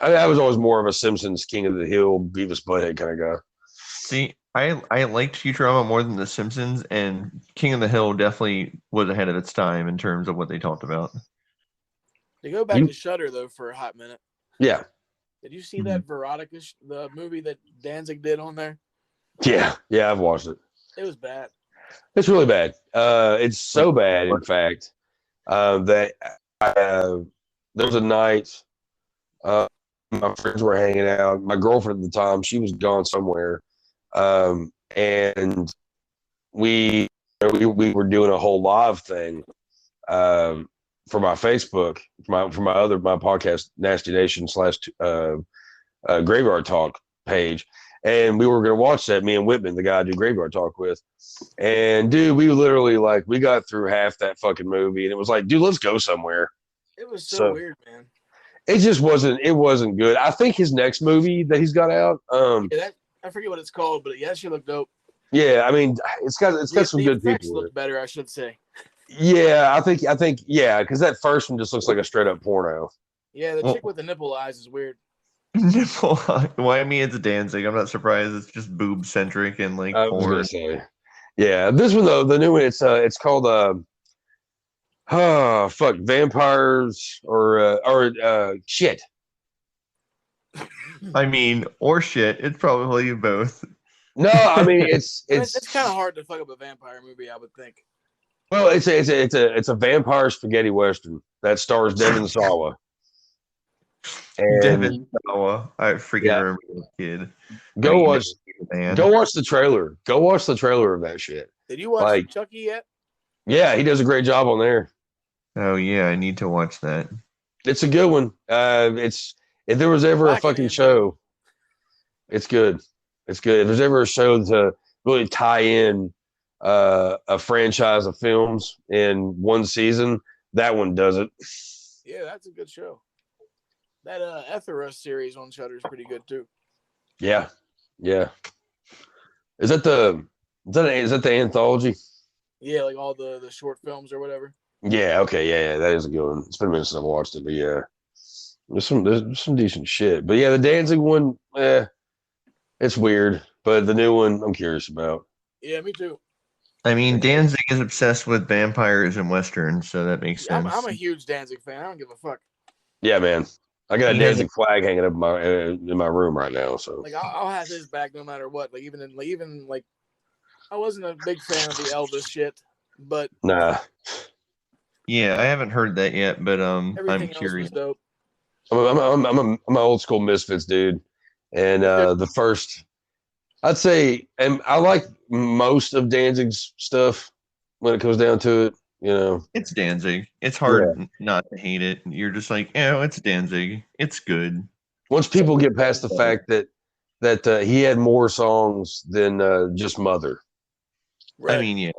I was always more of a Simpsons, King of the Hill, Beavis Butthead kind of guy. See, I liked Futurama more than The Simpsons, and King of the Hill definitely was ahead of its time in terms of what they talked about. They go back to Shudder though for a hot minute. Yeah. Did you see that Veronica, the movie that Danzig did on there? Yeah, I've watched it. It was bad. It's really bad. It's so bad, in fact, that there was a night my friends were hanging out. My girlfriend at the time, she was gone somewhere, and we were doing a whole live thing for my Facebook, for my podcast, Nasty Nation / Graveyard Talk page. And we were going to watch that, me and Whitman, the guy I do Graveyard Talk with. And, dude, we literally, we got through half that fucking movie. And it was like, dude, let's go somewhere. It was so weird, man. It just wasn't good. I think his next movie that he's got out. I forget what it's called, but yeah, she looked dope. Yeah, I mean, it's got some good people. Look better, I should say. Yeah, I think, because that first one just looks like a straight up porno. Yeah, the chick with the nipple eyes is weird. Nipple eye. Well, I mean, it's Danzig. I'm not surprised. It's just boob centric and like porn. Yeah, this one though, the new one, it's called vampires or shit. I mean, or shit. It's probably both. No, I mean it's kind of hard to fuck up a vampire movie, I would think. Well, it's a vampire spaghetti western that stars Devon Sawa. Devon Sawa, I freaking remember that kid. Go watch the trailer. Go watch the trailer of that shit. Did you watch Chucky yet? Yeah, he does a great job on there. Oh yeah, I need to watch that. It's a good one. If there was ever a fucking show, it's good. It's good. If there's ever a show to really tie in a franchise of films in one season, that one does it. Yeah, that's a good show. That Etheros series on Shudder is pretty good too. Yeah. Is that the anthology? Yeah, like all the short films or whatever. Yeah. Okay. Yeah. That is a good one. It's been a minute since I've watched it, but yeah, there's some decent shit. But yeah, the Danzig one, it's weird. But the new one, I'm curious about. Yeah, me too. I mean, Danzig is obsessed with vampires and westerns, so that makes sense. I'm a huge Danzig fan. I don't give a fuck. Yeah, man. I got a Danzig flag hanging up in my room right now. So like, I'll have his back no matter what. Like even I wasn't a big fan of the Elvis shit, but nah. Yeah, I haven't heard that yet, but I'm curious. Dope. I'm an old school Misfits dude, and the first, I'd say, and I like most of Danzig's stuff when it comes down to it. You know, it's Danzig. It's hard not to hate it. You're just like, it's Danzig. It's good. Once people get past the fact that he had more songs than just Mother. Right. I mean, yeah,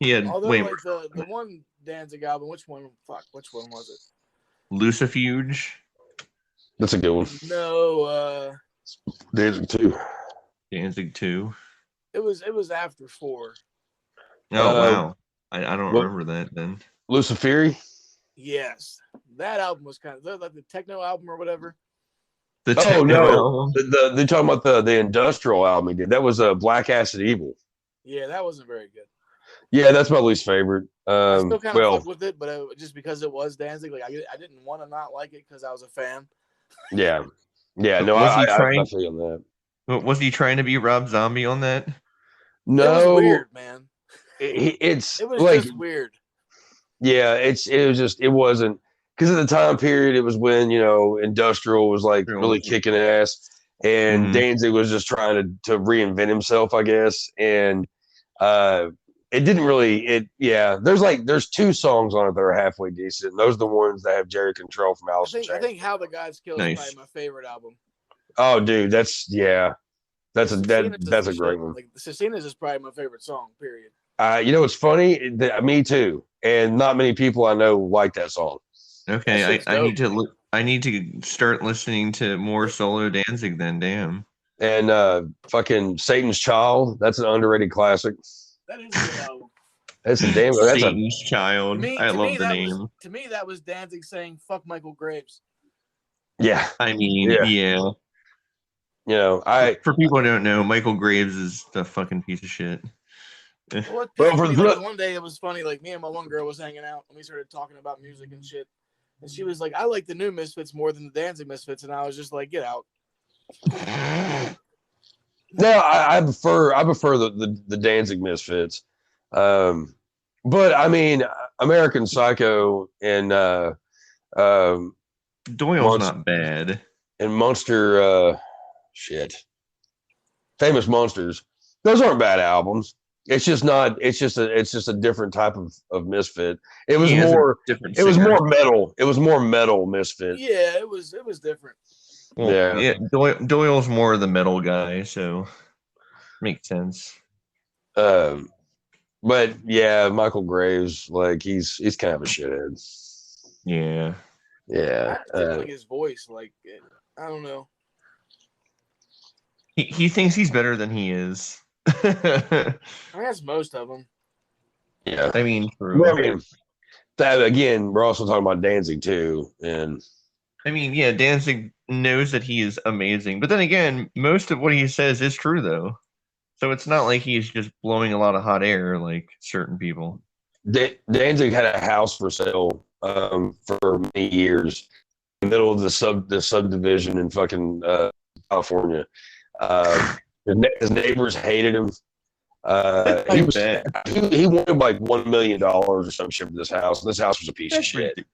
he had way more. The one Danzig album. Which one was it? Lucifuge. That's a good one. No, Danzig 2. Danzig 2. It was after 4. Oh wow. I don't remember that then. Luciferi? Yes. That album was kind of like the techno album or whatever. They're talking about the industrial album he did. That was Black Acid Evil. Yeah, that wasn't very good. Yeah, that's my least favorite. I still kind of fucked with it, but just because it was Danzig, like I didn't want to not like it because I was a fan. Yeah. No, I feel on that. Was he trying to be Rob Zombie on that? No. It was weird, man. It was like, just weird. Yeah, it wasn't, because at the time period it was when industrial was like really kicking ass, and Danzig was just trying to reinvent himself, I guess, and it didn't really. There's 2 songs on it that are halfway decent. And those are the ones that have Jerry Control from Alice in Chains. I think How the Gods Kill is probably my favorite album. Oh, dude, that's a great one. Like Cecina's is probably my favorite song. Period. It's funny. Me too. And not many people I know like that song. Okay, I need to start listening to more solo Danzig then. Damn. And fucking Satan's Child. That's an underrated classic. That is a good album. That's a damn. That's Satan's Child. I love the name. To me, that was Danzig saying "fuck Michael Graves." Yeah. I mean, yeah. For people who don't know, Michael Graves is the fucking piece of shit. Well, one day it was funny. Like me and my one girl was hanging out, and we started talking about music and shit. And she was like, "I like the new Misfits more than the Danzig Misfits," and I was just like, "Get out." No, I prefer the Danzig Misfits, but I mean American Psycho and Doyle's not bad, and Monster, Famous Monsters. Those aren't bad albums. It's just a different type of Misfit. It was more different. It was more metal. It was more metal Misfit. Yeah, it was different. Well, yeah. Doyle's more the metal guy, so makes sense. But yeah, Michael Graves, like he's kind of a shithead. Yeah. Yeah. I like his voice, like I don't know. He thinks he's better than he is. I guess most of them. Yeah. I mean, that again, we're also talking about Danzig too, and I mean, yeah, Danzig knows that he is amazing, but then again, most of what he says is true, though. So it's not like he's just blowing a lot of hot air like certain people. Danzig had a house for sale for many years in the middle of the subdivision in fucking California. His neighbors hated him. He wanted like $1 million or some shit for this house, and this house was a piece of shit.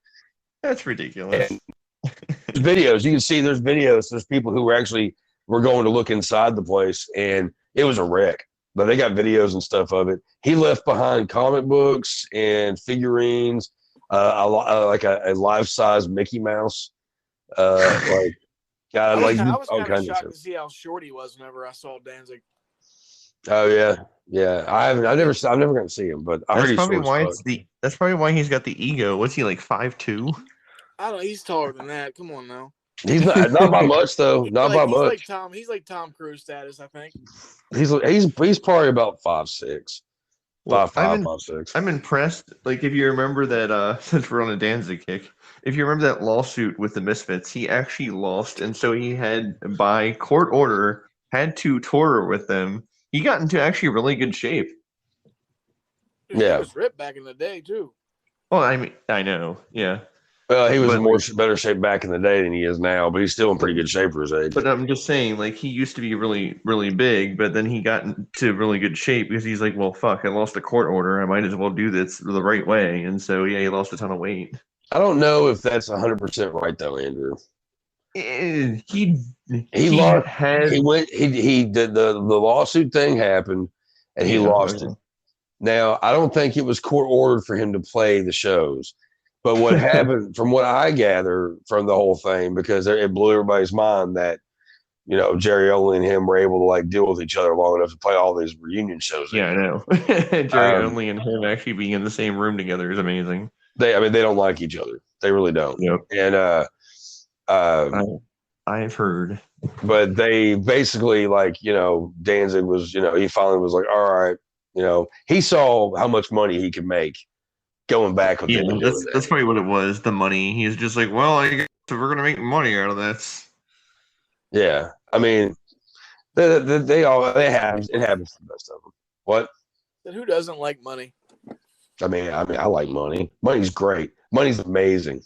That's ridiculous. And videos, you can see there's videos. There's people who were going to look inside the place, and it was a wreck. But they got videos and stuff of it. He left behind comic books and figurines, like a life-size Mickey Mouse. I was kind of shocked to see how short he was whenever I saw Danzig. Oh yeah. I've never gotten to see him, but I heard he's probably why that's probably why he's got the ego. What's he like 5'2"? I don't know. He's taller than that. Come on now. He's not by much though. Not by much. He's like Tom Cruise status, I think. He's probably about 5'6". 5'5", 5'6". I'm impressed. Like if you remember that, since we're on a Danzig kick, if you remember that lawsuit with the Misfits, he actually lost, and so he had, by court order, had to tour with them. He got into actually really good shape. He was ripped back in the day too. Well, I mean, I know, yeah. Well, he was better shape back in the day than he is now, but he's still in pretty good shape for his age. But I'm just saying, like, he used to be really, really big, but then he got into really good shape because he's like, well, fuck, I lost a court order. I might as well do this the right way. And so, yeah, he lost a ton of weight. I don't know if that's 100% right, though, Andrew. The lawsuit thing happened, and he lost it. Now, I don't think it was court ordered for him to play the shows. But what happened, from what I gather from the whole thing, because it blew everybody's mind that, Jerry Only and him were able to like deal with each other long enough to play all these reunion shows. Yeah, I know. Jerry Only and him actually being in the same room together is amazing. They don't like each other. They really don't. Yep. And I've heard. But they basically Danzig was, he finally was like, all right, he saw how much money he could make going back with them. That's probably what it was, the money. He's just like, well, I guess we're going to make money out of this. Yeah. I mean, it happens to the best of them. What? Then who doesn't like money? I mean, I like money. Money's great. Money's amazing.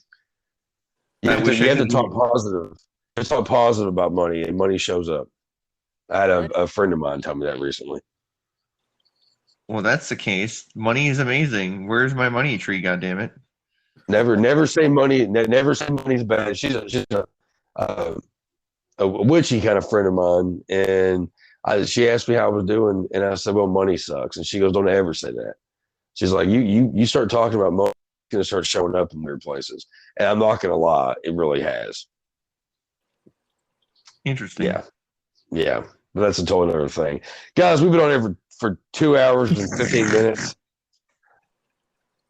You have to talk positive. Let's talk positive about money, and money shows up. I had a friend of mine tell me that recently. Well, that's the case. Money is amazing. Where's my money tree? Goddammit! Never say money. Never say money's bad. She's a witchy kind of friend of mine, and She asked me how I was doing, and I said, "Well, money sucks." And she goes, "Don't ever say that." She's like, "You start talking about money, it's gonna start showing up in weird places." And I'm not gonna lie, it really has. Interesting. Yeah, but that's a totally other thing, guys. We've been on here for 2 hours and 15 minutes.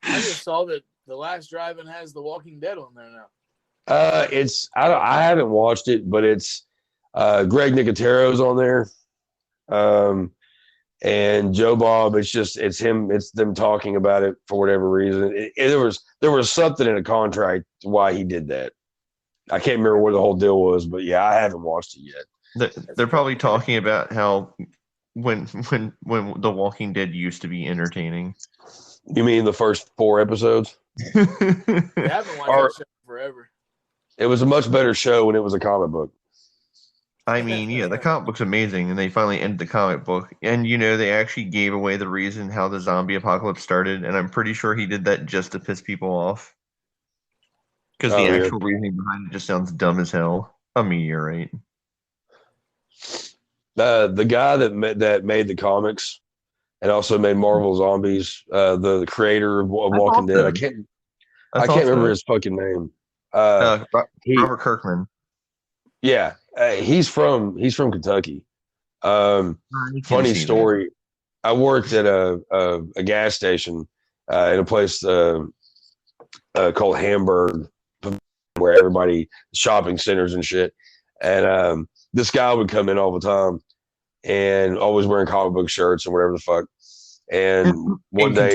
I just saw that the Last Drive-In has The Walking Dead on there now. I haven't watched it, but it's Greg Nicotero's on there, and Joe Bob. It's him. It's them talking about it for whatever reason. There was something in a contract why he did that. I can't remember what the whole deal was, but yeah, I haven't watched it yet. They're probably talking about how when The Walking Dead used to be entertaining. You mean the first 4 episodes? I haven't watched that show forever. It was a much better show when it was a comic book. I mean, yeah, the comic book's amazing, and they finally ended the comic book. And, they actually gave away the reason how the zombie apocalypse started, and I'm pretty sure he did that just to piss people off. Because the actual reasoning behind it just sounds dumb as hell. A meteorite. The guy that made the comics and also made Marvel Zombies, the creator of Walking Dead, I can't remember his fucking name. Robert Kirkman. Yeah, he's from Kentucky. Funny story. I worked at a gas station in a place called Hamburg, where everybody shopping centers and shit. And this guy would come in all the time and always wearing comic book shirts and whatever the fuck. And one day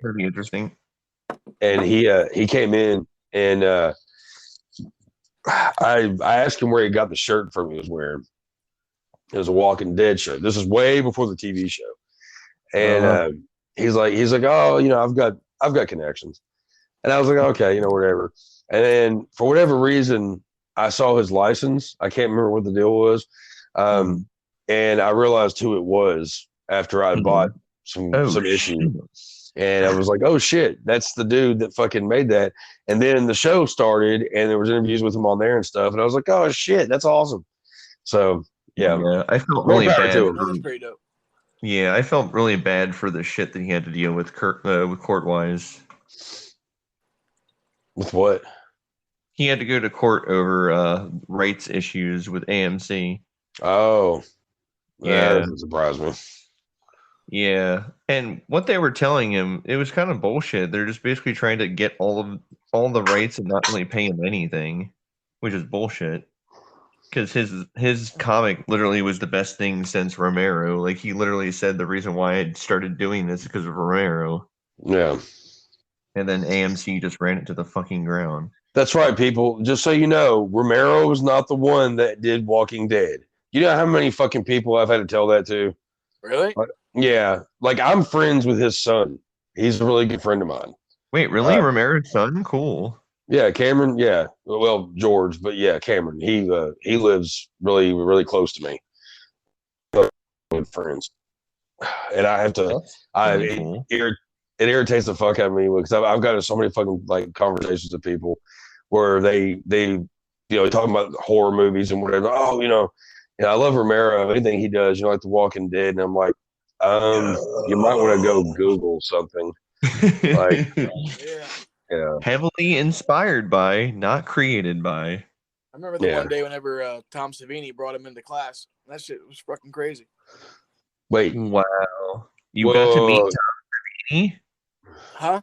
pretty interesting. And he came in and I asked him where he got the shirt from he was wearing. It was a Walking Dead shirt. This is way before the TV show. And he's like, oh, I've got connections. And I was like, okay, whatever. And then for whatever reason, I saw his license. I can't remember what the deal was. And I realized who it was after I bought some issue. And I was like, oh shit, that's the dude that fucking made that. And then the show started and there was interviews with him on there and stuff. And I was like, oh shit, that's awesome. So yeah, I felt really bad. That's pretty dope. Yeah, I felt really bad for the shit that he had to deal with court-wise. With what? He had to go to court over rights issues with AMC. Oh, yeah, that doesn't surprise me. Yeah, and what they were telling him, it was kind of bullshit. They're just basically trying to get all the rights and not really pay him anything, which is bullshit. Because his comic literally was the best thing since Romero. Like, he literally said the reason why I started doing this is because of Romero. Yeah. And then AMC just ran it to the fucking ground. That's right, people. Just so you know, Romero was not the one that did Walking Dead. You know how many fucking people I've had to tell that to? Really? Yeah. Like, I'm friends with his son. He's a really good friend of mine. Wait, really? Romero's son? Cool. Yeah, Cameron. Yeah, well, George, but yeah, Cameron. He lives really, really close to me. Good friends, and I have to. It irritates the fuck out of me because I've got so many fucking conversations with people where they talking about horror movies and whatever. Oh, I love Romero. Anything he does, like The Walking Dead, and I'm like, you might want to go Google something. Yeah. Heavily inspired by, not created by. I remember the one day whenever Tom Savini brought him into class. That shit was fucking crazy. Wait. Wow. You got to meet Tom Savini? Huh?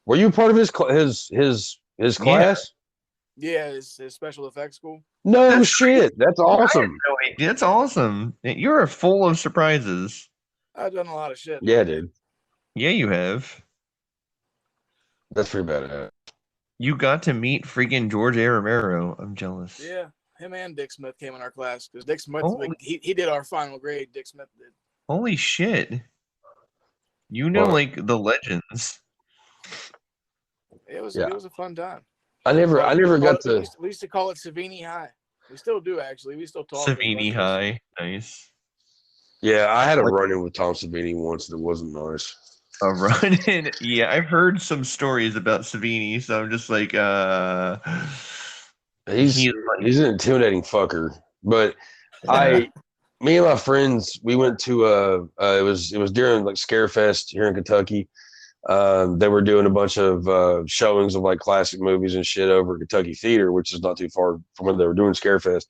Were you part of his class? Yeah, his special effects school. No shit. That's awesome. That's awesome. You're full of surprises. I've done a lot of shit. Yeah, dude. Yeah, you have. That's pretty bad. You got to meet freaking George A. Romero. I'm jealous. Yeah, him and Dick Smith came in our class because Dick Smith, he did our final grade. Dick Smith did. Holy shit! Like the legends. It was a fun time. I never got to. We used to call it Savini High. We still do actually. We still talk. Savini High, nice. Yeah, I had a run-in with Tom Savini once that wasn't nice. A run-in? Yeah, I've heard some stories about Savini, so I'm just like, he's an intimidating fucker. But me and my friends, we went to it was during like Scarefest here in Kentucky. They were doing a bunch of showings of like classic movies and shit over at Kentucky Theater, which is not too far from where they were doing Scarefest.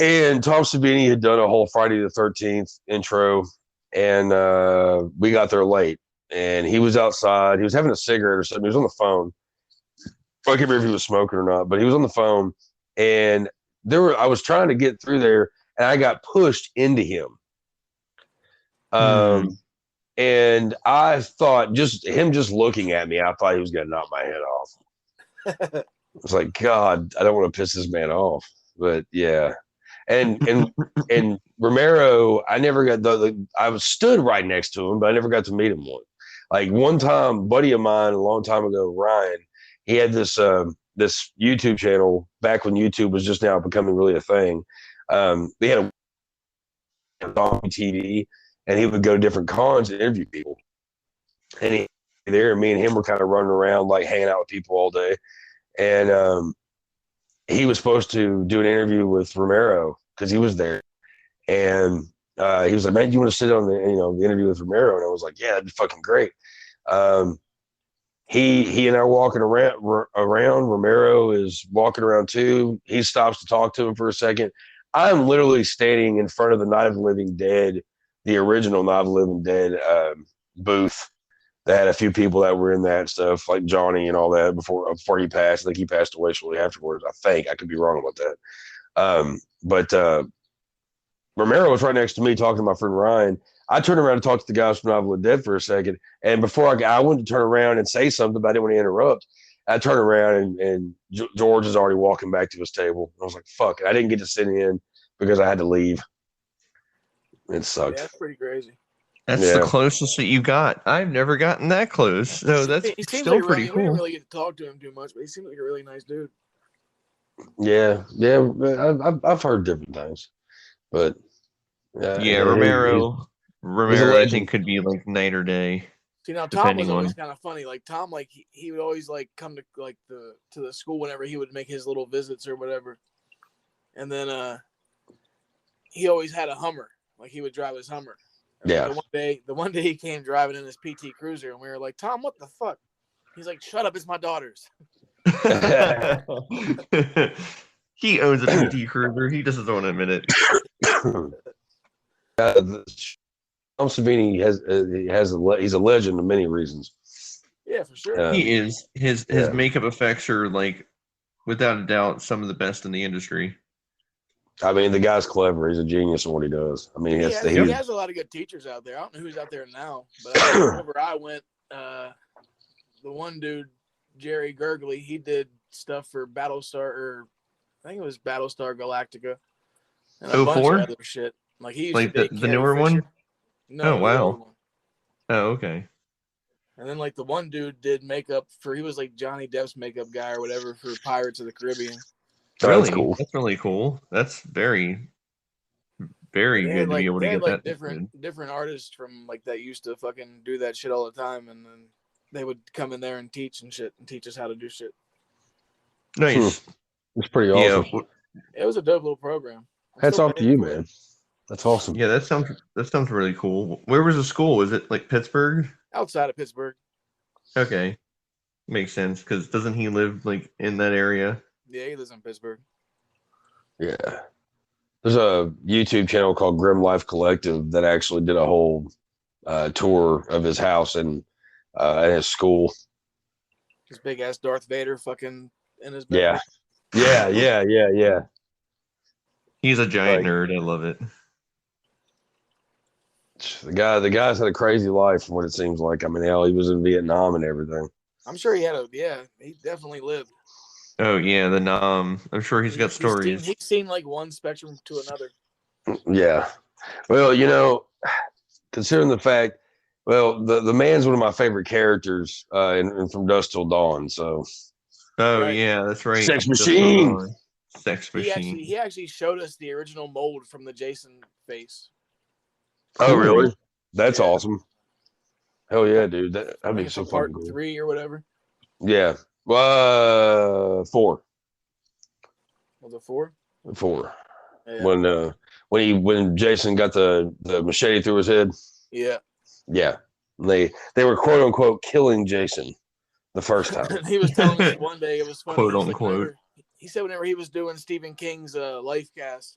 And Tom Savini had done a whole Friday the 13th intro, and we got there late. And he was outside. He was having a cigarette or something. He was on the phone. I can't remember if he was smoking or not, but he was on the phone. And I was trying to get through there, and I got pushed into him. And I thought just looking at me, I thought he was going to knock my head off. I was like, God, I don't want to piss this man off. But yeah. And Romero, I never got I was stood right next to him, but I never got to meet him once. Like one time, buddy of mine a long time ago, Ryan, he had this this YouTube channel back when YouTube was just now becoming really a thing. They had a on TV, and he would go to different cons and interview people. And he there, and me and him were kind of running around, like hanging out with people all day. And he was supposed to do an interview with Romero because he was there. And he was like, man, do you want to sit on the interview with Romero? And I was like, yeah, that'd be fucking great. He and I are walking around. Romero is walking around too. He stops to talk to him for a second. I'm literally standing in front of the Night of the Living Dead, the original Night of the Living Dead booth that had a few people that were in that stuff, like Johnny and all that before he passed. I think he passed away shortly afterwards. I could be wrong about that. But Romero was right next to me talking to my friend Ryan. I turned around and talked to the guys from Night of the Living Dead for a second. And before I went to turn around and say something, but I didn't want to interrupt. I turned around and George is already walking back to his table. I was like, fuck. I didn't get to sit in because I had to leave. It sucked. Yeah, that's pretty crazy. That's the closest that you got. I've never gotten that close. So that's still like pretty cool. We didn't really get to talk to him too much, but he seemed like a really nice dude. Yeah. I've heard different things. But Romero, I think could be like night or day. See, now Tom was always kind of funny. Like Tom, like he would always like come to like to the school whenever he would make his little visits or whatever. And then he always had a Hummer. Like he would drive his Hummer. And yeah. The one day he came driving in his PT Cruiser, and we were like, Tom, what the fuck? He's like, shut up, it's my daughter's. He owns a PT Cruiser. He just doesn't want to admit it. Tom Savini he's a legend in many reasons. Yeah, for sure. He is. His makeup effects are like, without a doubt, some of the best in the industry. I mean, the guy's clever. He's a genius in what he does. I mean, he has a lot of good teachers out there. I don't know who's out there now, but whenever I went, the one dude, Jerry Gurgley, he did stuff for Battlestar, or I think it was Battlestar Galactica, and a bunch of other shit. Like he used like to the newer one. No, oh wow. Oh okay. And then like the one dude did makeup he was like Johnny Depp's makeup guy or whatever for Pirates of the Caribbean. Really? That's cool. That's really cool. That's very, very good to be able to get that. Different artists from like that used to fucking do that shit all the time, and then they would come in there and teach and shit and teach us how to do shit. Nice. It's pretty awesome. Yeah. It was a dope little program. Hats off to you, man. That's awesome. Yeah, that sounds really cool. Where was the school? Was it like Pittsburgh? Outside of Pittsburgh. Okay, makes sense because doesn't he live like in that area? Yeah, he lives in Pittsburgh. Yeah. There's a YouTube channel called Grim Life Collective that actually did a whole tour of his house and his school. His big ass Darth Vader fucking in his bed. Yeah. He's a giant nerd. I love it. The guy's had a crazy life from what it seems like. I mean, hell, he was in Vietnam and everything. I'm sure he definitely lived. Oh yeah, the Nam. I'm sure he's got stories. He's seen like one spectrum to another. Yeah. Well, considering the fact, the man's one of my favorite characters in From Dusk Till Dawn. So. Oh right. Yeah, that's right. Sex Machine. Sex Machine. He actually showed us the original mold from the Jason face. Oh really? That's awesome. Hell yeah, dude. That'd be so part fucking cool. 3 or whatever. Yeah. 4. Was it 4? 4. Yeah. When Jason got the machete through his head. Yeah. Yeah. They were quote unquote killing Jason the first time. He was telling me one day, it was funny. Quote unquote. He said whenever he was doing Stephen King's life cast,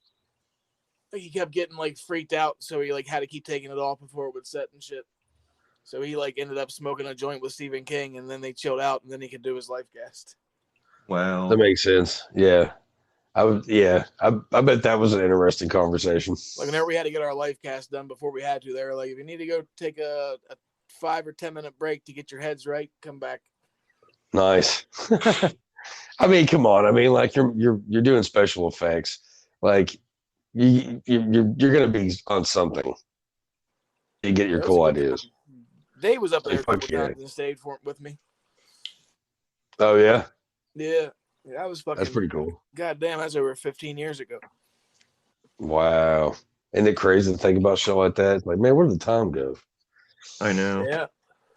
like he kept getting like freaked out, so he like had to keep taking it off before it would set and shit. So he like ended up smoking a joint with Stephen King, and then they chilled out, and then he could do his life cast. Wow. That makes sense. Yeah. I bet that was an interesting conversation. Like whenever we had to get our life cast done before we had to, they were like, if you need to go take a 5 or 10 minute break to get your heads right, come back. Nice. I mean, come on. I mean, like you're doing special effects. Like you're gonna be on something. You get your cool ideas. Dave was up there a couple times and stayed with me. Oh yeah. Yeah, that was fucking. That's pretty cool. God damn, that's over 15 years ago. Wow. Isn't it crazy to think about shit like that? It's like, man, where did the time go? I know. Yeah.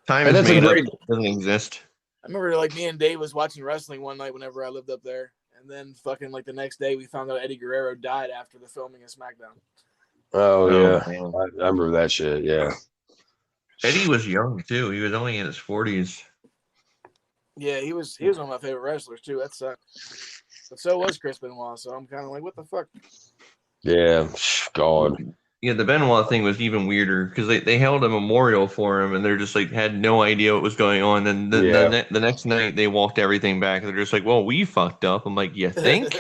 Time is made up. It doesn't exist. I remember like me and Dave was watching wrestling one night whenever I lived up there. And then fucking like the next day we found out Eddie Guerrero died after the filming of SmackDown. Oh yeah. I remember that shit. Yeah. Eddie was young too. He was only in his 40s. Yeah, he was one of my favorite wrestlers too. That sucked. But so was Chris Benoit, so I'm kind of like, what the fuck? Yeah, God. Yeah, the Benoit thing was even weirder because they held a memorial for him and they're just like had no idea what was going on. And the next night they walked everything back. They're just like, well, we fucked up. I'm like, you think?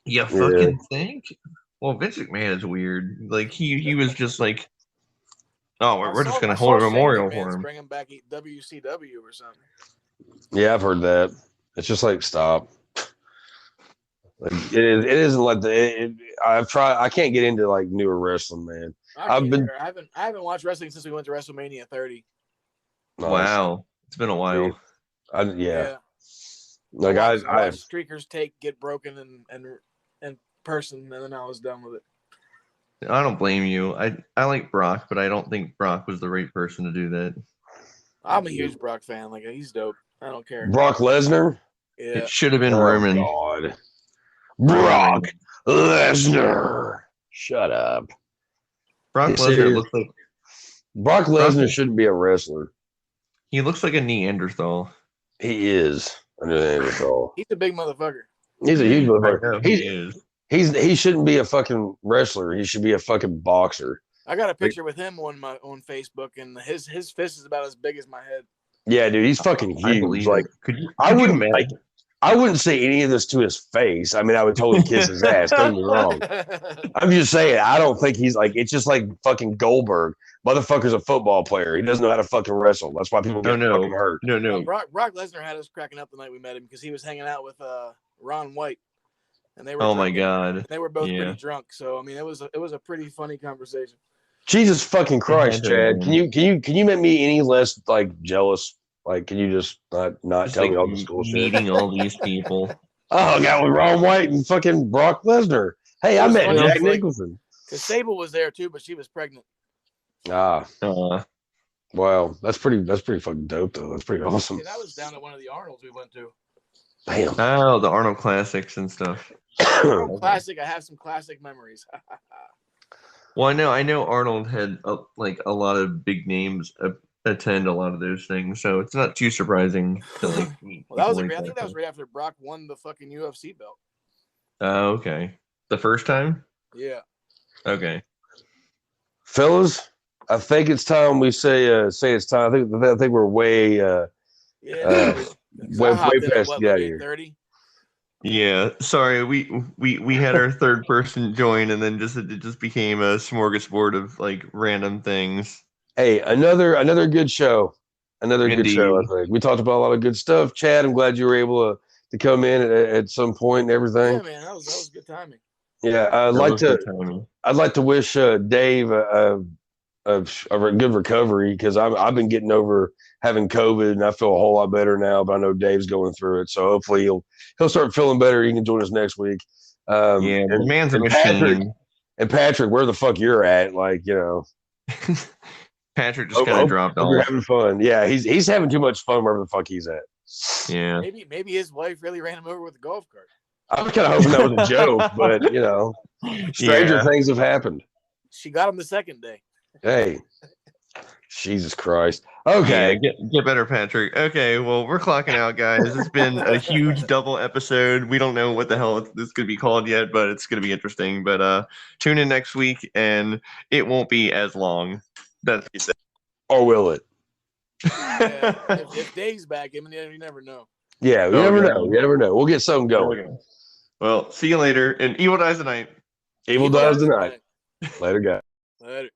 You fucking think? Well, Vince McMahon is weird. Like he was just like, oh, we're just gonna hold a memorial for him. Bring him back WCW or something. Yeah, I've heard that. It's just like stop. Like it isn't like I've tried. I can't get into like newer wrestling, man. I haven't watched wrestling since we went to WrestleMania 30. Nice. Wow, it's been a while. Yeah. Like I watched streakers get broken in person, and then I was done with it. I don't blame you. I like Brock, but I don't think Brock was the right person to do that. I'm a huge Brock fan. Like he's dope. I don't care. Brock Lesnar. Yeah. It should have been Roman. God. Brock Lesnar. Shut up. Brock Lesnar looks like Brock Lesnar shouldn't be a wrestler. He looks like a Neanderthal. He is a Neanderthal. He's a big motherfucker. He's a huge motherfucker. He shouldn't be a fucking wrestler. He should be a fucking boxer. I got a picture with him on Facebook, and his fist is about as big as my head. Yeah, dude, he's fucking huge. Like, I wouldn't say any of this to his face. I mean, I would totally kiss his ass. Don't get me wrong. I'm just saying, I don't think he's like. It's just like fucking Goldberg. Motherfucker's a football player. He doesn't know how to fucking wrestle. That's why people get fucking hurt. No. Brock Lesnar had us cracking up the night we met him because he was hanging out with Ron White, and they were. Oh my god. They were both pretty drunk. So I mean, it was a pretty funny conversation. Jesus fucking Christ, Chad! Can you make me any less like jealous? Like, can you just not tell me all the school shit? Meeting all these people. Oh, I got with Ron White and fucking Brock Lesnar. Hey, I met Jack Nicholson. Because Sable was there too, but she was pregnant. Ah. Wow, that's pretty fucking dope though. That's pretty awesome. Yeah, that was down at one of the Arnolds we went to. Damn. Oh, the Arnold Classics and stuff. Classic. I have some classic memories. Well, I know Arnold had a lot of big names attend a lot of those things, so it's not too surprising to like meet. Well, I think that was right after Brock won the fucking UFC belt. Oh, okay. The first time? Yeah. Okay. Fellas, I think it's time we say it's time. I think we're way way past the out here. 30. Yeah, sorry. We had our third person join, and then it just became a smorgasbord of like random things. Hey, another good show. Good show, I think. We talked about a lot of good stuff. Chad, I'm glad you were able to come in at some point and everything. Yeah, man, that was good timing. Yeah, I'd like to wish Dave a good recovery because I've been getting over having COVID and I feel a whole lot better now. But I know Dave's going through it, so hopefully he'll start feeling better. He can join us next week. The man's a machine. Patrick, where the fuck you're at? Like, you know. Patrick just kind of dropped off. We're having fun. Yeah, he's having too much fun wherever the fuck he's at. Yeah. Maybe his wife really ran him over with a golf cart. I was kind of hoping that was a joke, but you know, stranger things have happened. She got him the second day. Hey, Jesus Christ. Okay. Yeah, get better, Patrick. Okay, well, we're clocking out, guys. It's been a huge double episode. We don't know what the hell this could be called yet, but it's going to be interesting. But tune in next week, and it won't be as long. That's what you said. Or will it? Yeah, if Dave's back, I mean, you never know. Yeah, we never know. You never know. We'll get something going. Well, see you later. And Evil Dies Tonight. Evil Dies Tonight. Later, guys. Later.